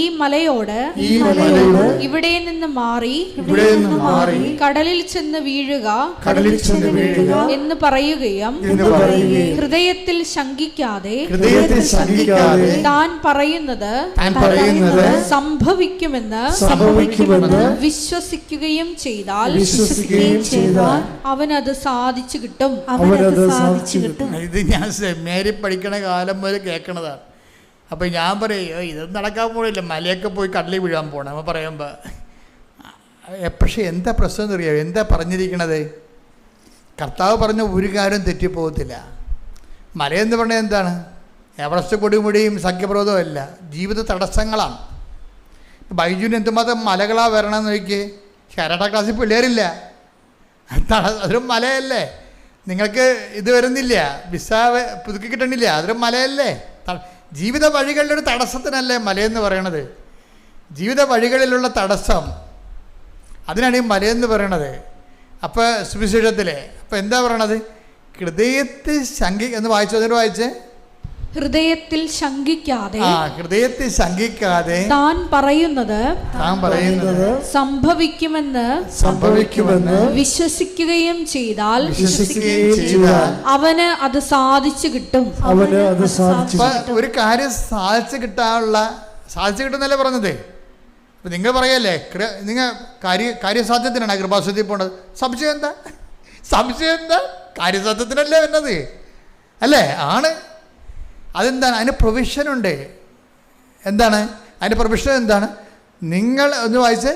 ഈ മലയോട് ഇവിടെ നിന്ന് മാറി കടലിൽ ചെന്ന് വീഴുക എന്ന് പറയുകയും ഹൃദയത്തിൽ ശങ്കിക്കാതെ താൻ പറയുന്നത് സംഭവിക്കുമെന്ന് വിശ്വസിക്കുകയും ചെയ്താൽ അവനത് സാധിച്ചു കിട്ടും. ഇത് ഞാൻ സെമിനാരിൽ പഠിക്കണ കാലം മുതൽ കേൾക്കണതാണ്. അപ്പം ഞാൻ പറയും ഇതൊന്നും നടക്കാൻ പോണില്ല, മലയൊക്കെ പോയി കടലിൽ വീഴാൻ പോകണം നമ്മൾ പറയുമ്പോൾ. പക്ഷേ എന്താ പ്രശ്നം എന്നറിയാമോ? എന്താ പറഞ്ഞിരിക്കണത്? കർത്താവ് പറഞ്ഞ ഒരു കാര്യം തെറ്റിപ്പോകത്തില്ല. മലയെന്ന് പറഞ്ഞാൽ എന്താണ്? എവറസ്റ്റ് കൊടുമുടിയും സംഖ്യപ്രദവും അല്ല, ജീവിത തടസ്സങ്ങളാണ്. ബൈജുവിന് എന്തുമാത്രം മലകളാണ് വരണമെന്ന് നോക്കിയേ. കരാട്ട ക്ലാസ്സിൽ പിള്ളേരില്ല, അതൊരു മലയല്ലേ? നിങ്ങൾക്ക് ഇത് വരുന്നില്ല, വിസ പുതുക്കി കിട്ടണില്ല, അതൊരു മലയല്ലേ? ജീവിത വഴികളിലെ ഒരു തടസ്സത്തിനല്ലേ മലയെന്ന് പറയണത്? ജീവിത വഴികളിലുള്ള തടസ്സം, അതിനാണ് ഈ മലയെന്ന് പറയണത്. അപ്പോൾ സുവിശേഷത്തിലെ അപ്പോൾ എന്താ പറയണത്? ഹൃദയത്തിൽ എന്ന് വായിച്ചേ, ഹൃദയത്തിൽ ശങ്കിക്കാതെ താൻ പറയുന്നത് സംഭവിക്കുമെന്ന് വിശ്വസിക്കുകയും ചെയ്താൽ അവന് അത് സാധിച്ചു കിട്ടും. ഒരു കാര്യം സാധിച്ചു കിട്ടുന്നല്ലേ പറഞ്ഞത്? അപ്പം നിങ്ങൾ പറയല്ലേ, നിങ്ങൾ കാര്യസാധ്യത്തിനാണ് കൃപാസനത്തിൽ പോണത്. സംശയം എന്താ? കാര്യസാധ്യത്തിനല്ലേ വരുന്നത് അല്ലേ? ആണ്. അതെന്താണ്? അതിന് പ്രൊവിഷനുണ്ട്. എന്താണ് അതിൻ്റെ പ്രൊവിഷൻ? എന്താണ്? നിങ്ങൾ ഒന്ന് വായിച്ച്,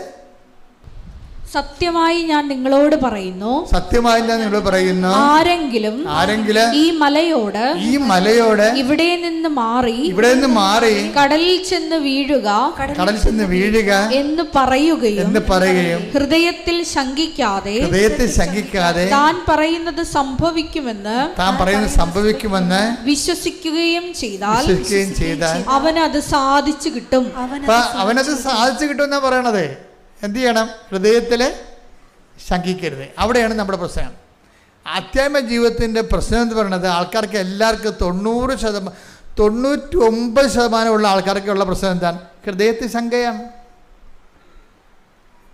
സത്യമായി ഞാൻ നിങ്ങളോട് പറയുന്നു, സത്യമായി ഞാൻ നിങ്ങളോട് പറയുന്നു, ആരെങ്കിലും ഈ മലയോട് ഇവിടെ നിന്ന് മാറി കടലിൽ ചെന്ന് വീഴുക എന്ന് പറയുകയും ഹൃദയത്തിൽ ശങ്കിക്കാതെ താൻ പറയുന്നത് സംഭവിക്കുമെന്ന് വിശ്വസിക്കുകയും ചെയ്താൽ അവനത് സാധിച്ചു കിട്ടും. അവനത് സാധിച്ചു കിട്ടും എന്നാ പറയണത്. എന്ത് ചെയ്യണം? ഹൃദയത്തിൽ ശങ്കിക്കരുത്. അവിടെയാണ് നമ്മുടെ പ്രശ്നം. ആധ്യാത്മിക ജീവിതത്തിൻ്റെ പ്രശ്നം എന്ന് പറയുന്നത് ആൾക്കാർക്ക് എല്ലാവർക്കും 99% ആൾക്കാർക്കുള്ള പ്രശ്നം എന്താണ്? ഹൃദയത്തിൽ ശങ്കയാണ്.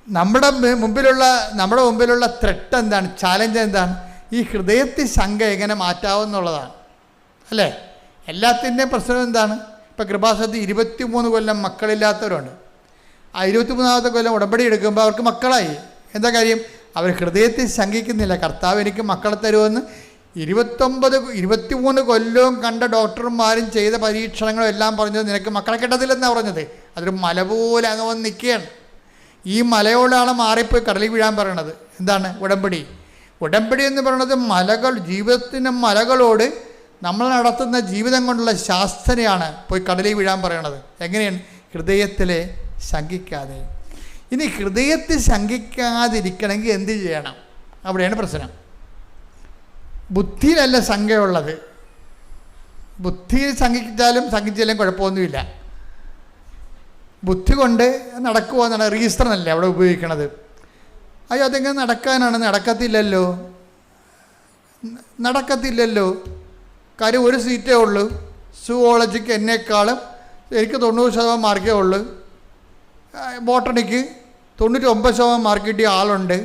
നമ്മുടെ മുമ്പിലുള്ള ത്രെട്ട് എന്താണ്? ചാലഞ്ച് എന്താണ്? ഈ ഹൃദയത്തിൽ ശങ്ക എങ്ങനെ മാറ്റാവുന്നുള്ളതാണ്, അല്ലേ? എല്ലാത്തിൻ്റെയും പ്രശ്നം എന്താണ്? ഇപ്പം കൃപാസനത്തിൽ 23 കൊല്ലം മക്കളില്ലാത്തവരുണ്ട്. ആ 23ാമത്തെ കൊല്ലം ഉടമ്പടി എടുക്കുമ്പോൾ അവർക്ക് മക്കളായി. എന്താ കാര്യം? അവർ ഹൃദയത്തിൽ ശങ്കിക്കുന്നില്ല, കർത്താവ് എനിക്ക് മക്കളെ തരുമെന്ന്. 23 കൊല്ലവും കണ്ട ഡോക്ടർമാരും ചെയ്ത പരീക്ഷണങ്ങളും എല്ലാം പറഞ്ഞത് നിനക്ക് മക്കളെ കിട്ടത്തില്ലെന്നാണ് പറഞ്ഞത്. അതൊരു മല പോലെ അങ്ങ് വന്ന് നിൽക്കുകയാണ്. ഈ മലയോടാണ് മാറിപ്പോയി കടലിൽ വീഴാൻ പറയണത്. എന്താണ്? ഉടമ്പടി എന്ന് പറയുന്നത് മലകൾ, ജീവിതത്തിൻ്റെ മലകളോട് നമ്മൾ നടത്തുന്ന ജീവിതം കൊണ്ടുള്ള ശാസ്ത്രയാണ് പോയി കടലിൽ വീഴാൻ പറയണത്. എങ്ങനെയാണ്? ഹൃദയത്തിലെ ശങ്കിക്കാതെ. ഇനി ഹൃദയത്തിൽ ശങ്കിക്കാതിരിക്കണമെങ്കിൽ എന്ത് ചെയ്യണം? അവിടെയാണ് പ്രശ്നം. ബുദ്ധിയിലല്ല ശങ്കയുള്ളത്. ബുദ്ധിയിൽ ശങ്കിച്ചാലും കുഴപ്പമൊന്നുമില്ല. ബുദ്ധി കൊണ്ട് നടക്കുക എന്നാണ്, റീസൺ അല്ലേ അവിടെ ഉപയോഗിക്കണത്. അയ്യോ അതെങ്ങനെ നടക്കാനാണ്? നടക്കത്തില്ലല്ലോ. കാര്യം ഒരു സീറ്റേ ഉള്ളൂ. സുവോളജിക്ക് എന്നെക്കാളും എനിക്ക് 90% മാർക്കേ ഉള്ളൂ. ബോട്ടണിക്ക് 99% മാർക്ക് കിട്ടിയ ആളുണ്ട്.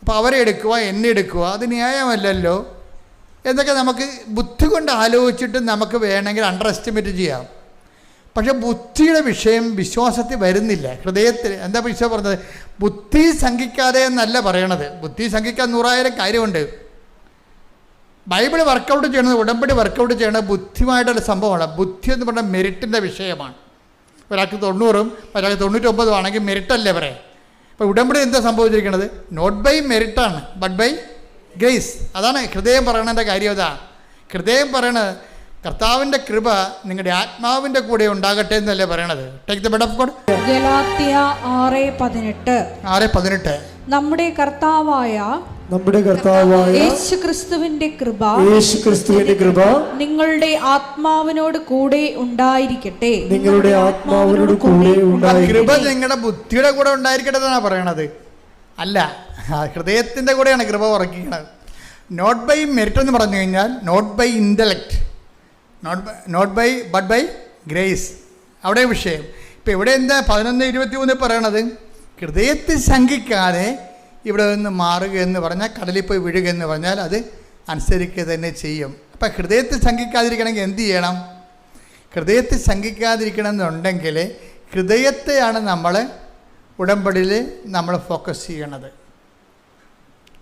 അപ്പോൾ അവരെ എടുക്കുക, എന്നെ എടുക്കുക, അത് ന്യായമല്ലല്ലോ എന്നൊക്കെ നമുക്ക് ബുദ്ധി കൊണ്ട് ആലോചിച്ചിട്ട് നമുക്ക് വേണമെങ്കിൽ അണ്ടർ എസ്റ്റിമേറ്റ് ചെയ്യാം. പക്ഷെ ബുദ്ധിയുടെ വിഷയം വിശ്വാസത്തിൽ വരുന്നില്ല. ഹൃദയത്തിൽ എന്താ ഈശോ പറഞ്ഞത്? ബുദ്ധി ശങ്കിക്കാതെ എന്നല്ല പറയണത്. ബുദ്ധി ശങ്കിക്കാൻ 100,000 കാര്യമുണ്ട്. ബൈബിൾ വർക്കൗട്ട് ചെയ്യണത്, ഉടമ്പടി വർക്കൗട്ട് ചെയ്യണത് ബുദ്ധിയുമായിട്ടുള്ള സംഭവമാണ്. ബുദ്ധി എന്ന് പറഞ്ഞാൽ മെറിറ്റിൻ്റെ വിഷയമാണ്. ഒരാൾക്ക് 90 ഒരാൾക്ക് 99 ആണെങ്കിൽ മെറിറ്റല്ലേ പറയാം. അപ്പോൾ ഉടമ്പടി എന്താ സംഭവിച്ചിരിക്കുന്നത്? നോട്ട് ബൈ മെറിറ്റാണ്, ബട്ട് ബൈ ഗ്രേസ്. അതാണ് ഹൃദയം പറയണതിൻ്റെ കാര്യം. അതാണ് ഹൃദയം പറയണത്. കർത്താവിൻ്റെ കൃപ നിങ്ങളുടെ ആത്മാവിൻ്റെ കൂടെ ഉണ്ടാകട്ടെ എന്നല്ലേ പറയണത്. Take the bed of God. Galatia 6:18 നമ്മുടെ കർത്താവായ യേശുക്രിസ്തുവിന്റെ കൃപ നിങ്ങളുടെ ആത്മാവിനോട് കൂടെ ഉണ്ടായിരിക്കട്ടെ. കൃപ നിങ്ങളുടെ ബുദ്ധിയുടെ കൂടെ ഉണ്ടായിരിക്കട്ടെ എന്നാണ് പറയണത്. അല്ല, ഹൃദയത്തിൻ്റെ കൂടെയാണ് കൃപ ഉറക്കിക്കുന്നത്. നോട്ട് ബൈ മെറിറ്റ് എന്ന് പറഞ്ഞു കഴിഞ്ഞാൽ not by intellect, but by grace. അവിടെ വിഷയം. ഇപ്പം ഇവിടെ എന്താ 11:23 പറയണത്? ഹൃദയത്തിൽ ശങ്കിക്കാതെ ഇവിടെ നിന്ന് മാറുക എന്ന് പറഞ്ഞാൽ, കടലിൽ പോയി വീഴുക എന്ന് പറഞ്ഞാൽ അത് അനുസരിക്കുക തന്നെ ചെയ്യും. അപ്പം ഹൃദയത്തിൽ ശങ്കിക്കാതിരിക്കണമെങ്കിൽ എന്ത് ചെയ്യണം? ഹൃദയത്തിൽ ശങ്കിക്കാതിരിക്കണം എന്നുണ്ടെങ്കിൽ ഹൃദയത്തെയാണ് നമ്മൾ ഉടമ്പടിയിൽ നമ്മൾ ഫോക്കസ് ചെയ്യണത്.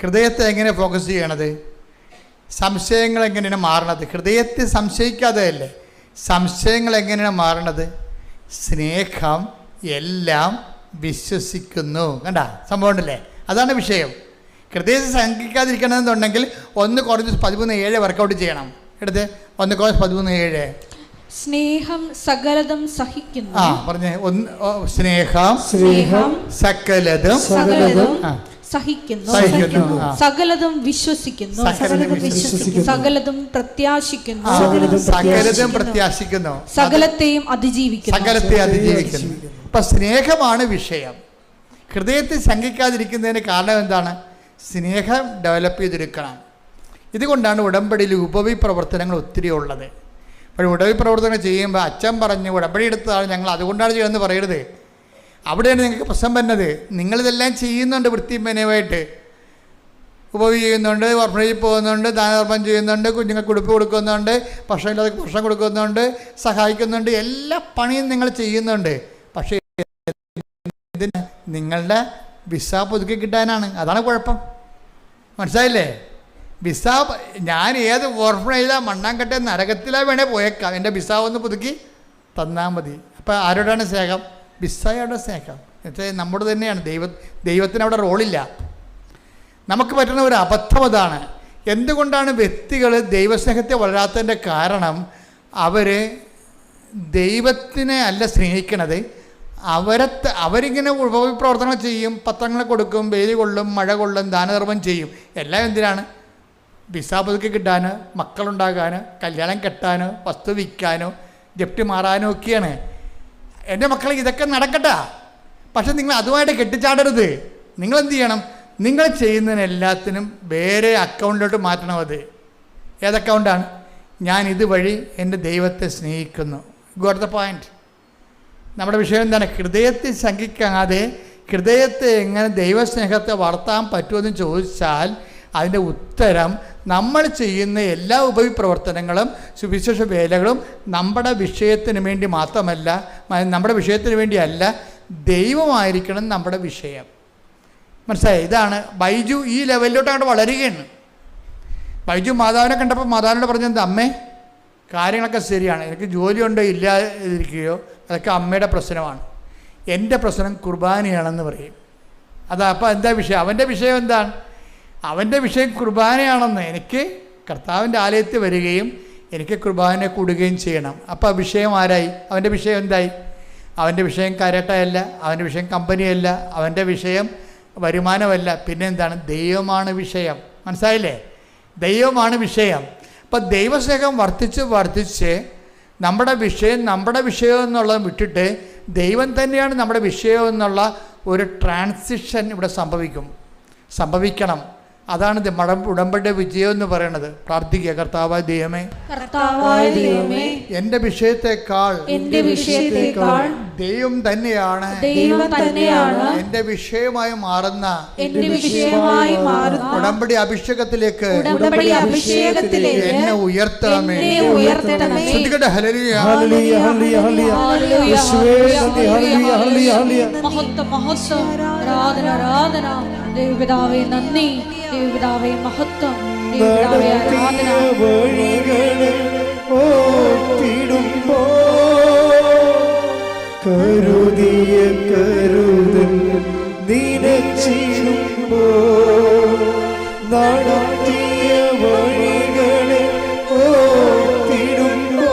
ഹൃദയത്തെ എങ്ങനെ ഫോക്കസ് ചെയ്യണത്? സംശയങ്ങൾ എങ്ങനെയാണ് മാറണത്? ഹൃദയത്തിൽ സംശയിക്കാതെ അല്ലേ. സംശയങ്ങൾ എങ്ങനെയാണ് മാറണത്? സ്നേഹം എല്ലാം വിശ്വസിക്കുന്നു. കണ്ട സംഭവം ഉണ്ടല്ലേ? അതാണ് വിഷയം. ഹൃദയത്തിൽ ശങ്കിക്കാതിരിക്കണമെന്നുണ്ടെങ്കിൽ 1 Corinthians 13:7 വർക്കൗട്ട് ചെയ്യണം. എടുത്ത് 1 Corinthians 13:7. സ്നേഹം സകലതും സഹിക്കുന്നു. പറഞ്ഞേ. സ്നേഹം സകലതും സഹിക്കുന്നു, സകലതും വിശ്വസിക്കുന്നു, സകലതും പ്രത്യാശിക്കുന്നു, സകലത്തെയും അതിജീവിക്കുന്നു. അപ്പൊ സ്നേഹമാണ് വിഷയം. ഹൃദയത്തിൽ ശങ്കിക്കാതിരിക്കുന്നതിന് കാരണം എന്താണ്? സ്നേഹം ഡെവലപ്പ് ചെയ്തെടുക്കണം. ഇതുകൊണ്ടാണ് ഉടമ്പടിയിൽ ഉപവി പ്രവർത്തനങ്ങൾ ഒത്തിരി ഉള്ളത്. അപ്പോൾ ഉടമ്പടി പ്രവർത്തനങ്ങൾ ചെയ്യുമ്പോൾ അച്ഛൻ പറഞ്ഞു ഉടമ്പടി എടുത്തതാണ് ഞങ്ങൾ അതുകൊണ്ടാണ് ചെയ്യുന്നത് പറയരുത്. അവിടെയാണ് നിങ്ങൾക്ക് പ്രശ്നം വരുന്നത്. നിങ്ങളിതെല്ലാം ചെയ്യുന്നുണ്ട് വൃത്തിമനമായിട്ട്. ഉപവി ചെയ്യുന്നുണ്ട്, ഓർഫനേജിൽ പോകുന്നുണ്ട്, ദാനധർമ്മം ചെയ്യുന്നുണ്ട്, കുഞ്ഞുങ്ങൾക്ക് ഉടുപ്പ് കൊടുക്കുന്നുണ്ട്, ഭക്ഷണമില്ലാതെ ഭക്ഷണം കൊടുക്കുന്നുണ്ട്, സഹായിക്കുന്നുണ്ട്, എല്ലാ പണിയും നിങ്ങൾ ചെയ്യുന്നുണ്ട്. പക്ഷേ നിങ്ങളുടെ വിസ പുതുക്കി കിട്ടാനാണ്. അതാണ് കുഴപ്പം. മനസ്സിലായില്ലേ? വിസ ഞാൻ ഏത് ഓർഫനേജിലാ മണ്ണാങ്കട്ടെ നരകത്തിലാ വേണേ പോയേക്കാം, എൻ്റെ വിസ ഒന്ന് പുതുക്കി തന്നാൽ മതി. അപ്പം ആരോടാണ് സ്നേഹം? വിസയുടെ സ്നേഹം. എന്നുവെച്ചാൽ നമ്മുടെ തന്നെയാണ്. ദൈവത്തിന് അവിടെ റോളില്ല. നമുക്ക് പറ്റുന്ന ഒരു അബദ്ധം അതാണ്. എന്തുകൊണ്ടാണ് വ്യക്തികൾ ദൈവസ്നേഹത്തെ വളരാത്തതിൻ്റെ കാരണം, അവർ ദൈവത്തിനെ അല്ല സ്നേഹിക്കണത്. അവരിങ്ങനെ ഉപപ്രവർത്തനങ്ങൾ ചെയ്യും, പത്രങ്ങൾ കൊടുക്കും, വെയിൽ കൊള്ളും, മഴ കൊള്ളും, ദാനധർമ്മം ചെയ്യും. എല്ലാം എന്തിനാണ്? വിസ പുതുക്കി കിട്ടാനോ, മക്കളുണ്ടാകാനോ, കല്യാണം കെട്ടാനോ, വസ്തു വിൽക്കാനോ, ജപ്തി മാറാനോ ഒക്കെയാണ്. എൻ്റെ മക്കൾ ഇതൊക്കെ നടക്കട്ടെ, പക്ഷെ നിങ്ങൾ അതുമായിട്ട് കെട്ടിച്ചാടരുത്. നിങ്ങളെന്ത് ചെയ്യണം? നിങ്ങൾ ചെയ്യുന്നതിന് എല്ലാത്തിനും വേറെ അക്കൗണ്ടിലോട്ട് മാറ്റണം. അത് ഏത് അക്കൗണ്ടാണ്? ഞാൻ ഇതുവഴി എൻ്റെ ദൈവത്തെ സ്നേഹിക്കുന്നു. Got the point. നമ്മുടെ വിഷയം എന്താണ്? ഹൃദയത്തെ ശങ്കിക്കാതെ ഹൃദയത്തെ എങ്ങനെ ദൈവസ്നേഹത്തെ വളർത്താൻ പറ്റുമെന്ന് ചോദിച്ചാൽ അതിൻ്റെ ഉത്തരം, നമ്മൾ ചെയ്യുന്ന എല്ലാ ഉപവിപ്രവർത്തനങ്ങളും സുവിശേഷ വേലകളും നമ്മുടെ വിഷയത്തിന് വേണ്ടി മാത്രമല്ല, നമ്മുടെ വിഷയത്തിന് വേണ്ടിയല്ല, ദൈവമായിരിക്കണം നമ്മുടെ വിഷയം. മനസ്സിലായി? ഇതാണ് ബൈജു ഈ ലെവലിലോട്ട് അങ്ങോട്ട് വളരുകയാണ്. ബൈജു മാതാവിനെ കണ്ടപ്പോൾ മാതാവിനോട് പറഞ്ഞത്, അമ്മേ കാര്യങ്ങളൊക്കെ ശരിയാണ്, എനിക്ക് ജോലിയുണ്ടോ ഇല്ലാതിരിക്കുകയോ അതൊക്കെ അമ്മയുടെ പ്രശ്നമാണ്, എൻ്റെ പ്രശ്നം കുർബാനയാണെന്ന് പറയും. അതാ അപ്പോൾ എന്താ വിഷയം? അവൻ്റെ വിഷയം എന്താണ്? അവൻ്റെ വിഷയം കുർബാനയാണെന്ന്. എനിക്ക് കർത്താവിൻ്റെ ആലയത്തിൽ വരികയും എനിക്ക് കുർബാന കൂടുകയും ചെയ്യണം. അപ്പോൾ ആ വിഷയം ആരായി? അവൻ്റെ വിഷയം എന്തായി? അവൻ്റെ വിഷയം കരാട്ടയല്ല, അവൻ്റെ വിഷയം കമ്പനിയല്ല, അവൻ്റെ വിഷയം വരുമാനമല്ല. പിന്നെ എന്താണ്? ദൈവമാണ് വിഷയം. മനസ്സിലായില്ലേ? ദൈവമാണ് വിഷയം. അപ്പം ദൈവസ്നേഹം വർദ്ധിച്ച് നമ്മുടെ വിഷയം എന്നുള്ളത് വിട്ടിട്ട് ദൈവം തന്നെയാണ് നമ്മുടെ വിഷയം എന്നുള്ള ഒരു ട്രാൻസിഷൻ ഇവിടെ സംഭവിക്കണം. അതാണ് ഉടമ്പടിയുടെ വിജയം എന്ന് പറയുന്നത്. പ്രാർത്ഥിക്കുക, കർത്താവായ ദൈവമേ, എൻ്റെ വിഷയത്തെക്കാൾ ദൈവം തന്നെയാണ് എൻ്റെ വിഷയമായി മാറുന്ന ഉടമ്പടി അഭിഷേകത്തിലേക്ക് എന്നെ ഉയർത്തണമേ. ശ്രദ്ധിക്കട്ടെ. ഹല്ലേലൂയ, ഹല്ലേലൂയ, ഹല്ലേലൂയ, ആരാധന. ദൈവപിതാവേ നന്ദി, ദൈവപിതാവേ മഹത്വം, ദൈവപിതാവേ ആരാധന. കരുതിയ കരുതൽ നിനച്ചിടുമ്പോ നടത്തിയ വഴികളെ ഓർത്തിടുമ്പോ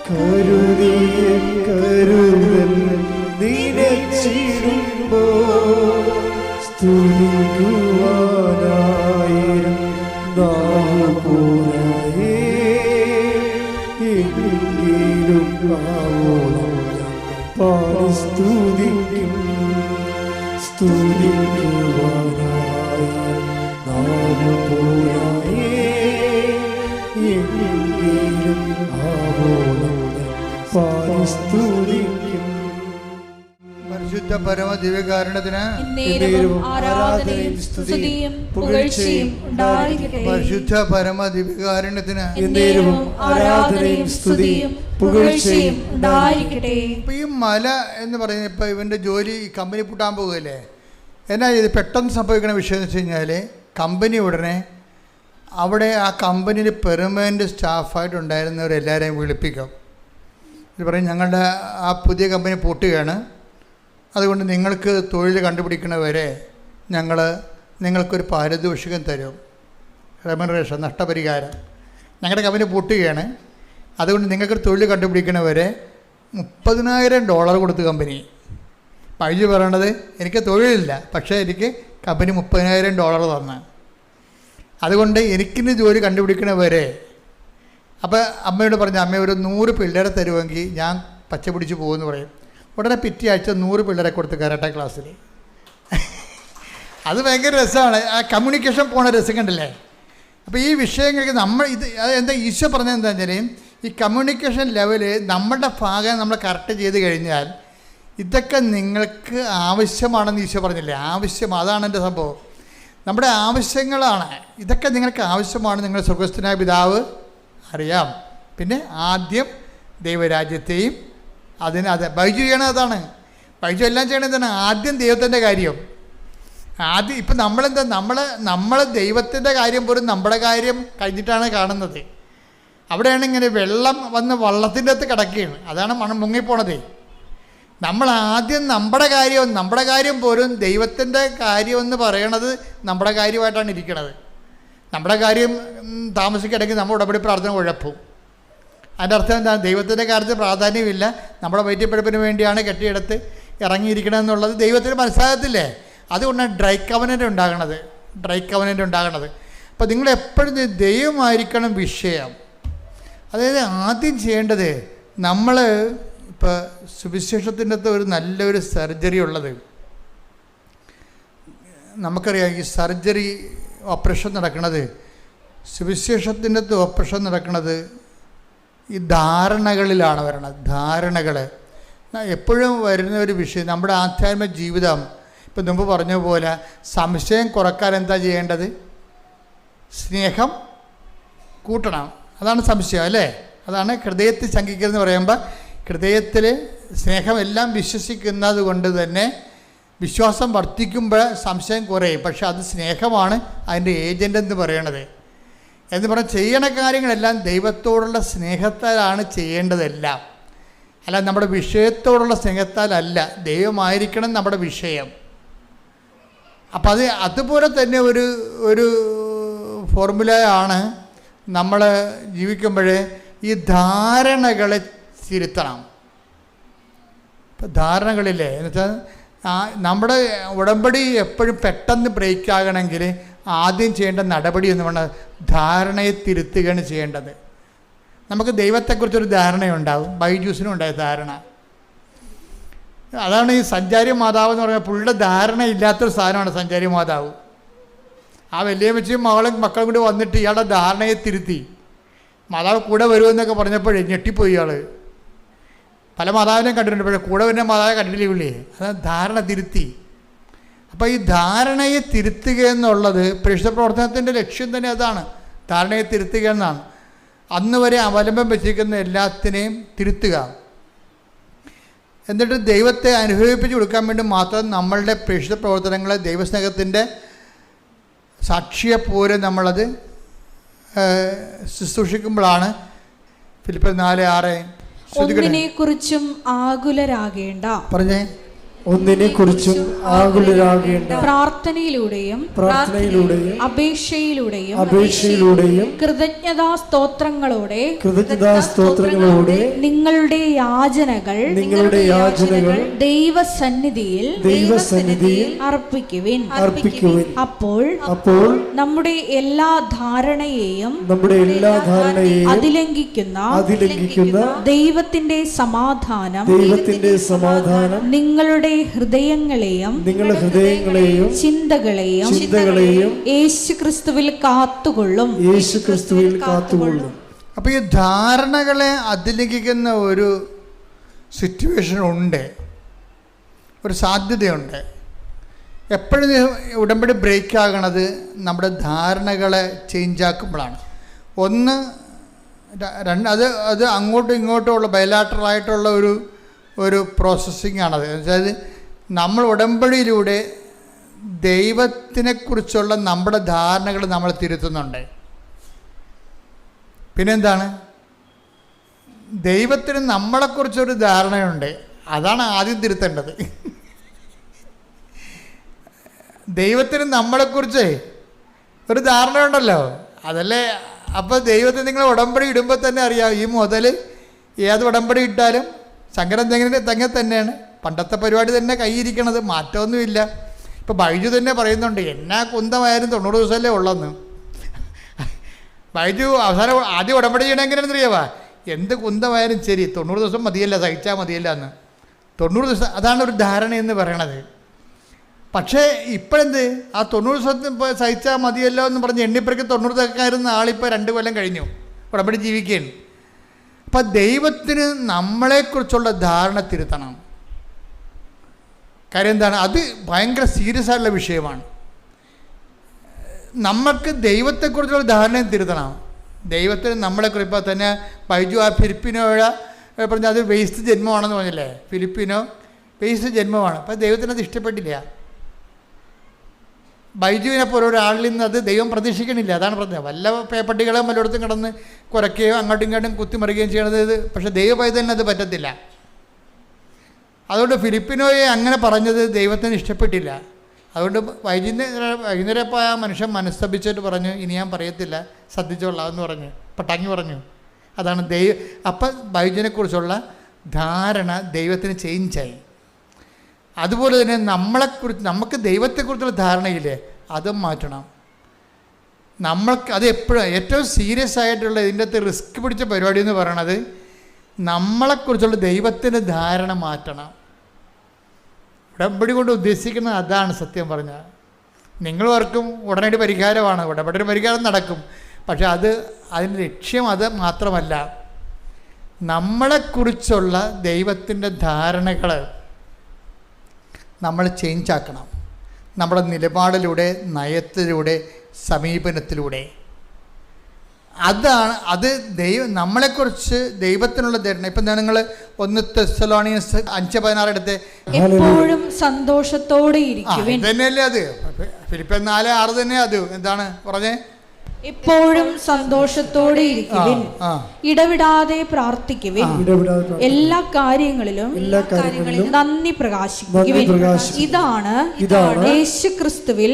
കരുതിയ കരുതൽ നിനച്ചിടുമ്പോ സ്തുതിക്കുവാനായിരം നാവുപോരായേ എങ്കിലും സ്തുതിക്കും സ്തുതിക്കുവാനായിരം നാവുപോരായേ എങ്കിലും ആവോളം പാരിസ്തുതിക്കും. പരിശുദ്ധ പരമ ദിവ്യകാരുണ്യത്തിന് ആരാധനയും സ്തുതിയും പുകഴ്ചയും ഉണ്ടായിരിക്കട്ടെ. പരിശുദ്ധ പരമ ദിവ്യകാരുണ്യത്തിന് ആരാധനയും സ്തുതിയും പുകഴ്ചയും ഉണ്ടായിരിക്കട്ടെ. ഇപ്പം ഈ മല എന്ന് പറയുന്നത്, ഇപ്പം ഇവൻ്റെ ജോലി കമ്പനി പൂട്ടാൻ പോകുകയല്ലേ. എന്നാ ഇത് പെട്ടെന്ന് സംഭവിക്കുന്ന വിഷയം എന്ന് വെച്ച് കഴിഞ്ഞാൽ, കമ്പനി ഉടനെ അവിടെ ആ കമ്പനിയിൽ പെർമനൻ്റ് സ്റ്റാഫായിട്ടുണ്ടായിരുന്നവരെല്ലാവരെയും വിളിപ്പിക്കും. ഇത് പറയും, ഞങ്ങളുടെ ആ പുതിയ കമ്പനി പൂട്ടുകയാണ്, അതുകൊണ്ട് നിങ്ങൾക്ക് തൊഴിൽ കണ്ടുപിടിക്കണവരെ ഞങ്ങൾ നിങ്ങൾക്കൊരു പാരിതോഷികം തരും, റെമ്യൂണറേഷൻ, നഷ്ടപരിഹാരം. ഞങ്ങളുടെ കമ്പനി പൂട്ടുകയാണ്, അതുകൊണ്ട് നിങ്ങൾക്കൊരു തൊഴിൽ കണ്ടുപിടിക്കണവരെ $30,000 കൊടുത്ത് കമ്പനി. പൈജി പറയണത്, എനിക്ക് തൊഴിലില്ല, പക്ഷേ എനിക്ക് കമ്പനി $30,000 തന്ന്, അതുകൊണ്ട് എനിക്കിന്ന് ജോലി കണ്ടുപിടിക്കണവരെ. അപ്പോൾ അമ്മയോട് പറഞ്ഞു, അമ്മ ഒരു 100 പിള്ളേരെ തരുമെങ്കിൽ ഞാൻ പച്ച പിടിച്ച് പോകുമെന്ന് പറയും. ഉടനെ പിറ്റേ ആഴ്ച 100 പിള്ളേരെ കൊടുത്ത് കരാട്ട ക്ലാസ്സിൽ. അത് ഭയങ്കര രസമാണ്. ആ കമ്മ്യൂണിക്കേഷൻ പോണ രസം കണ്ടില്ലേ. അപ്പോൾ ഈ വിഷയങ്ങൾക്ക് എന്താ ഈശോ പറഞ്ഞത് എന്താ വെച്ചാൽ, ഈ കമ്മ്യൂണിക്കേഷൻ ലെവല് നമ്മുടെ ഭാഗം നമ്മൾ കറക്റ്റ് ചെയ്ത് കഴിഞ്ഞാൽ ഇതൊക്കെ നിങ്ങൾക്ക് ആവശ്യമാണെന്ന് ഈശോ പറഞ്ഞില്ലേ. അതാണ് എൻ്റെ സംഭവം. നമ്മുടെ ആവശ്യങ്ങളാണ് ഇതൊക്കെ. നിങ്ങൾക്ക് ആവശ്യമാണ്. നിങ്ങളുടെ സ്വർഗ്ഗസ്ഥനായ പിതാവ് അറിയാം. പിന്നെ ആദ്യം ദൈവരാജ്യത്തെയും അത് ബൈജു ചെയ്യണത് അതാണ്. ബൈജു എല്ലാം ചെയ്യണത് എന്താണ്? ആദ്യം ദൈവത്തിൻ്റെ കാര്യം. ഇപ്പം നമ്മളെന്താ, നമ്മൾ ദൈവത്തിൻ്റെ കാര്യം പോലും നമ്മുടെ കാര്യം കഴിഞ്ഞിട്ടാണ് കാണുന്നത്. അവിടെയാണ് ഇങ്ങനെ വെള്ളം വന്ന് വള്ളത്തിൻ്റെ അകത്ത് കിടക്കുകയാണ്. അതാണ് മുങ്ങിപ്പോണതേ. നമ്മൾ ആദ്യം നമ്മുടെ കാര്യം പോലും ദൈവത്തിൻ്റെ കാര്യമെന്ന് പറയണത് നമ്മുടെ കാര്യമായിട്ടാണ് ഇരിക്കുന്നത്. നമ്മുടെ കാര്യം താമസിക്കണമെങ്കിൽ നമ്മൾ ഉടമ്പടി പ്രാർത്ഥന ഉഴപ്പും. അതിൻ്റെ അർത്ഥം എന്താണ്? ദൈവത്തിൻ്റെ കാര്യത്തിൽ പ്രാധാന്യമില്ല, നമ്മുടെ വയറ്റിപ്പഴപ്പിന് വേണ്ടിയാണ് കെട്ടിയെടുത്ത് ഇറങ്ങിയിരിക്കണമെന്നുള്ളത് ദൈവത്തിന് മനസ്സിലാകത്തില്ലേ? അതുകൊണ്ടാണ് ഡ്രൈ കവനൻ്റ് ഉണ്ടാകണത്. അപ്പോൾ നിങ്ങളെപ്പോഴും ദൈവമായിരിക്കണം വിഷയം. അതായത് ആദ്യം ചെയ്യേണ്ടത്, നമ്മൾ ഇപ്പോൾ സുവിശേഷത്തിൻ്റെ അകത്ത് ഒരു നല്ലൊരു സർജറി ഉള്ളത് നമുക്കറിയാം. ഈ സർജറി ഓപ്പറേഷൻ നടക്കുന്നത്, സുവിശേഷത്തിൻ്റെ അകത്ത് ഓപ്പറേഷൻ നടക്കുന്നത് ഈ ധാരണകളിലാണ് വരണത്. ധാരണകൾ എപ്പോഴും വരുന്ന ഒരു വിഷയം. നമ്മുടെ ആധ്യാത്മിക ജീവിതം ഇപ്പം മുമ്പ് പറഞ്ഞ പോലെ സംശയം കുറക്കാൻ എന്താ ചെയ്യേണ്ടത്? സ്നേഹം കൂട്ടണം. അതാണ് സംശയം, അല്ലേ? അതാണ് ഹൃദയത്തിൽ ശങ്കിക്കരുതെന്ന് പറയുമ്പോൾ, ഹൃദയത്തിൽ സ്നേഹം എല്ലാം വിശ്വസിക്കുന്നത് കൊണ്ട് തന്നെ വിശ്വാസം വർദ്ധിക്കുമ്പോൾ സംശയം കുറയും. പക്ഷെ അത് സ്നേഹമാണ് അതിൻ്റെ ഏജൻ്റ് എന്ന് പറയണത്. എന്ന് പറഞ്ഞാൽ ചെയ്യണ കാര്യങ്ങളെല്ലാം ദൈവത്തോടുള്ള സ്നേഹത്താലാണ് ചെയ്യേണ്ടതെല്ലാം, അല്ല നമ്മുടെ വിഷയത്തോടുള്ള സ്നേഹത്താലല്ല. ദൈവമായിരിക്കണം നമ്മുടെ വിഷയം. അപ്പം അതുപോലെ തന്നെ ഒരു ഫോർമുലയാണ് നമ്മൾ ജീവിക്കുമ്പോൾ ഈ ധാരണകളെ തിരുത്തണം. ഇപ്പം ധാരണകളില്ലേ എന്ന് വെച്ചാൽ നമ്മുടെ ഉടമ്പടി എപ്പോഴും പെട്ടെന്ന് ബ്രേക്ക് ആകണമെങ്കിൽ ആദ്യം ചെയ്യേണ്ട നടപടി എന്ന് പറഞ്ഞാൽ ധാരണയെ തിരുത്തുകയാണ് ചെയ്യേണ്ടത്. നമുക്ക് ദൈവത്തെക്കുറിച്ചൊരു ധാരണയുണ്ടാവും. ബൈജൂസിനും ഉണ്ടായ ധാരണ. അതാണ് ഈ സഞ്ചാരി മാതാവ് എന്ന് പറഞ്ഞാൽ പുള്ളിയുടെ ധാരണയില്ലാത്തൊരു സാധനമാണ് സഞ്ചാരി മാതാവ്. ആ വലിയമ്മച്ചിയും മക്കളും കൂടി വന്നിട്ട് ഇയാളുടെ ധാരണയെ തിരുത്തി. മാതാവ് കൂടെ വരുമെന്നൊക്കെ പറഞ്ഞപ്പോഴേ ഞെട്ടിപ്പോയി ഇയാൾ. പല മാതാവിനെയും കണ്ടിട്ടുണ്ട്, പക്ഷേ കൂടെ വരുന്ന മാതാവിനെ കണ്ടിട്ടില്ലേ പുള്ളി. അത് ധാരണ തിരുത്തി. അപ്പോൾ ഈ ധാരണയെ തിരുത്തുക എന്നുള്ളത് പരിശുദ്ധ പ്രവർത്തനത്തിൻ്റെ ലക്ഷ്യം തന്നെ അതാണ്. ധാരണയെ തിരുത്തുക എന്നാണ്. അന്ന് വരെ അവലംബം വെച്ചിരിക്കുന്ന എല്ലാത്തിനെയും തിരുത്തുക. എന്നിട്ട് ദൈവത്തെ അനുഭവിപ്പിച്ച് കൊടുക്കാൻ വേണ്ടി മാത്രം നമ്മളുടെ പരിശുദ്ധ പ്രവർത്തനങ്ങളെ ദൈവസ്നേഹത്തിൻ്റെ സാക്ഷിയെപ്പോലെ നമ്മളത് ശുശ്രൂഷിക്കുമ്പോഴാണ് ഫിലിപ്പിയർ 4:6 ഒന്നിനെക്കുറിച്ചും ആകുലരാകേണ്ട. പറഞ്ഞേ. ഒന്നിനെക്കുറിച്ചും ആകുലരാകേണ്ട. പ്രാർത്ഥനയിലൂടെയും അപേക്ഷയിലൂടെയും കൃതജ്ഞതാസ്തോത്രങ്ങളോടെ നിങ്ങളുടെ യാചനകൾ ദൈവസന്നിധിയിൽ അർപ്പിക്കുവിൻ. അപ്പോൾ നമ്മുടെ എല്ലാ ധാരണയെയും അതിലംഘിക്കുന്ന ദൈവത്തിന്റെ സമാധാനം നിങ്ങളുടെ ഹൃദയങ്ങളെയും ചിന്തകളെയും യേശുക്രിസ്തുവിൽ കാത്തുകൊള്ളും. അപ്പോൾ ഈ ധാരണകളെ അതിലംഘിക്കുന്ന ഒരു സിറ്റുവേഷൻ ഉണ്ട്, ഒരു സാധ്യതയുണ്ട്. എപ്പോഴും ഉടമ്പടി ബ്രേക്ക് ആകണത് നമ്മുടെ ധാരണകളെ ചേഞ്ച് ആക്കുമ്പോഴാണ്. ഒന്ന് അത് അങ്ങോട്ടും ഇങ്ങോട്ടുമുള്ള ബയലാറ്ററലായിട്ടുള്ള ഒരു പ്രോസസ്സിങ് ആണത്. അതായത് നമ്മൾ ഉടമ്പടിയിലൂടെ ദൈവത്തിനെക്കുറിച്ചുള്ള നമ്മുടെ ധാരണകൾ നമ്മൾ തിരുത്തുന്നുണ്ട്. പിന്നെന്താണ്? ദൈവത്തിന് നമ്മളെക്കുറിച്ചൊരു ധാരണയുണ്ട്, അതാണ് ആദ്യം തിരുത്തേണ്ടത്. ദൈവത്തിന് നമ്മളെക്കുറിച്ച് ഒരു ധാരണയുണ്ടല്ലോ, അതല്ലേ? അപ്പോൾ ദൈവത്തിന് നിങ്ങൾ ഉടമ്പടി ഇടുമ്പോൾ തന്നെ അറിയാം, ഈ മുതൽ ഏത് ഉടമ്പടി ഇട്ടാലും ശങ്കരൻ തെങ്ങ തന്നെയാണ്. പണ്ടത്തെ പരിപാടി തന്നെ കൈയിരിക്കണത്, മാറ്റമൊന്നുമില്ല. ഇപ്പോൾ ബൈജു തന്നെ പറയുന്നുണ്ട്, എന്നാ കുന്തമായാലും 90 ദിവസമല്ലേ ഉള്ളെന്ന്. ബൈജു അവസാനം ആദ്യം ഉടമ്പടി ചെയ്യണമെങ്കിലെന്ന് അറിയാവാ, എന്ത് കുന്തമായാലും ശരി 90 ദിവസം മതിയല്ല, സഹിച്ചാൽ മതിയല്ല എന്ന്. 90 ദിവസം, അതാണ് ഒരു ധാരണ എന്ന് പറയണത്. പക്ഷേ ഇപ്പോഴെന്ത്, ആ 90 ദിവസത്തിന് സഹിച്ചാൽ മതിയല്ലോ എന്ന് പറഞ്ഞ് എണ്ണിപ്പറയ്ക്ക് 90 ദിവസക്കാരുന്ന ആളിപ്പോൾ 2 കൊല്ലം കഴിഞ്ഞു ഉടമ്പടി ജീവിക്കുകയാണ്. അപ്പം ദൈവത്തിന് നമ്മളെക്കുറിച്ചുള്ള ധാരണ തിരുത്തണം. കാര്യം എന്താണ്? അത് ഭയങ്കര സീരിയസ് ആയിട്ടുള്ള വിഷയമാണ്. നമുക്ക് ദൈവത്തെക്കുറിച്ചുള്ള ധാരണയും തിരുത്തണം. ദൈവത്തിന് നമ്മളെക്കുറിച്ച് ഇപ്പോൾ തന്നെ ബൈജു ആ ഫിലിപ്പിനോയുടെ പറഞ്ഞാൽ അത് വേസ്റ്റ് ജന്മമാണെന്ന് പറഞ്ഞില്ലേ? ഫിലിപ്പിനോ വേസ്റ്റ് ജന്മമാണ്. അപ്പം ദൈവത്തിനത് ഇഷ്ടപ്പെട്ടില്ല. ബൈജുവിനെപ്പോലെ ഒരാളിൽ നിന്ന് അത് ദൈവം പ്രതീക്ഷിക്കണില്ല. അതാണ് പറഞ്ഞത്. വല്ല പേപ്പട്ടികളെ വല്ലയിടത്തും കിടന്ന് കുരയ്ക്കുകയോ അങ്ങോട്ടും ഇങ്ങോട്ടും കുത്തിമറിയുകയും ചെയ്യണത്. പക്ഷേ ദൈവമായി തന്നെ അത് പറ്റത്തില്ല. അതുകൊണ്ട് ഫിലിപ്പിനോയെ അങ്ങനെ പറഞ്ഞത് ദൈവത്തിന് ഇഷ്ടപ്പെട്ടില്ല. അതുകൊണ്ട് വൈകുന്നേരം പോയ ആ മനുഷ്യൻ മനസ്തപിച്ചിട്ട് പറഞ്ഞു, ഇനി ഞാൻ പറയത്തില്ല, ശ്രദ്ധിച്ചോളാം എന്ന് പറഞ്ഞു, പട്ടാങ്ങി പറഞ്ഞു. അതാണ് അപ്പം ബൈജനെക്കുറിച്ചുള്ള ധാരണ ദൈവത്തിന് ചേഞ്ചായി. അതുപോലെ തന്നെ നമുക്ക് ദൈവത്തെക്കുറിച്ചുള്ള ധാരണയില്ലേ, അതും മാറ്റണം. അത് എപ്പോഴും ഏറ്റവും സീരിയസ് ആയിട്ടുള്ള ഇതിൻ്റെ അകത്ത് റിസ്ക് പിടിച്ച പരിപാടി എന്ന് പറയണത് നമ്മളെക്കുറിച്ചുള്ള ദൈവത്തിൻ്റെ ധാരണ മാറ്റണം. ഉടമ്പടി കൊണ്ട് ഉദ്ദേശിക്കുന്നത് അതാണ്. സത്യം പറഞ്ഞാൽ നിങ്ങൾ ഓർക്കും ഉടനടി പരിഹാരമാണ്, ഉടമ്പടി പരിഹാരം നടക്കും. പക്ഷെ അതിൻ്റെ ലക്ഷ്യം അത് മാത്രമല്ല. നമ്മളെക്കുറിച്ചുള്ള ദൈവത്തിൻ്റെ ധാരണകൾ നമ്മൾ ചേഞ്ച് ആക്കണം. നമ്മുടെ നിലപാടിലൂടെ, നയത്തിലൂടെ, സമീപനത്തിലൂടെ. അത് നമ്മളെക്കുറിച്ച് ദൈവത്തിനുള്ള ധാരണ. ഇപ്പം നിങ്ങൾ 1 തെസ്സലോനിക്കൻസ് 5:16 എടുത്ത് എപ്പോഴും സന്തോഷത്തോടെ ഇരിക്കുവിൻ. തന്നെയല്ലേ അത്. ഫിലിപ്പിയർ 4:6 തന്നെ അത് എന്താണ് പറഞ്ഞേ? എപ്പോഴും സന്തോഷത്തോടെ ഇരിക്കുവിൻ, ഇടവിടാതെ പ്രാർത്ഥിക്കുവിൻ, എല്ലാ കാര്യങ്ങളിലും നന്ദി പ്രകാശിക്കുവിൻ. ഇതാണ് യേശുക്രിസ്തുവിൽ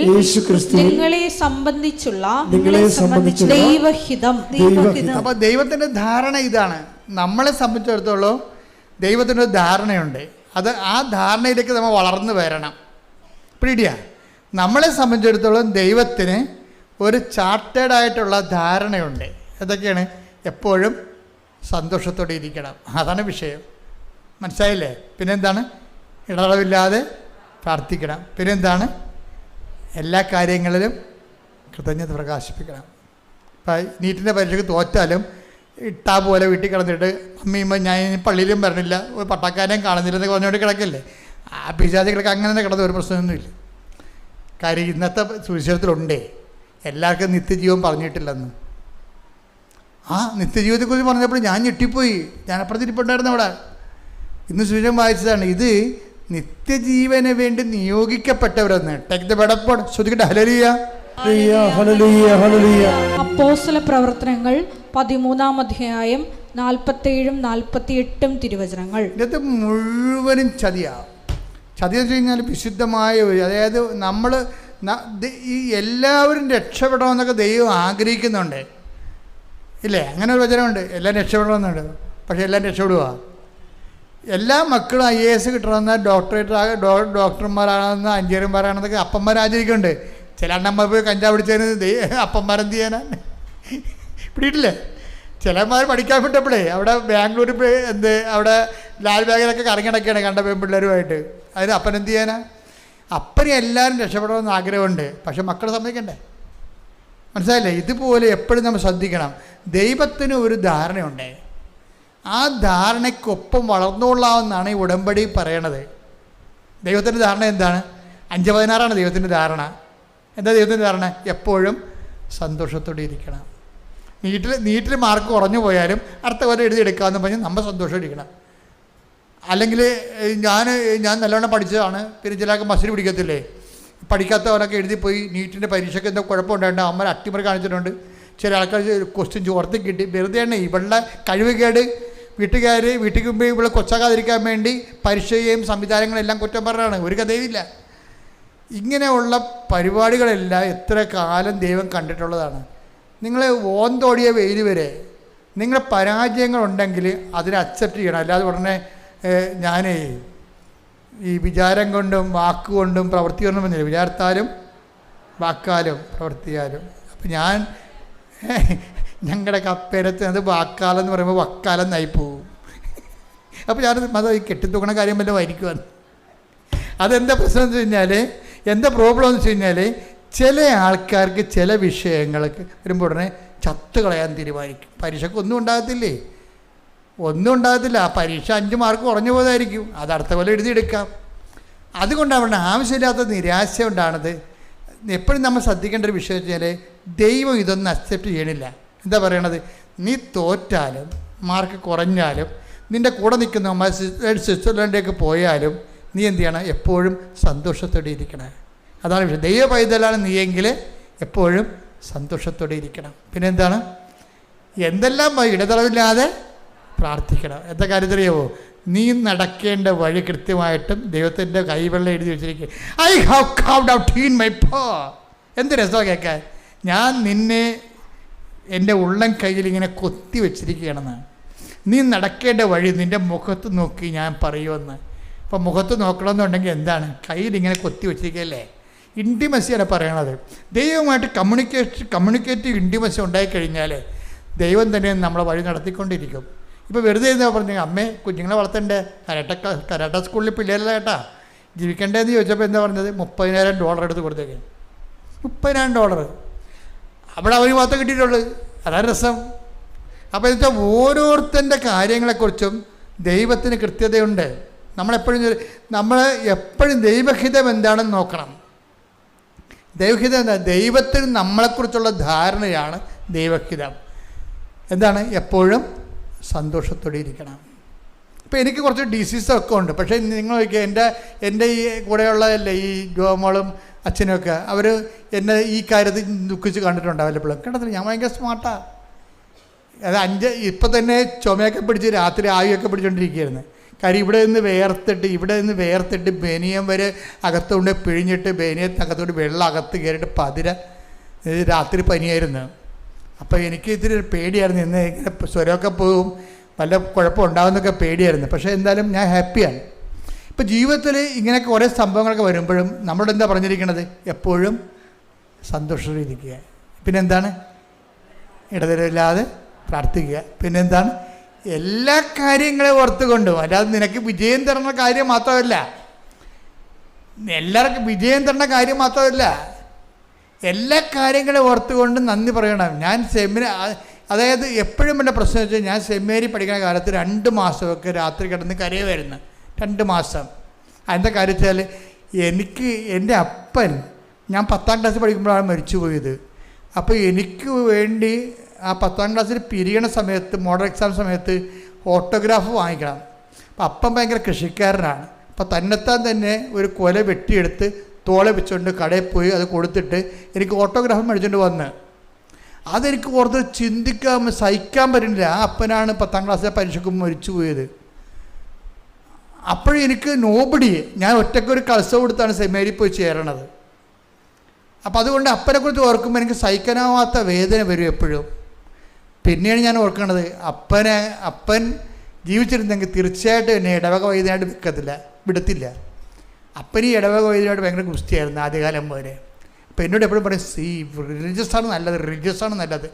നിങ്ങളെ സംബന്ധിച്ചുള്ള ദൈവഹിതം. അപ്പൊ ദൈവത്തിന്റെ ധാരണ ഇതാണ്. നമ്മളെ സംബന്ധിച്ചിടത്തോളം ദൈവത്തിൻ്റെ ധാരണയുണ്ട്. ആ ധാരണയിലേക്ക് നമ്മൾ വളർന്നു വരണം. പിടിയാ, നമ്മളെ സംബന്ധിച്ചിടത്തോളം ദൈവത്തിന് ഒരു ചാർട്ടേഡ് ആയിട്ടുള്ള ധാരണയുണ്ട്. എന്തൊക്കെയാണ്? എപ്പോഴും സന്തോഷത്തോടെ ഇരിക്കണം. അതാണ് വിഷയം. മനസ്സിലായില്ലേ? പിന്നെന്താണ്? ഇടതടവില്ലാതെ പ്രാർത്ഥിക്കണം. പിന്നെന്താണ്? എല്ലാ കാര്യങ്ങളിലും കൃതജ്ഞത പ്രകാശിപ്പിക്കണം. ഇപ്പം നീറ്റിൻ്റെ പരീക്ഷയ്ക്ക് തോറ്റാലും ഇട്ടാ പോലെ വീട്ടിൽ കിടന്നിട്ട് അമ്മയുമ്പോൾ ഞാൻ പള്ളിയിലും വരണില്ല, ഒരു പട്ടാക്കാരെയും കാണുന്നില്ലെന്നൊക്കെ പറഞ്ഞുകൊണ്ട് കിടക്കല്ലേ. ആ പിശാചികളൊക്കെ അങ്ങനെ തന്നെ കിടന്ന ഒരു പ്രശ്നമൊന്നുമില്ല. കാര്യം ഇന്നത്തെ സുവിശേഷത്തിലുണ്ടേ എല്ലാവർക്കും നിത്യജീവൻ പറഞ്ഞിട്ടില്ലെന്ന്. ആ നിത്യജീവിതത്തെക്കുറിച്ച് പറഞ്ഞപ്പോൾ ഞാൻ ഞെട്ടിപ്പോയി. ഞാൻ അപ്പുറത്തിരിപ്പുണ്ടായിരുന്നു അവിടെ. ഇന്ന് സുവിശേഷം വായിച്ചതാണ്. ഇത് നിത്യജീവന് വേണ്ടി നിയോഗിക്കപ്പെട്ടവരെന്ന്. Take the bed up. ശ്രദ്ധിക്കട്ടെ. ഹല്ലേലൂയ, ഹല്ലേലൂയ, ഹല്ലേലൂയ. അപ്പോസ്തല പ്രവർത്തനങ്ങൾ 13-ാം അധ്യായം 47-48 തിരുവചനങ്ങൾ. ഇതിനകത്ത് മുഴുവനും ചതിയാണ്. ചതിയെന്ന് വെച്ച് കഴിഞ്ഞാൽ വിശുദ്ധമായ ഒരു, അതായത് നമ്മൾ ഈ എല്ലാവരും രക്ഷപ്പെടണമെന്നൊക്കെ ദൈവം ആഗ്രഹിക്കുന്നുണ്ട്, ഇല്ലേ? അങ്ങനെ ഒരു വചനമുണ്ട്, എല്ലാം രക്ഷപ്പെടണമെന്നുണ്ട്. പക്ഷേ എല്ലാം രക്ഷപ്പെടുക. എല്ലാ മക്കളും IAS കിട്ടണമെന്ന്, ഡോക്ടർമാരാണെന്ന്, എഞ്ചിനീയർമാരാണെന്നൊക്കെ അപ്പന്മാർ ആചരിക്കുന്നുണ്ട്. ചില അണ്ണന്മാർ പോയി കഞ്ചാവ് പിടിച്ചതിന് അപ്പന്മാരെന്ത് ചെയ്യാനാ? പിടിയിട്ടില്ലേ? ചിലന്മാർ പഠിക്കാൻ വിട്ടപ്പോഴേ അവിടെ ബാംഗ്ലൂരിൽ അവിടെ ലാൽ ബാഗിലൊക്കെ കറങ്ങിടക്കുകയാണ് കണ്ട പെൺപിള്ളേരുമായിട്ട്. അതിന് അപ്പനെന്ത് ചെയ്യാനാ? അപ്പനെ എല്ലാവരും രക്ഷപ്പെടണമെന്ന് ആഗ്രഹമുണ്ട്, പക്ഷെ മക്കളെ സമ്മതിക്കണ്ടേ? മനസ്സിലായില്ലേ? ഇതുപോലെ എപ്പോഴും നമ്മൾ ശ്രദ്ധിക്കണം. ദൈവത്തിന് ഒരു ധാരണയുണ്ട്. ആ ധാരണയ്ക്കൊപ്പം വളർന്നുകൊള്ളാമെന്നാണ് ഈ ഉടമ്പടി പറയണത്. ദൈവത്തിൻ്റെ ധാരണ എന്താണ്? 5:16 ദൈവത്തിൻ്റെ ധാരണ. എന്താ ദൈവത്തിൻ്റെ ധാരണ? എപ്പോഴും സന്തോഷത്തോടെ ഇരിക്കണം. നീറ്റിൽ മാർക്ക് കുറഞ്ഞു പോയാലും അടുത്ത പോലെ എഴുതിയെടുക്കാമെന്ന് പറഞ്ഞ് നമ്മൾ സന്തോഷമായിരിക്കണം. അല്ലെങ്കിൽ ഞാൻ നല്ലവണ്ണം പഠിച്ചതാണ്, പിന്നെ ചിലർക്ക് മസിൽ പിടിക്കത്തില്ലേ, പഠിക്കാത്തവരൊക്കെ എഴുതിപ്പോയി നീറ്റിൻ്റെ പരീക്ഷയ്ക്ക് എന്തോ കുഴപ്പമുണ്ടായിട്ട് അമ്മ അട്ടിമറി കാണിച്ചിട്ടുണ്ട്. ചില ആൾക്കാർ ക്വസ്റ്റ്യൻ ചോർത്തി കിട്ടി. വെറുതെയാണ് ഇവളുടെ കഴിവുകേട്. വീട്ടിൽ മുമ്പ് ഇവിടെ കൊച്ചാകാതിരിക്കാൻ വേണ്ടി പരീക്ഷയും സംവിധാനങ്ങളെല്ലാം കുറ്റം പറഞ്ഞാണ്. ഒരു കഥയുമില്ല. ഇങ്ങനെയുള്ള പരിപാടികളെല്ലാം എത്ര കാലം ദൈവം കണ്ടിട്ടുള്ളതാണ്. നിങ്ങൾ ഓന്തോടിയ വെയിൽ വരെ നിങ്ങളുടെ പരാജയങ്ങളുണ്ടെങ്കിൽ അതിനെ അക്സെപ്റ്റ് ചെയ്യണം. അല്ലാതെ ഉടനെ ഞാനേ ഈ വിചാരം കൊണ്ടും വാക്കുകൊണ്ടും പ്രവൃത്തി കൊണ്ടും വന്നില്ല. വിചാരത്താലും വാക്കാലും പ്രവർത്തിയാലും. അപ്പം ഞങ്ങളുടെ കപ്പേരത്ത് അത് വാക്കാലം എന്ന് പറയുമ്പോൾ വക്കാലം എന്നായി പോവും. അപ്പോൾ അത് കെട്ടിത്തൂക്കണ കാര്യം വല്ലതും ആയിരിക്കുമെന്ന്. അതെന്താ പ്രശ്നം എന്ന് വെച്ച് കഴിഞ്ഞാൽ, എന്താ പ്രോബ്ലം എന്ന് വെച്ച് കഴിഞ്ഞാൽ, ചില ആൾക്കാർക്ക് ചില വിഷയങ്ങൾക്ക് വരുമ്പോൾ ഉടനെ ചത്ത് കളയാൻ തീരുമാനിക്കും. പരീക്ഷയ്ക്ക് ഒന്നും ഉണ്ടാകത്തില്ലേ? ഒന്നും ഉണ്ടാകത്തില്ല. ആ പരീക്ഷ 5 മാർക്ക് കുറഞ്ഞു പോയതായിരിക്കും. അത് അടുത്ത പോലെ എഴുതിയെടുക്കാം. അതുകൊണ്ടാണ് അവരുടെ ആവശ്യമില്ലാത്ത നിരാശ ഉണ്ടാണത്. എപ്പോഴും നമ്മൾ ശ്രദ്ധിക്കേണ്ട ഒരു വിഷയം വെച്ചാൽ, ദൈവം ഇതൊന്നും അക്സെപ്റ്റ് ചെയ്യണില്ല. എന്താ പറയണത്? നീ തോറ്റാലും മാർക്ക് കുറഞ്ഞാലും നിൻ്റെ കൂടെ നിൽക്കുന്ന സ്വിറ്റ്സർലൻഡിലേക്ക് പോയാലും നീ എന്ത് ചെയ്യണം? എപ്പോഴും സന്തോഷത്തോടെ ഇരിക്കണം. അതാണ് വിഷയം. ദൈവ പൈതലാണ് നീയെങ്കിൽ എപ്പോഴും സന്തോഷത്തോടെ ഇരിക്കണം. പിന്നെ എന്താണ്? എന്തെല്ലാം ഇടതടവില്ലാതെ പ്രാർത്ഥിക്കണം. എന്താ കാര്യത്തിലറിയാവോ? നീ നടക്കേണ്ട വഴി കൃത്യമായിട്ടും ദൈവത്തിൻ്റെ കൈവെള്ളം എഴുതി വെച്ചിരിക്കുക. I have carved out in my പോ. എന്ത് രസമാണ് കേൾക്കാൻ. ഞാൻ നിന്നെ എൻ്റെ ഉള്ളം കയ്യിൽ ഇങ്ങനെ കൊത്തി വെച്ചിരിക്കുകയാണെന്നാണ്. നീ നടക്കേണ്ട വഴി നിൻ്റെ മുഖത്ത് നോക്കി ഞാൻ പറയുമെന്ന്. അപ്പോൾ മുഖത്ത് നോക്കണമെന്നുണ്ടെങ്കിൽ എന്താണ്? കയ്യിലിങ്ങനെ കൊത്തി വെച്ചിരിക്കുകയല്ലേ. ഇൻറ്റിമസിയാണ് പറയണത്. ദൈവമായിട്ട് കമ്മ്യൂണിക്കേറ്റീവ് ഇൻറ്റിമസി ഉണ്ടായിക്കഴിഞ്ഞാൽ ദൈവം തന്നെ നമ്മളെ വഴി നടത്തിക്കൊണ്ടിരിക്കും. ഇപ്പോൾ വെറുതെ എന്താ പറഞ്ഞത്, അമ്മേ കുഞ്ഞുങ്ങളെ വളർത്തണ്ടേ, കരാട്ട സ്കൂളിൽ പിള്ളേരല്ല കേട്ടാ ജീവിക്കണ്ടേന്ന് ചോദിച്ചപ്പോൾ എന്താ പറഞ്ഞത്? $30,000 എടുത്ത് കൊടുത്തേക്ക്. $30,000 അവിടെ അവർ മാത്രം കിട്ടിയിട്ടുള്ളൂ. അതാണ് രസം. അപ്പോൾ എന്ന് വെച്ചാൽ ഓരോരുത്തൻ്റെ കാര്യങ്ങളെക്കുറിച്ചും ദൈവത്തിന് കൃത്യതയുണ്ട്. നമ്മൾ എപ്പോഴും ദൈവഹിതം എന്താണെന്ന് നോക്കണം. ദൈവഹിതം എന്താ? ദൈവത്തിന് നമ്മളെക്കുറിച്ചുള്ള ധാരണയാണ് ദൈവഹിതം. എന്താണ്? എപ്പോഴും സന്തോഷത്തോടെ ഇരിക്കണം. ഇപ്പോൾ എനിക്ക് കുറച്ച് ഡിസീസൊക്കെ ഉണ്ട്. പക്ഷേ നിങ്ങൾ എൻ്റെ ഈ കൂടെയുള്ളതല്ലേ ഈ ജോമോളും അച്ഛനുമൊക്കെ, അവർ എന്നെ ഈ കാര്യത്തിൽ ദുഃഖിച്ച് കണ്ടിട്ടുണ്ടാവില്ല. എപ്പോഴും കണ്ടത്തില്ല. ഞാൻ ഭയങ്കര സ്മാർട്ടാണ്. അത് ഇപ്പം തന്നെ ചുമയൊക്കെ പിടിച്ച് രാത്രി ആവിയൊക്കെ പിടിച്ചുകൊണ്ടിരിക്കുകയായിരുന്നു. കാര്യം ഇവിടെ നിന്ന് വേർത്തിട്ട് ബനിയം വരെ അകത്തുകൊണ്ട് പിഴിഞ്ഞിട്ട് ബനിയത്തകത്തോട്ട് വെള്ളം അകത്ത് കയറിയിട്ട് രാത്രി പനിയായിരുന്നു. അപ്പോൾ എനിക്ക് ഇത്തിരി പേടിയായിരുന്നു. ഇന്ന് ഇങ്ങനെ സ്വരമൊക്കെ പോവും, വല്ല കുഴപ്പം ഉണ്ടാകുന്നൊക്കെ പേടിയായിരുന്നു. പക്ഷേ എന്തായാലും ഞാൻ ഹാപ്പിയാണ്. ഇപ്പോൾ ജീവിതത്തിൽ ഇങ്ങനെയൊക്കെ കുറേ സംഭവങ്ങളൊക്കെ വരുമ്പോഴും നമ്മളോട് എന്താ പറഞ്ഞിരിക്കണത്? എപ്പോഴും സന്തോഷത്തിലിരിക്കുക. പിന്നെന്താണ്? ഇടതരമില്ലാതെ പ്രാർത്ഥിക്കുക. പിന്നെന്താണ്? എല്ലാ കാര്യങ്ങളെ ഓർത്തുകൊണ്ടും. അല്ലാതെ നിനക്ക് വിജയം തരുന്ന കാര്യം മാത്രമല്ല, എല്ലാവർക്കും വിജയം തരുന്ന കാര്യം മാത്രമല്ല, എല്ലാ കാര്യങ്ങളെ ഓർത്തുകൊണ്ടും നന്ദി പറയണം. ഞാൻ അതായത് എപ്പോഴും എൻ്റെ പ്രശ്നം വെച്ചാൽ, ഞാൻ സെമിനാരി പഠിക്കുന്ന കാലത്ത് 2 മാസമൊക്കെ രാത്രി കിടന്ന് കരയുമായിരുന്നു. 2 മാസം. അതിൻ്റെ കാര്യം വെച്ചാൽ എനിക്ക് എൻ്റെ അപ്പൻ, ഞാൻ 10ാം ക്ലാസ്സിൽ പഠിക്കുമ്പോഴാണ് മരിച്ചുപോയത്. അപ്പോൾ എനിക്ക് വേണ്ടി ആ 10ാം ക്ലാസ്സിൽ പിരിയണ സമയത്ത്, മോഡൽ എക്സാം സമയത്ത് ഓട്ടോഗ്രാഫ് വാങ്ങിക്കണം. അപ്പം അപ്പൻ ഭയങ്കര കൃഷിക്കാരനാണ്. അപ്പോൾ തന്നെത്താൻ തന്നെ ഒരു കൊല വെട്ടിയെടുത്ത് തോളെ വെച്ചുകൊണ്ട് കടയിൽ പോയി അത് കൊടുത്തിട്ട് എനിക്ക് ഓട്ടോഗ്രാഫ് മേടിച്ചുകൊണ്ട് വന്ന്, അതെനിക്ക് ഓർത്ത് സഹിക്കാൻ പറ്റുന്നില്ല. ആ അപ്പനാണ് 10ാം ക്ലാസ്സിലെ പരീക്ഷയ്ക്ക് മരിച്ചു പോയത്. അപ്പോഴും എനിക്ക് നോബഡി, ഞാൻ ഒറ്റയ്ക്കൊരു കളസ കൊടുത്താണ് സെമിനാരിൽ പോയി ചേരണത്. അപ്പോൾ അതുകൊണ്ട് അപ്പനെക്കുറിച്ച് ഓർക്കുമ്പോൾ എനിക്ക് സഹിക്കാനാവാത്ത വേദന വരും എപ്പോഴും. പിന്നെയാണ് ഞാൻ ഓർക്കുന്നത്, അപ്പൻ ജീവിച്ചിരുന്നെങ്കിൽ തീർച്ചയായിട്ടും എന്നെ ഇടവക വൈദ്യനായിട്ട് വിടത്തില്ല. അപ്പന് ഈ ഇടവക വൈദ്യനായിട്ട് ഭയങ്കര ഗുസ്തിയായിരുന്നു ആദ്യകാലം പോലെ. അപ്പോൾ എന്നോട് എപ്പോഴും പറയും, റിലീജിയസാണ് നല്ലത്,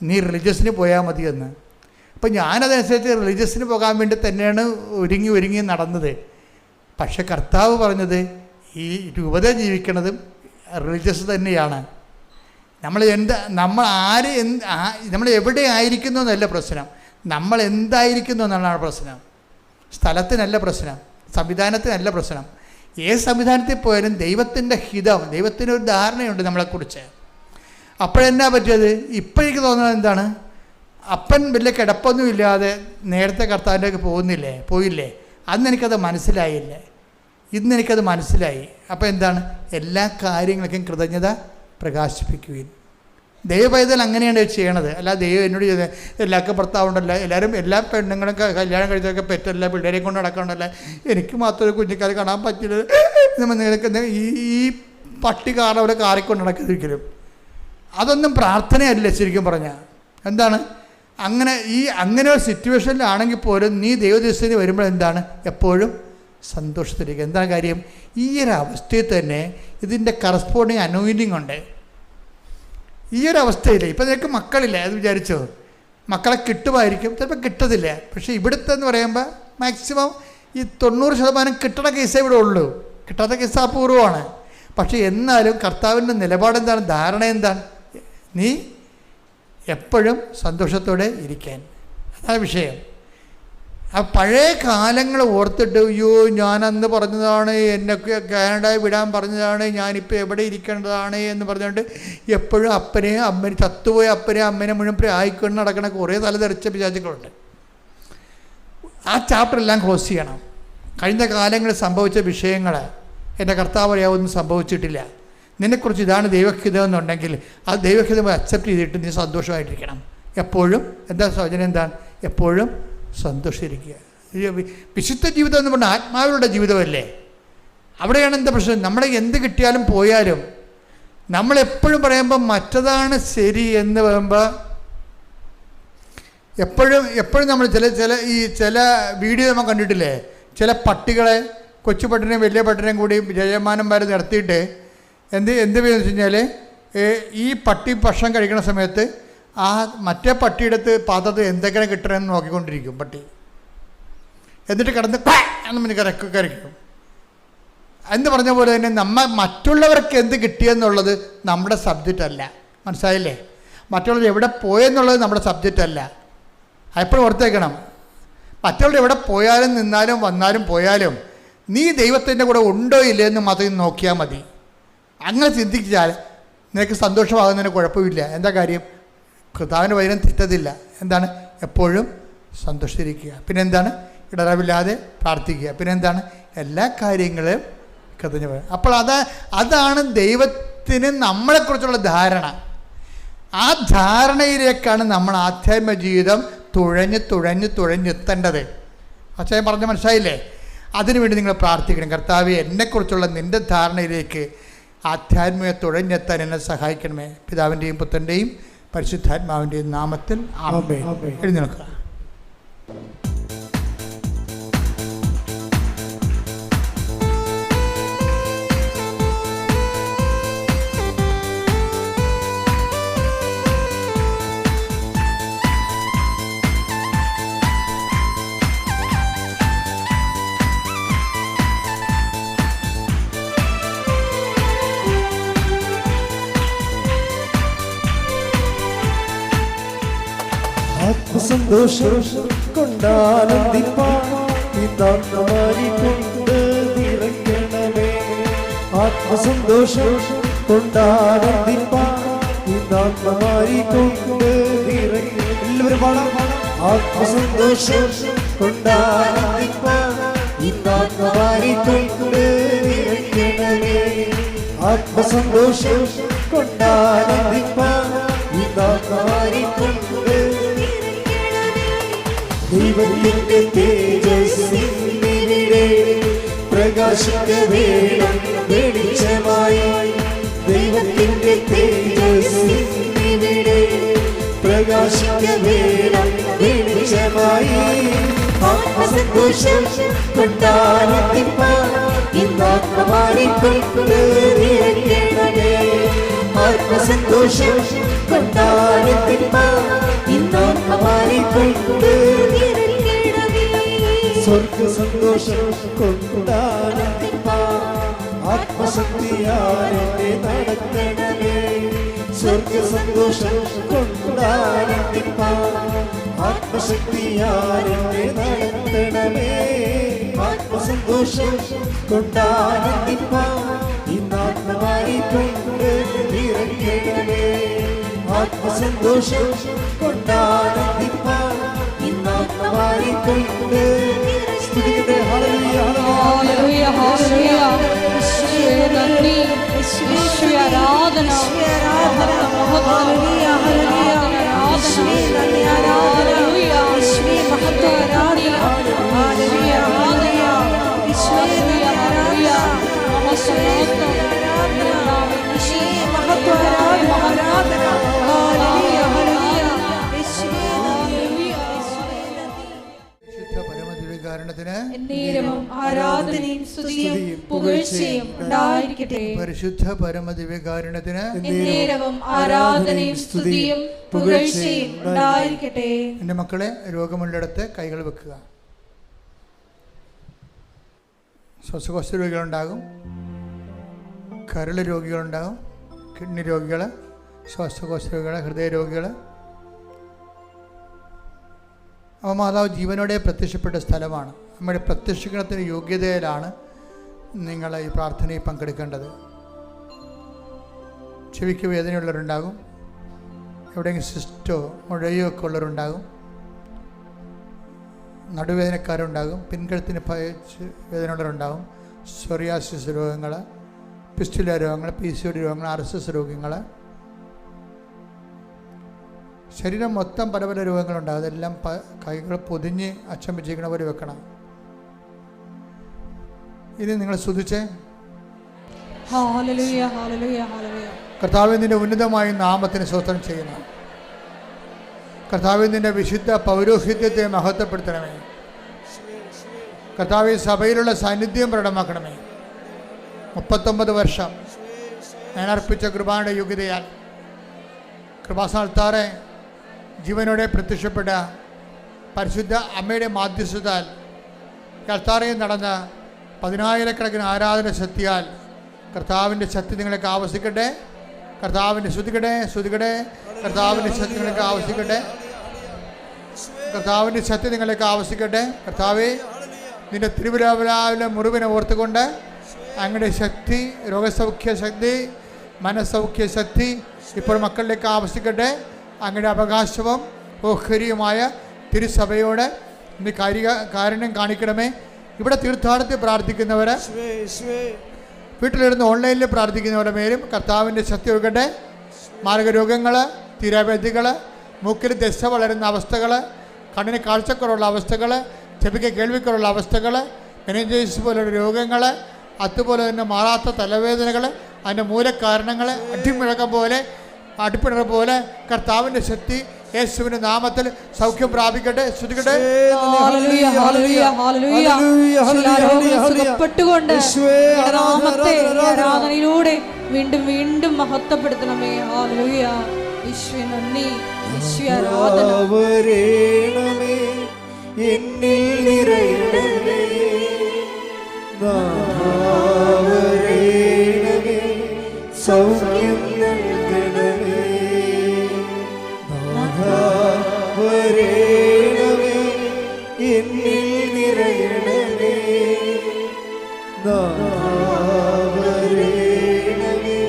നീ റിലീജിയസിന് പോയാൽ മതി എന്ന്. അപ്പോൾ ഞാനതനുസരിച്ച് റിലീജിയസിന് പോകാൻ വേണ്ടി തന്നെയാണ് ഒരുങ്ങി നടന്നത്. പക്ഷെ കർത്താവ് പറഞ്ഞത് ഈ രൂപത ജീവിക്കണതും റിലീജിയസ് തന്നെയാണ്. നമ്മൾ എവിടെ ആയിരിക്കുന്നു എന്നല്ല പ്രശ്നം, നമ്മൾ എന്തായിരിക്കുന്നു എന്നാണ് പ്രശ്നം. സ്ഥലത്തിനല്ല പ്രശ്നം, സംവിധാനത്തിനല്ല പ്രശ്നം. ഏത് സംവിധാനത്തിൽ പോയാലും ദൈവത്തിൻ്റെ ഹിതം, ദൈവത്തിനൊരു ധാരണയുണ്ട് നമ്മളെക്കുറിച്ച്. അപ്പോഴെന്നാ പറ്റിയത്? ഇപ്പോഴേക്ക് തോന്നുന്നത് എന്താണ്? അപ്പൻ വലിയ കിടപ്പൊന്നും ഇല്ലാതെ നേരത്തെ കർത്താവിൻ്റെയൊക്കെ പോയില്ലേ? അന്ന് എനിക്കത് മനസ്സിലായില്ലേ, ഇന്ന് എനിക്കത് മനസ്സിലായി. അപ്പോൾ എന്താണ്? എല്ലാ കാര്യങ്ങൾക്കും കൃതജ്ഞത പ്രകാശിപ്പിക്കുകയും. ദൈവപൈതൽ അങ്ങനെയാണ് ചെയ്യണത്. അല്ലാതെ ദൈവം എന്നോട് ചെയ്തത് എല്ലാവർക്കും ഭർത്താവുണ്ടല്ലോ, എല്ലാ പെണ്ണുങ്ങളും കല്യാണം കഴിച്ചൊക്കെ പെറ്റല്ല, പിള്ളേരെ കൊണ്ട് നടക്കണ്ടല്ലോ, എനിക്ക് മാത്രം ഒരു കുഞ്ഞിക്കാരെ കാണാൻ പറ്റില്ല, നിനക്ക് ഈ പട്ടി കാറവരെ കാറിക്കൊണ്ട് നടക്കത്തിരിക്കലും. അതൊന്നും പ്രാർത്ഥനയല്ല ശരിക്കും പറഞ്ഞാൽ. എന്താണ്? അങ്ങനെ ഒരു സിറ്റുവേഷനിലാണെങ്കിൽ പോലും നീ ദൈവദിവസത്തിന് വരുമ്പോൾ എന്താണ്? എപ്പോഴും സന്തോഷത്തിലേക്ക്. എന്താണ് കാര്യം? ഈ ഒരു അവസ്ഥയിൽ തന്നെ ഇതിൻ്റെ കറസ്പോണ്ടിങ് അനോയിൻറ്റിങ് ഉണ്ട്. ഈ ഒരു അവസ്ഥയിൽ ഇപ്പം നിനക്ക് മക്കളില്ല, അത് വിചാരിച്ചോ? മക്കളെ കിട്ടുമായിരിക്കും, ചിലപ്പോൾ കിട്ടത്തില്ല. പക്ഷേ ഇവിടുത്തെ എന്ന് പറയുമ്പോൾ മാക്സിമം ഈ 90% കിട്ടണ കേസേ ഇവിടെ ഉള്ളൂ. കിട്ടാത്ത കേസ് അപൂർവമാണ്. പക്ഷേ എന്നാലും കർത്താവിൻ്റെ നിലപാടെന്താണ്? ധാരണ എന്താണ്? നീ എപ്പോഴും സന്തോഷത്തോടെ ഇരിക്കാൻ. അതാണ് വിഷയം. ആ പഴയ കാലങ്ങൾ ഓർത്തിട്ട്, അയ്യോ ഞാനന്ന് പറഞ്ഞതാണ്, എന്നൊക്കെ കാനഡയിൽ വിടാൻ പറഞ്ഞതാണ്, ഞാനിപ്പോൾ എവിടെ ഇരിക്കേണ്ടതാണ് എന്ന് പറഞ്ഞുകൊണ്ട് എപ്പോഴും അമ്മനെ ചത്തുപോയ അമ്മനെ മുഴുവൻ പ്രായിക്കൊണ്ട് നടക്കണ കുറേ തലതെറിച്ച പിശാചുക്കളുണ്ട്. ആ ചാപ്റ്റർ എല്ലാം ക്ലോസ് ചെയ്യണം. കഴിഞ്ഞ കാലങ്ങളിൽ സംഭവിച്ച വിഷയങ്ങൾ എൻ്റെ കർത്താവ് ഒന്നും സംഭവിച്ചിട്ടില്ല. നിന്നെക്കുറിച്ച് ഇതാണ് ദൈവഹിതം എന്നുണ്ടെങ്കിൽ ആ ദൈവഹിതം അക്സെപ്റ്റ് ചെയ്തിട്ട് നീ സന്തോഷമായിട്ടിരിക്കണം. എപ്പോഴും എന്താ സൗജന്യം? എന്താണ്? എപ്പോഴും സന്തോഷിച്ചിരിക്കുക. വിശുദ്ധ ജീവിതം എന്ന് പറഞ്ഞാൽ ആത്മാവിലുള്ള ജീവിതമല്ലേ. അവിടെയാണ് എന്താ പ്രശ്നം? നമ്മളെ എന്ത് കിട്ടിയാലും പോയാലും നമ്മളെപ്പോഴും പറയുമ്പോൾ മറ്റതാണ് ശരി എന്ന് പറയുമ്പോൾ എപ്പോഴും നമ്മൾ ചില വീഡിയോ നമ്മൾ കണ്ടിട്ടില്ലേ, ചില പട്ടികളെ, കൊച്ചു പട്ടിനെയും വലിയ പട്ടിനെയും കൂടി ജയമാനം വരെ നിർത്തിയിട്ട് എന്ത് ചെയ്യുമെന്ന് വെച്ച് കഴിഞ്ഞാൽ ഈ പട്ടി ഭക്ഷണം കഴിക്കുന്ന സമയത്ത് ആ മറ്റേ പട്ടിയുടെ പാത്രത്തിൽ എന്തൊക്കെയാണ് കിട്ടണമെന്ന് നോക്കിക്കൊണ്ടിരിക്കും പട്ടി. എന്നിട്ട് കിടന്ന് എന്ന് കരയ്ക്കും. എന്ന് പറഞ്ഞ പോലെ തന്നെ മറ്റുള്ളവർക്ക് എന്ത് കിട്ടിയെന്നുള്ളത് നമ്മുടെ സബ്ജക്റ്റ് അല്ല. മനസ്സിലായില്ലേ? മറ്റുള്ളവർ എവിടെ പോയെന്നുള്ളത് നമ്മുടെ സബ്ജക്റ്റ് അല്ല. എപ്പോഴും ഓർത്തേക്കണം, മറ്റുള്ളവർ എവിടെ പോയാലും നിന്നാലും വന്നാലും പോയാലും നീ ദൈവത്തിൻ്റെ കൂടെ ഉണ്ടോ ഇല്ലേ എന്ന് മാത്രം നോക്കിയാൽ മതി. അങ്ങനെ ചിന്തിച്ചാൽ നിനക്ക് സന്തോഷമാകുന്നതിന് കുഴപ്പമില്ല. എന്താ കാര്യം? കർത്താവിൻ്റെ വചനം തെറ്റത്തില്ല. എന്താണ്? എപ്പോഴും സന്തോഷിച്ചിരിക്കുക. പിന്നെന്താണ്? ഇടറവില്ലാതെ പ്രാർത്ഥിക്കുക. പിന്നെന്താണ്? എല്ലാ കാര്യങ്ങളും കൃതജ്ഞ. അപ്പോൾ അതാണ് ദൈവത്തിന് നമ്മളെക്കുറിച്ചുള്ള ധാരണ. ആ ധാരണയിലേക്കാണ് നമ്മൾ ആധ്യാത്മിക ജീവിതം തുഴഞ്ഞെത്തേണ്ടത്. അച്ഛൻ പറഞ്ഞ മനസ്സിലായില്ലേ? അതിനുവേണ്ടി നിങ്ങൾ പ്രാർത്ഥിക്കണം. കർത്താവേ, എന്നെക്കുറിച്ചുള്ള നിൻ്റെ ധാരണയിലേക്ക് ആധ്യാത്മിക തുഴഞ്ഞെത്താൻ എന്നെ സഹായിക്കണമേ. പിതാവിൻ്റെയും പുത്രൻ്റെയും പരിശുദ്ധാത്മാവിൻ്റെയും നാമത്തിൽ ആമേൻ. എഴുന്നേൽക്കുക. ആത്മസന്തോഷം കൊണ്ടാനന്ദിപ്പാൻ കൊണ്ട് നിറയ്ക്കണമേ. ആത്മസന്തോഷം കൊണ്ടാനന്ദിപ്പാൻ കൊണ്ട് നിറയ്ക്കണമേ. എല്ലാവരും പാടാം. ആത്മസന്തോഷം കൊണ്ടാനന്ദിപ്പാൻ കൊണ്ട് നിറയ്ക്കണമേ. ആത്മസന്തോഷം കൊണ്ടാനന്ദിപ്പാൻ ദൈവത്തിന്റെ തേജസ്സിനിവിടെ പ്രകാശിക്കവേണം വെളിച്ചമായി. ദൈവത്തിന്റെ തേജസ്സിനിവിടെ പ്രകാശിക്കവേണം വെളിച്ചമായി. ആത്മസന്തോഷം കൊണ്ടാനന്ദിപ്പാൻ ഇന്നാത്മാരിക്കൊണ്ട് നിറയ്ക്കണമേ. ആത്മസന്തോഷം കൊണ്ടാനന്ദിപ്പാൻ ഇന്നാത്മാരിക്കൊണ്ട് നിറയ്ക്കണമേ. സ്വർഗസന്തോഷം കൊണ്ടാനന്ദിപ്പാൻ ആത്മശക്തിയാൽ എന്നെ നടത്തണമേ. സ്വർഗസന്തോഷം കൊണ്ടാനന്ദിപ്പാൻ ആത്മശക്തിയാൽ എന്നെ നടത്തണമേ. ആത്മസന്തോഷം കൊണ്ടാനന്ദിപ്പാൻ ഇന്നാത്മാരിക്കൊണ്ട് നിറയ്ക്കണമേ. ആത്മസന്തോഷം കൊണ്ടാനന്ദിപ്പാൻ ഇന്നാത്മാരിക്കൊണ്ട് സ്തുതിക്കട്ടെ. ഹല്ലേലൂയ, ഹല്ലേലൂയ, ഹല്ലേലൂയ. യേശുവേ നന്ദി, യേശുവേ ആരാധന, ഹല്ലേലൂയ, ഹല്ലേലൂയ. യേശുവേ നന്ദി, ഹല്ലേലൂയ. യേശുവേ മഹത്വ ആരാധന, ഹല്ലേലൂയ, ഹല്ലേലൂയ. യേശുവേ ഹല്ലേലൂയ, യേശുവേ ആരാധന, യേശുവേ മഹത്വ ആരാധന, ഹല്ലേലൂയ, ഹല്ലേലൂയ. യേശുവേ ഹല്ലേലൂയ. വിശുദ്ധ പരമദിവ്യകാരുണ്യത്തിന് എന്നേരവും ആരാധനയും സ്തുതിയും പുകഴ്ചയും ഉണ്ടായിരിക്കട്ടെ. പരിശുദ്ധ പരമദിവ്യകാരുണ്യത്തിന് എന്നേരവും ആരാധനയും സ്തുതിയും പുകഴ്ചയും ഉണ്ടായിരിക്കട്ടെ. എൻ്റെ മക്കളെ, രോഗമുള്ളിടത്ത് കൈകൾ വെക്കുക. ശ്വാസകോശ രോഗികളുണ്ടാകും, കരൾ രോഗികളുണ്ടാകും, കിഡ്നി രോഗികൾ, ശ്വാസകോശ രോഗികൾ, ഹൃദയ രോഗികൾ. അപ്പോൾ മാതാവ് ജീവനോടെ പ്രത്യക്ഷപ്പെട്ട സ്ഥലമാണ്. നമ്മുടെ പ്രത്യക്ഷീകരണത്തിന് യോഗ്യതയിലാണ് നിങ്ങൾ ഈ പ്രാർത്ഥനയിൽ പങ്കെടുക്കേണ്ടത്. ചെവിക്ക് വേദനയുള്ളവരുണ്ടാകും, എവിടെയെങ്കിലും സിസ്റ്റോ മുഴയോ ഒക്കെ ഉള്ളവരുണ്ടാകും, നടുവേദനക്കാരുണ്ടാകും, പിൻകഴുത്തിന് വേദനയുള്ളവരുണ്ടാകും, സോറിയാസിസ് രോഗങ്ങൾ, പിസ്റ്റുല രോഗങ്ങൾ, PCOD രോഗങ്ങൾ, RSS രോഗങ്ങൾ, ശരീരം മൊത്തം പല പല രോഗങ്ങളുണ്ട്. അതെല്ലാം കൈകൾ പൊതിഞ്ഞ് അച്ഛൻ വെച്ചിരിക്കണ പോലെ വെക്കണം. ഇത് നിങ്ങൾ സ്തുതിച്ചേ. ഹല്ലേലൂയ ഹല്ലേലൂയ ഹല്ലേലൂയ. കർത്താവേ, നിന്റെ ഉന്നതമായ നാമത്തിന് സ്തോത്രം ചെയ്യുന്നു. കർത്താവേ, നിന്റെ വിശുദ്ധ പൗരോഹിത്യത്തെ മഹത്വപ്പെടുത്തണമേ. കർത്താവേ, സഭയിലുള്ള സാന്നിധ്യം പ്രകടമാക്കണമേ. 39 വർഷം ഞാൻ അർപ്പിച്ച കൃപായുടെ യോഗ്യതയാൽ കൃപാസ്ഥാനത്താറെ ജീവനോടെ പ്രത്യക്ഷപ്പെട്ട പരിശുദ്ധ അമ്മയുടെ മാധ്യസ്ഥതാൽ അൾത്താറയിൽ നടന്ന 10,000-കണക്കിന് ആരാധന ശക്തിയാൽ കർത്താവിൻ്റെ ശക്തി നിങ്ങളൊക്കെ ആവശ്യിക്കട്ടെ. കർത്താവിൻ്റെ ശ്രുതിക്കട്ടെ, ശ്രുതിക്കട്ടെ. കർത്താവിൻ്റെ ശക്തി നിങ്ങളൊക്കെ ആവശ്യിക്കട്ടെ. കർത്താവിൻ്റെ ശക്തി നിങ്ങളൊക്കെ ആവശ്യിക്കട്ടെ. കർത്താവേ, നിന്റെ തിരുവിലാവിലെ മുറിവിനെ ഓർത്തുകൊണ്ട് അങ്ങയുടെ ശക്തി, രോഗസൗഖ്യ ശക്തി, മനസ്സൗഖ്യ ശക്തി ഇപ്പോൾ മക്കളിലേക്ക് ആവശ്യിക്കട്ടെ. അങ്ങയുടെ അവകാശവും ഓഹരിയുമായ തിരുസഭയോട് നീ കാരുണ്യം കാണിക്കണമേ. ഇവിടെ തീർത്ഥാടനത്തിൽ പ്രാർത്ഥിക്കുന്നവർ, വീട്ടിലിരുന്ന് ഓൺലൈനിൽ പ്രാർത്ഥിക്കുന്നവരുടെ മേലും കർത്താവിൻ്റെ ശക്തി ഒഴുകട്ടെ. മാരകരോഗങ്ങൾ, തീരാവ്യാധികൾ, മൂക്കിൽ ദശ വളരുന്ന അവസ്ഥകൾ, കണ്ണിന് കാഴ്ചക്കുറവുള്ള അവസ്ഥകൾ, ചെവിക്ക് കേൾവിക്കുറവുള്ള അവസ്ഥകൾ, മെനിഞ്ചൈറ്റിസ് പോലുള്ള രോഗങ്ങൾ, അതുപോലെ തന്നെ മാറാത്ത തലവേദനകൾ, അതിൻ്റെ മൂലകാരണങ്ങൾ, അടിമുഴക്കം പോലെ അടിപ്പിണർ പോലെ കർത്താവിൻ്റെ ശക്തി യേശുവിന്റെ നാമത്തിൽ സൗഖ്യം പ്രാപിക്കട്ടെ. ശ്രുതിക്കട്ടെ. ഹല്ലേലൂയ ഹല്ലേലൂയ ഹല്ലേലൂയ. സുഖപ്പെട്ടുകൊണ്ട് നാമത്തെ ആരാധനയിലൂടെ വീണ്ടും വീണ്ടും മഹത്വപ്പെടുത്തണമേ. ഹല്ലേലൂയ. യേശുവേ നന്ദി, യേശുവേ ആരാധന. വരേണമേ, എന്നിൽ നിറയണമേ. വരേണമേ, സൗഖ്യം നൽകണമേ. വരേണമേ, എന്നിൽ നിറയണമേ. വരേണമേ,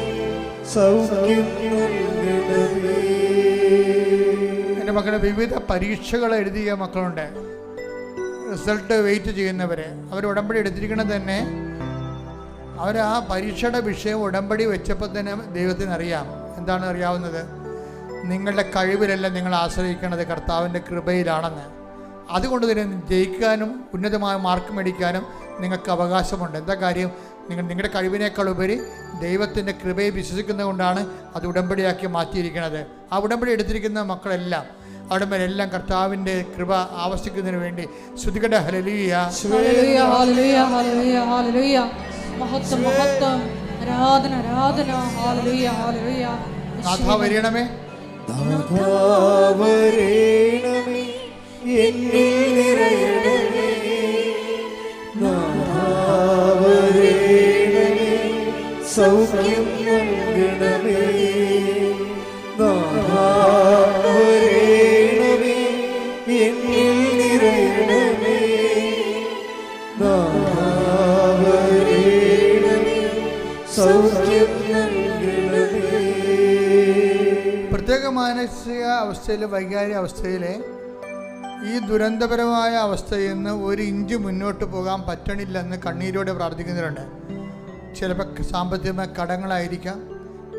സൗഖ്യം നൽകണമേ. എൻ്റെ മക്കളുടെ വിവിധ പരീക്ഷകൾ എഴുതിയ മക്കളുണ്ട്. റിസൾട്ട് വെയിറ്റ് ചെയ്യുന്നവർ, അവർ ഉടമ്പടി എടുത്തിരിക്കുന്നത് തന്നെ അവർ ആ പരീക്ഷയുടെ വിഷയം ഉടമ്പടി വെച്ചപ്പോൾ തന്നെ ദൈവത്തിന് അറിയാം. എന്താണ് അറിയാവുന്നത്? നിങ്ങളുടെ കഴിവിലല്ല നിങ്ങൾ ആശ്രയിക്കുന്നത്, കർത്താവിൻ്റെ കൃപയിലാണെന്ന്. അതുകൊണ്ട് തന്നെ ജയിക്കാനും ഉന്നതമായ മാർക്ക് മേടിക്കാനും നിങ്ങൾക്ക് അവകാശമുണ്ട്. എന്താ കാര്യം? നിങ്ങളുടെ കഴിവിനേക്കാൾ ഉപരി ദൈവത്തിൻ്റെ കൃപയെ വിശ്വസിക്കുന്നത് കൊണ്ടാണ് അത് ഉടമ്പടിയാക്കി മാറ്റിയിരിക്കുന്നത്. ആ ഉടമ്പടി എടുത്തിരിക്കുന്ന മക്കളെല്ലാം അവിടെ മേലെല്ലാം കർത്താവിൻ്റെ കൃപ ആവശ്യിക്കുന്നതിന് വേണ്ടി ശ്രുതികട്ടെ. ഹല്ലേലൂയ ഹല്ലേലൂയ ഹല്ലേലൂയ ഹല്ലേലൂയ ഹല്ലേലൂയ. മഹത്വം മഹത്വം, ആരാധന ആരാധന. ഹല്ലേലൂയ ഹല്ലേലൂയ. നാഥാ വരണമേ, വരേണമേ, എന്നിൽ നിറയണമേ. വരേണമേ, സൗഖ്യം നൽകണമേ. വരേണമേ, എന്നിൽ നിറയണമേ. വരേണമേ, സൗഖ്യം നൽകണമേ. പ്രത്യേക മാനസിക അവസ്ഥയിൽ, വൈകാരിക അവസ്ഥയിൽ ഈ ദുരന്തപരമായ അവസ്ഥയിൽ നിന്ന് 1 ഇഞ്ച് മുന്നോട്ട് പോകാൻ പറ്റണില്ലെന്ന് കണ്ണീരോടെ പ്രാർത്ഥിക്കുന്നവരുണ്ട്. ചിലപ്പോൾ സാമ്പത്തികമായ കടങ്ങളായിരിക്കാം,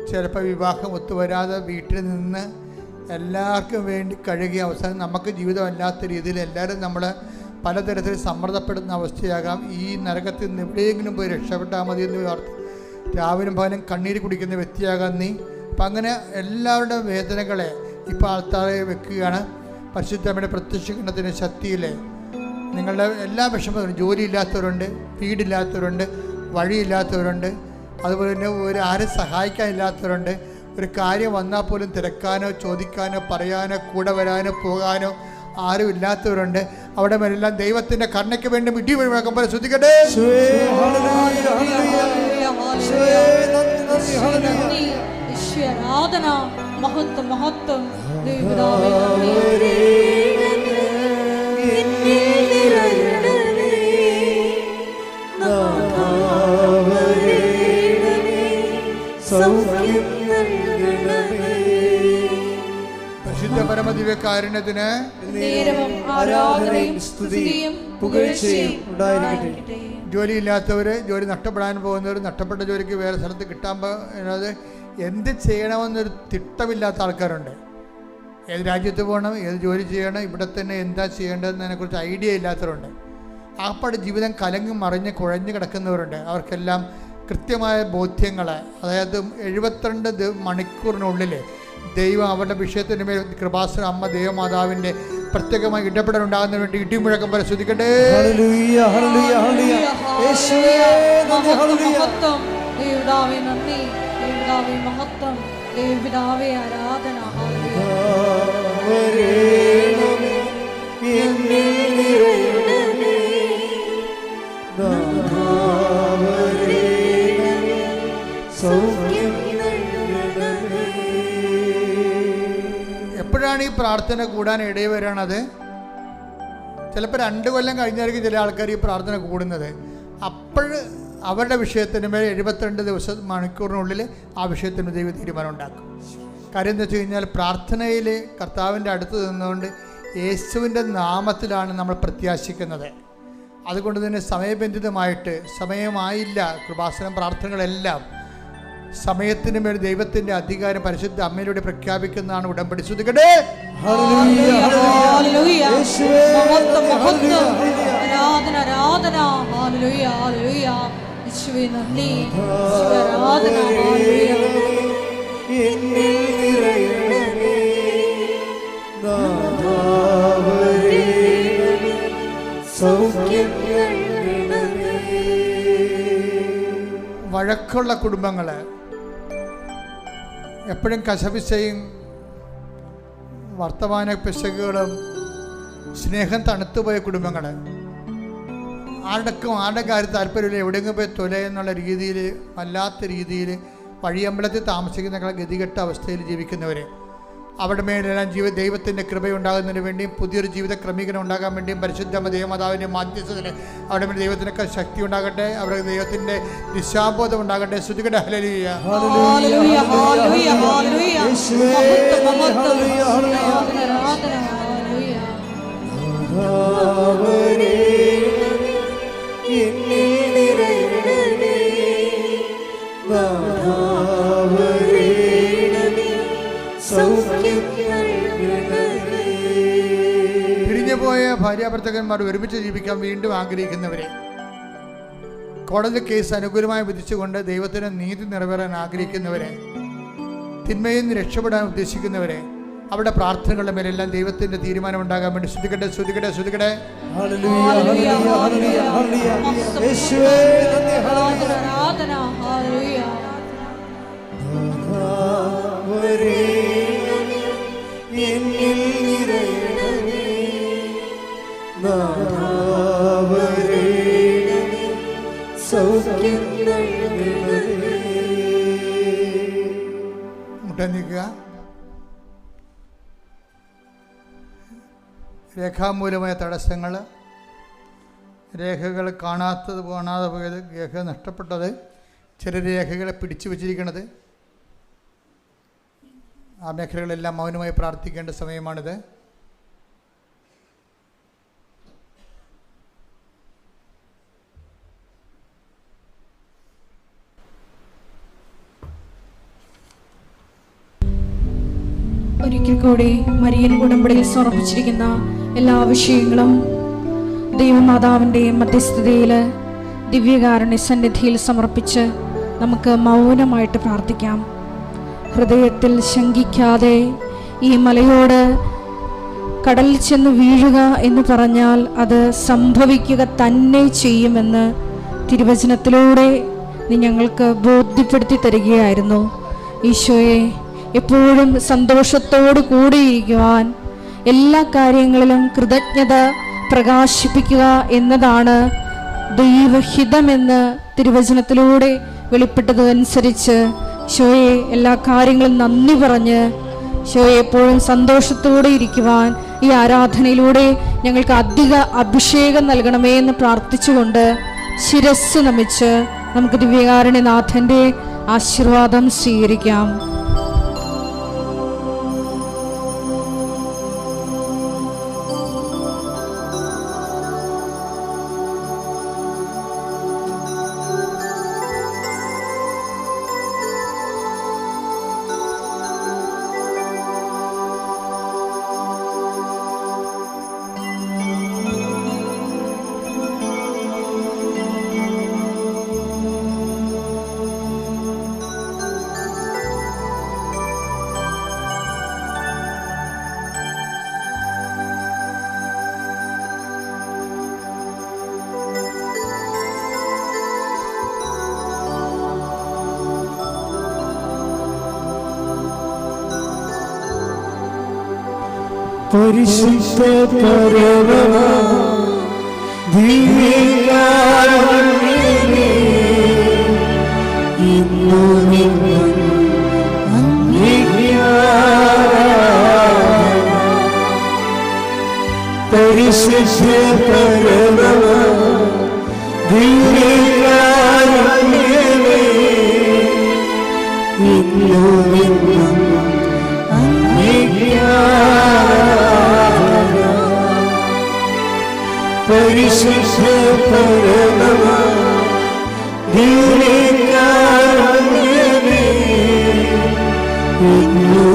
ചിലപ്പോൾ വിവാഹം ഒത്തുവരാതെ വീട്ടിൽ നിന്ന് എല്ലാവർക്കും വേണ്ടി കഴുകിയ അവസാനം നമുക്ക് ജീവിതമല്ലാത്ത രീതിയിൽ എല്ലാവരും നമ്മൾ പലതരത്തിൽ സമ്മർദ്ദപ്പെടുന്ന അവസ്ഥയാകാം. ഈ നരകത്തിൽ നിന്ന് എവിടെയെങ്കിലും പോയി രക്ഷപ്പെട്ടാൽ മതി എന്ന് ഓർത്ത് രാവിലും പകലും കണ്ണീര് കുടിക്കുന്ന വ്യക്തിയാകാം നീ. അപ്പം അങ്ങനെ എല്ലാവരുടെ വേദനകളെ ഇപ്പോൾ ആൾത്താറെ വെക്കുകയാണ്. പരിശുദ്ധമ്മയുടെ പ്രത്യക്ഷീകരണത്തിൻ്റെ ശക്തിയിൽ നിങ്ങളുടെ എല്ലാ വിഷമങ്ങളും, ജോലിയില്ലാത്തവരുണ്ട്, വീടില്ലാത്തവരുണ്ട്, വഴിയില്ലാത്തവരുണ്ട്, അതുപോലെ തന്നെ ആരും സഹായിക്കാനില്ലാത്തവരുണ്ട്. ഒരു കാര്യം വന്നാൽ പോലും തിരക്കാനോ ചോദിക്കാനോ പറയാനോ കൂടെ വരാനോ പോകാനോ ആരും ഇല്ലാത്തവരുണ്ട്. അവിടെ മേലെല്ലാം ദൈവത്തിൻ്റെ കരുണയ്ക്ക് വേണ്ടി ഇടി മുഴക്കം പോലെ ശ്രദ്ധിക്കട്ടെ. ആരാധന മഹത്വം മഹത്വം. പരിശുദ്ധ പരമദിവ്യകാരുണ്യത്തിന് നേരവും ആരാധനയും സ്തുതിയും പുകഴ്ചയും ഉണ്ടായിരിക്കട്ടെ. ജോലിയില്ലാത്തവർ, ജോലി നഷ്ടപ്പെടാൻ പോകുന്നവർ, നഷ്ടപ്പെട്ട ജോലിക്ക് വേറെ സ്ഥലത്ത് കിട്ടാൻ പോകുന്നത് എന്ത് ചെയ്യണമെന്നൊരു തിട്ടമില്ലാത്ത ആൾക്കാരുണ്ട്. ഏത് രാജ്യത്ത് പോകണം, ഏത് ജോലി ചെയ്യണം, ഇവിടെ തന്നെ എന്താ ചെയ്യേണ്ടതെന്നതിനെക്കുറിച്ച് ഐഡിയ ഇല്ലാത്തവരുണ്ട്. ആപ്പാട് ജീവിതം കലങ്ങി മറിഞ്ഞ് കുഴഞ്ഞു കിടക്കുന്നവരുണ്ട്. അവർക്കെല്ലാം കൃത്യമായ ബോധ്യങ്ങൾ, അതായത് 72 മണിക്കൂറിനുള്ളിൽ ദൈവം അവരുടെ വിഷയത്തിന് മേൽ കൃപാസന അമ്മ ദൈവമാതാവിൻ്റെ പ്രത്യേകമായി ഇടപെടലുണ്ടാകുന്നതിന് വേണ്ടി ഇടിമുഴക്കം പോലെ ശ്രദ്ധിക്കട്ടെ. എപ്പോഴാണ് ഈ പ്രാർത്ഥന കൂടാൻ ഇടയിൽ വരണത്? ചിലപ്പോൾ 2 കൊല്ലം കഴിഞ്ഞായിരിക്കും ചില ആൾക്കാർ ഈ പ്രാർത്ഥന കൂടുന്നത്. അപ്പോൾ അവരുടെ വിഷയത്തിന് മേൽ 72 മണിക്കൂറിനുള്ളിൽ ആ വിഷയത്തിന് ദൈവം തീരുമാനം ഉണ്ടാക്കും. കാര്യം എന്താ വെച്ച് കഴിഞ്ഞാൽ, പ്രാർത്ഥനയിൽ കർത്താവിൻ്റെ അടുത്ത് നിന്നുകൊണ്ട് യേശുവിൻ്റെ നാമത്തിലാണ് നമ്മൾ പ്രത്യാശിക്കുന്നത്. അതുകൊണ്ട് തന്നെ സമയബന്ധിതമായിട്ട്, സമയമായില്ല കൃപാസനം പ്രാർത്ഥനകളെല്ലാം സമയത്തിന് മേൽ ദൈവത്തിന്റെ അധികാരം പരിശുദ്ധ അമ്മയിലൂടെ പ്രഖ്യാപിക്കുന്നതാണ് ഉടമ്പടി. ശ്രദ്ധിക്കട്ടെ. വഴക്കുള്ള കുടുംബങ്ങള്, എപ്പോഴും കശപിശയും വർത്തമാന പിശകുകളും, സ്നേഹം തണുത്തുപോയ കുടുംബങ്ങൾ, ആരുടെ കാര്യം താല്പര്യമില്ല, എവിടെയെങ്കിലും പോയി തൊലയെന്നുള്ള രീതിയിൽ, വല്ലാത്ത രീതിയിൽ വഴിയമ്പലത്തിൽ താമസിക്കുന്ന ഗതികെട്ട അവസ്ഥയിൽ ജീവിക്കുന്നവർ, അവിടെ മേലെല്ലാം ദൈവത്തിൻ്റെ കൃപയുണ്ടാകുന്നതിന് വേണ്ടിയും പുതിയൊരു ജീവിത ക്രമീകരണം ഉണ്ടാകാൻ വേണ്ടിയും പരിശുദ്ധ ദേവമാതാവിൻ്റെ മാധ്യസ്ഥത്തിൽ അവിടെ മേലെ ദൈവത്തിനൊക്കെ ശക്തി ഉണ്ടാകട്ടെ, അവരുടെ ദൈവത്തിൻ്റെ ദിശാബോധം ഉണ്ടാകട്ടെ. ശ്രുതികട്ടെ. ഹല്ലേലൂയ. പിരിഞ്ഞുപോയ ഭാര്യാഭർത്തകന്മാർ ഒരുമിച്ച് ജീവിക്കാൻ വീണ്ടും ആഗ്രഹിക്കുന്നവരെ, കോടതി കേസ് അനുകൂലമായി വിധിച്ചുകൊണ്ട് ദൈവത്തിന് നീതി നിറവേറാൻ ആഗ്രഹിക്കുന്നവരെ, തിന്മയിൽ നിന്ന് രക്ഷപ്പെടാൻ ഉദ്ദേശിക്കുന്നവരെ, അവരുടെ പ്രാർത്ഥനകളുടെ മേലെല്ലാം ദൈവത്തിന്റെ തീരുമാനം ഉണ്ടാകാൻ വേണ്ടി ശ്രദ്ധിക്കട്ടെ. ശ്രദ്ധിക്കട്ടെ. ശ്രദ്ധിക്കട്ടെ. മുട്ടനിക്കുക. രേഖാമൂലമായ തടസ്സങ്ങൾ, രേഖകൾ കാണാതെ പോയത്, രേഖ നഷ്ടപ്പെട്ടത്, ചില രേഖകളെ പിടിച്ചു വച്ചിരിക്കുന്നത്, ആ മേഖലകളെല്ലാം മൗനമായി പ്രാർത്ഥിക്കേണ്ട സമയമാണിത്. ഒരിക്കൽ കൂടി മരിയൻ ഉടമ്പടിയിൽ സമർപ്പിച്ചിരിക്കുന്ന എല്ലാ വിഷയങ്ങളും ദൈവമാതാവിൻ്റെ മധ്യസ്ഥതയിൽ ദിവ്യകാരുണ്യ സന്നിധിയിൽ സമർപ്പിച്ച് നമുക്ക് മൗനമായിട്ട് പ്രാർത്ഥിക്കാം. ഹൃദയത്തിൽ ശങ്കിക്കാതെ ഈ മലയോട് കടലിൽ ചെന്ന് വീഴുക എന്ന് പറഞ്ഞാൽ അത് സംഭവിക്കുക തന്നെ ചെയ്യുമെന്ന് തിരുവചനത്തിലൂടെ നീ ഞങ്ങൾക്ക് ബോധ്യപ്പെടുത്തി തരികയായിരുന്നു. ഈശോയെ, എപ്പോഴും സന്തോഷത്തോടു കൂടിയിരിക്കുവാൻ, എല്ലാ കാര്യങ്ങളിലും കൃതജ്ഞത പ്രകാശിപ്പിക്കുക എന്നതാണ് ദൈവഹിതമെന്ന് തിരുവചനത്തിലൂടെ വെളിപ്പെട്ടതനുസരിച്ച് ഈശോയെ എല്ലാ കാര്യങ്ങളും നന്ദി പറഞ്ഞ് ഈശോയെ എപ്പോഴും സന്തോഷത്തോടെ ഇരിക്കുവാൻ ഈ ആരാധനയിലൂടെ ഞങ്ങൾക്ക് അധിക അഭിഷേകം നൽകണമേ എന്ന് പ്രാർത്ഥിച്ചുകൊണ്ട് ശിരസ്സ് നമിച്ച് നമുക്ക് ദിവ്യകാരുണ്യനാഥൻ്റെ ആശീർവാദം സ്വീകരിക്കാം. പരിശുദ്ധ പരമ ദിവ്യകാരുണ്യമേ, ഇന്നും എന്നും അങ്ങേക്ക് ആരാധന. പരിശുദ്ധ പരമ ദിവ്യകാരുണ്യമേ, ഇന്നും എന്നും അങ്ങേക്ക് ആരാധന. പരിശുദ്ധ പരമ ദിവ്യകാരുണ്യമേ, ഇന്നും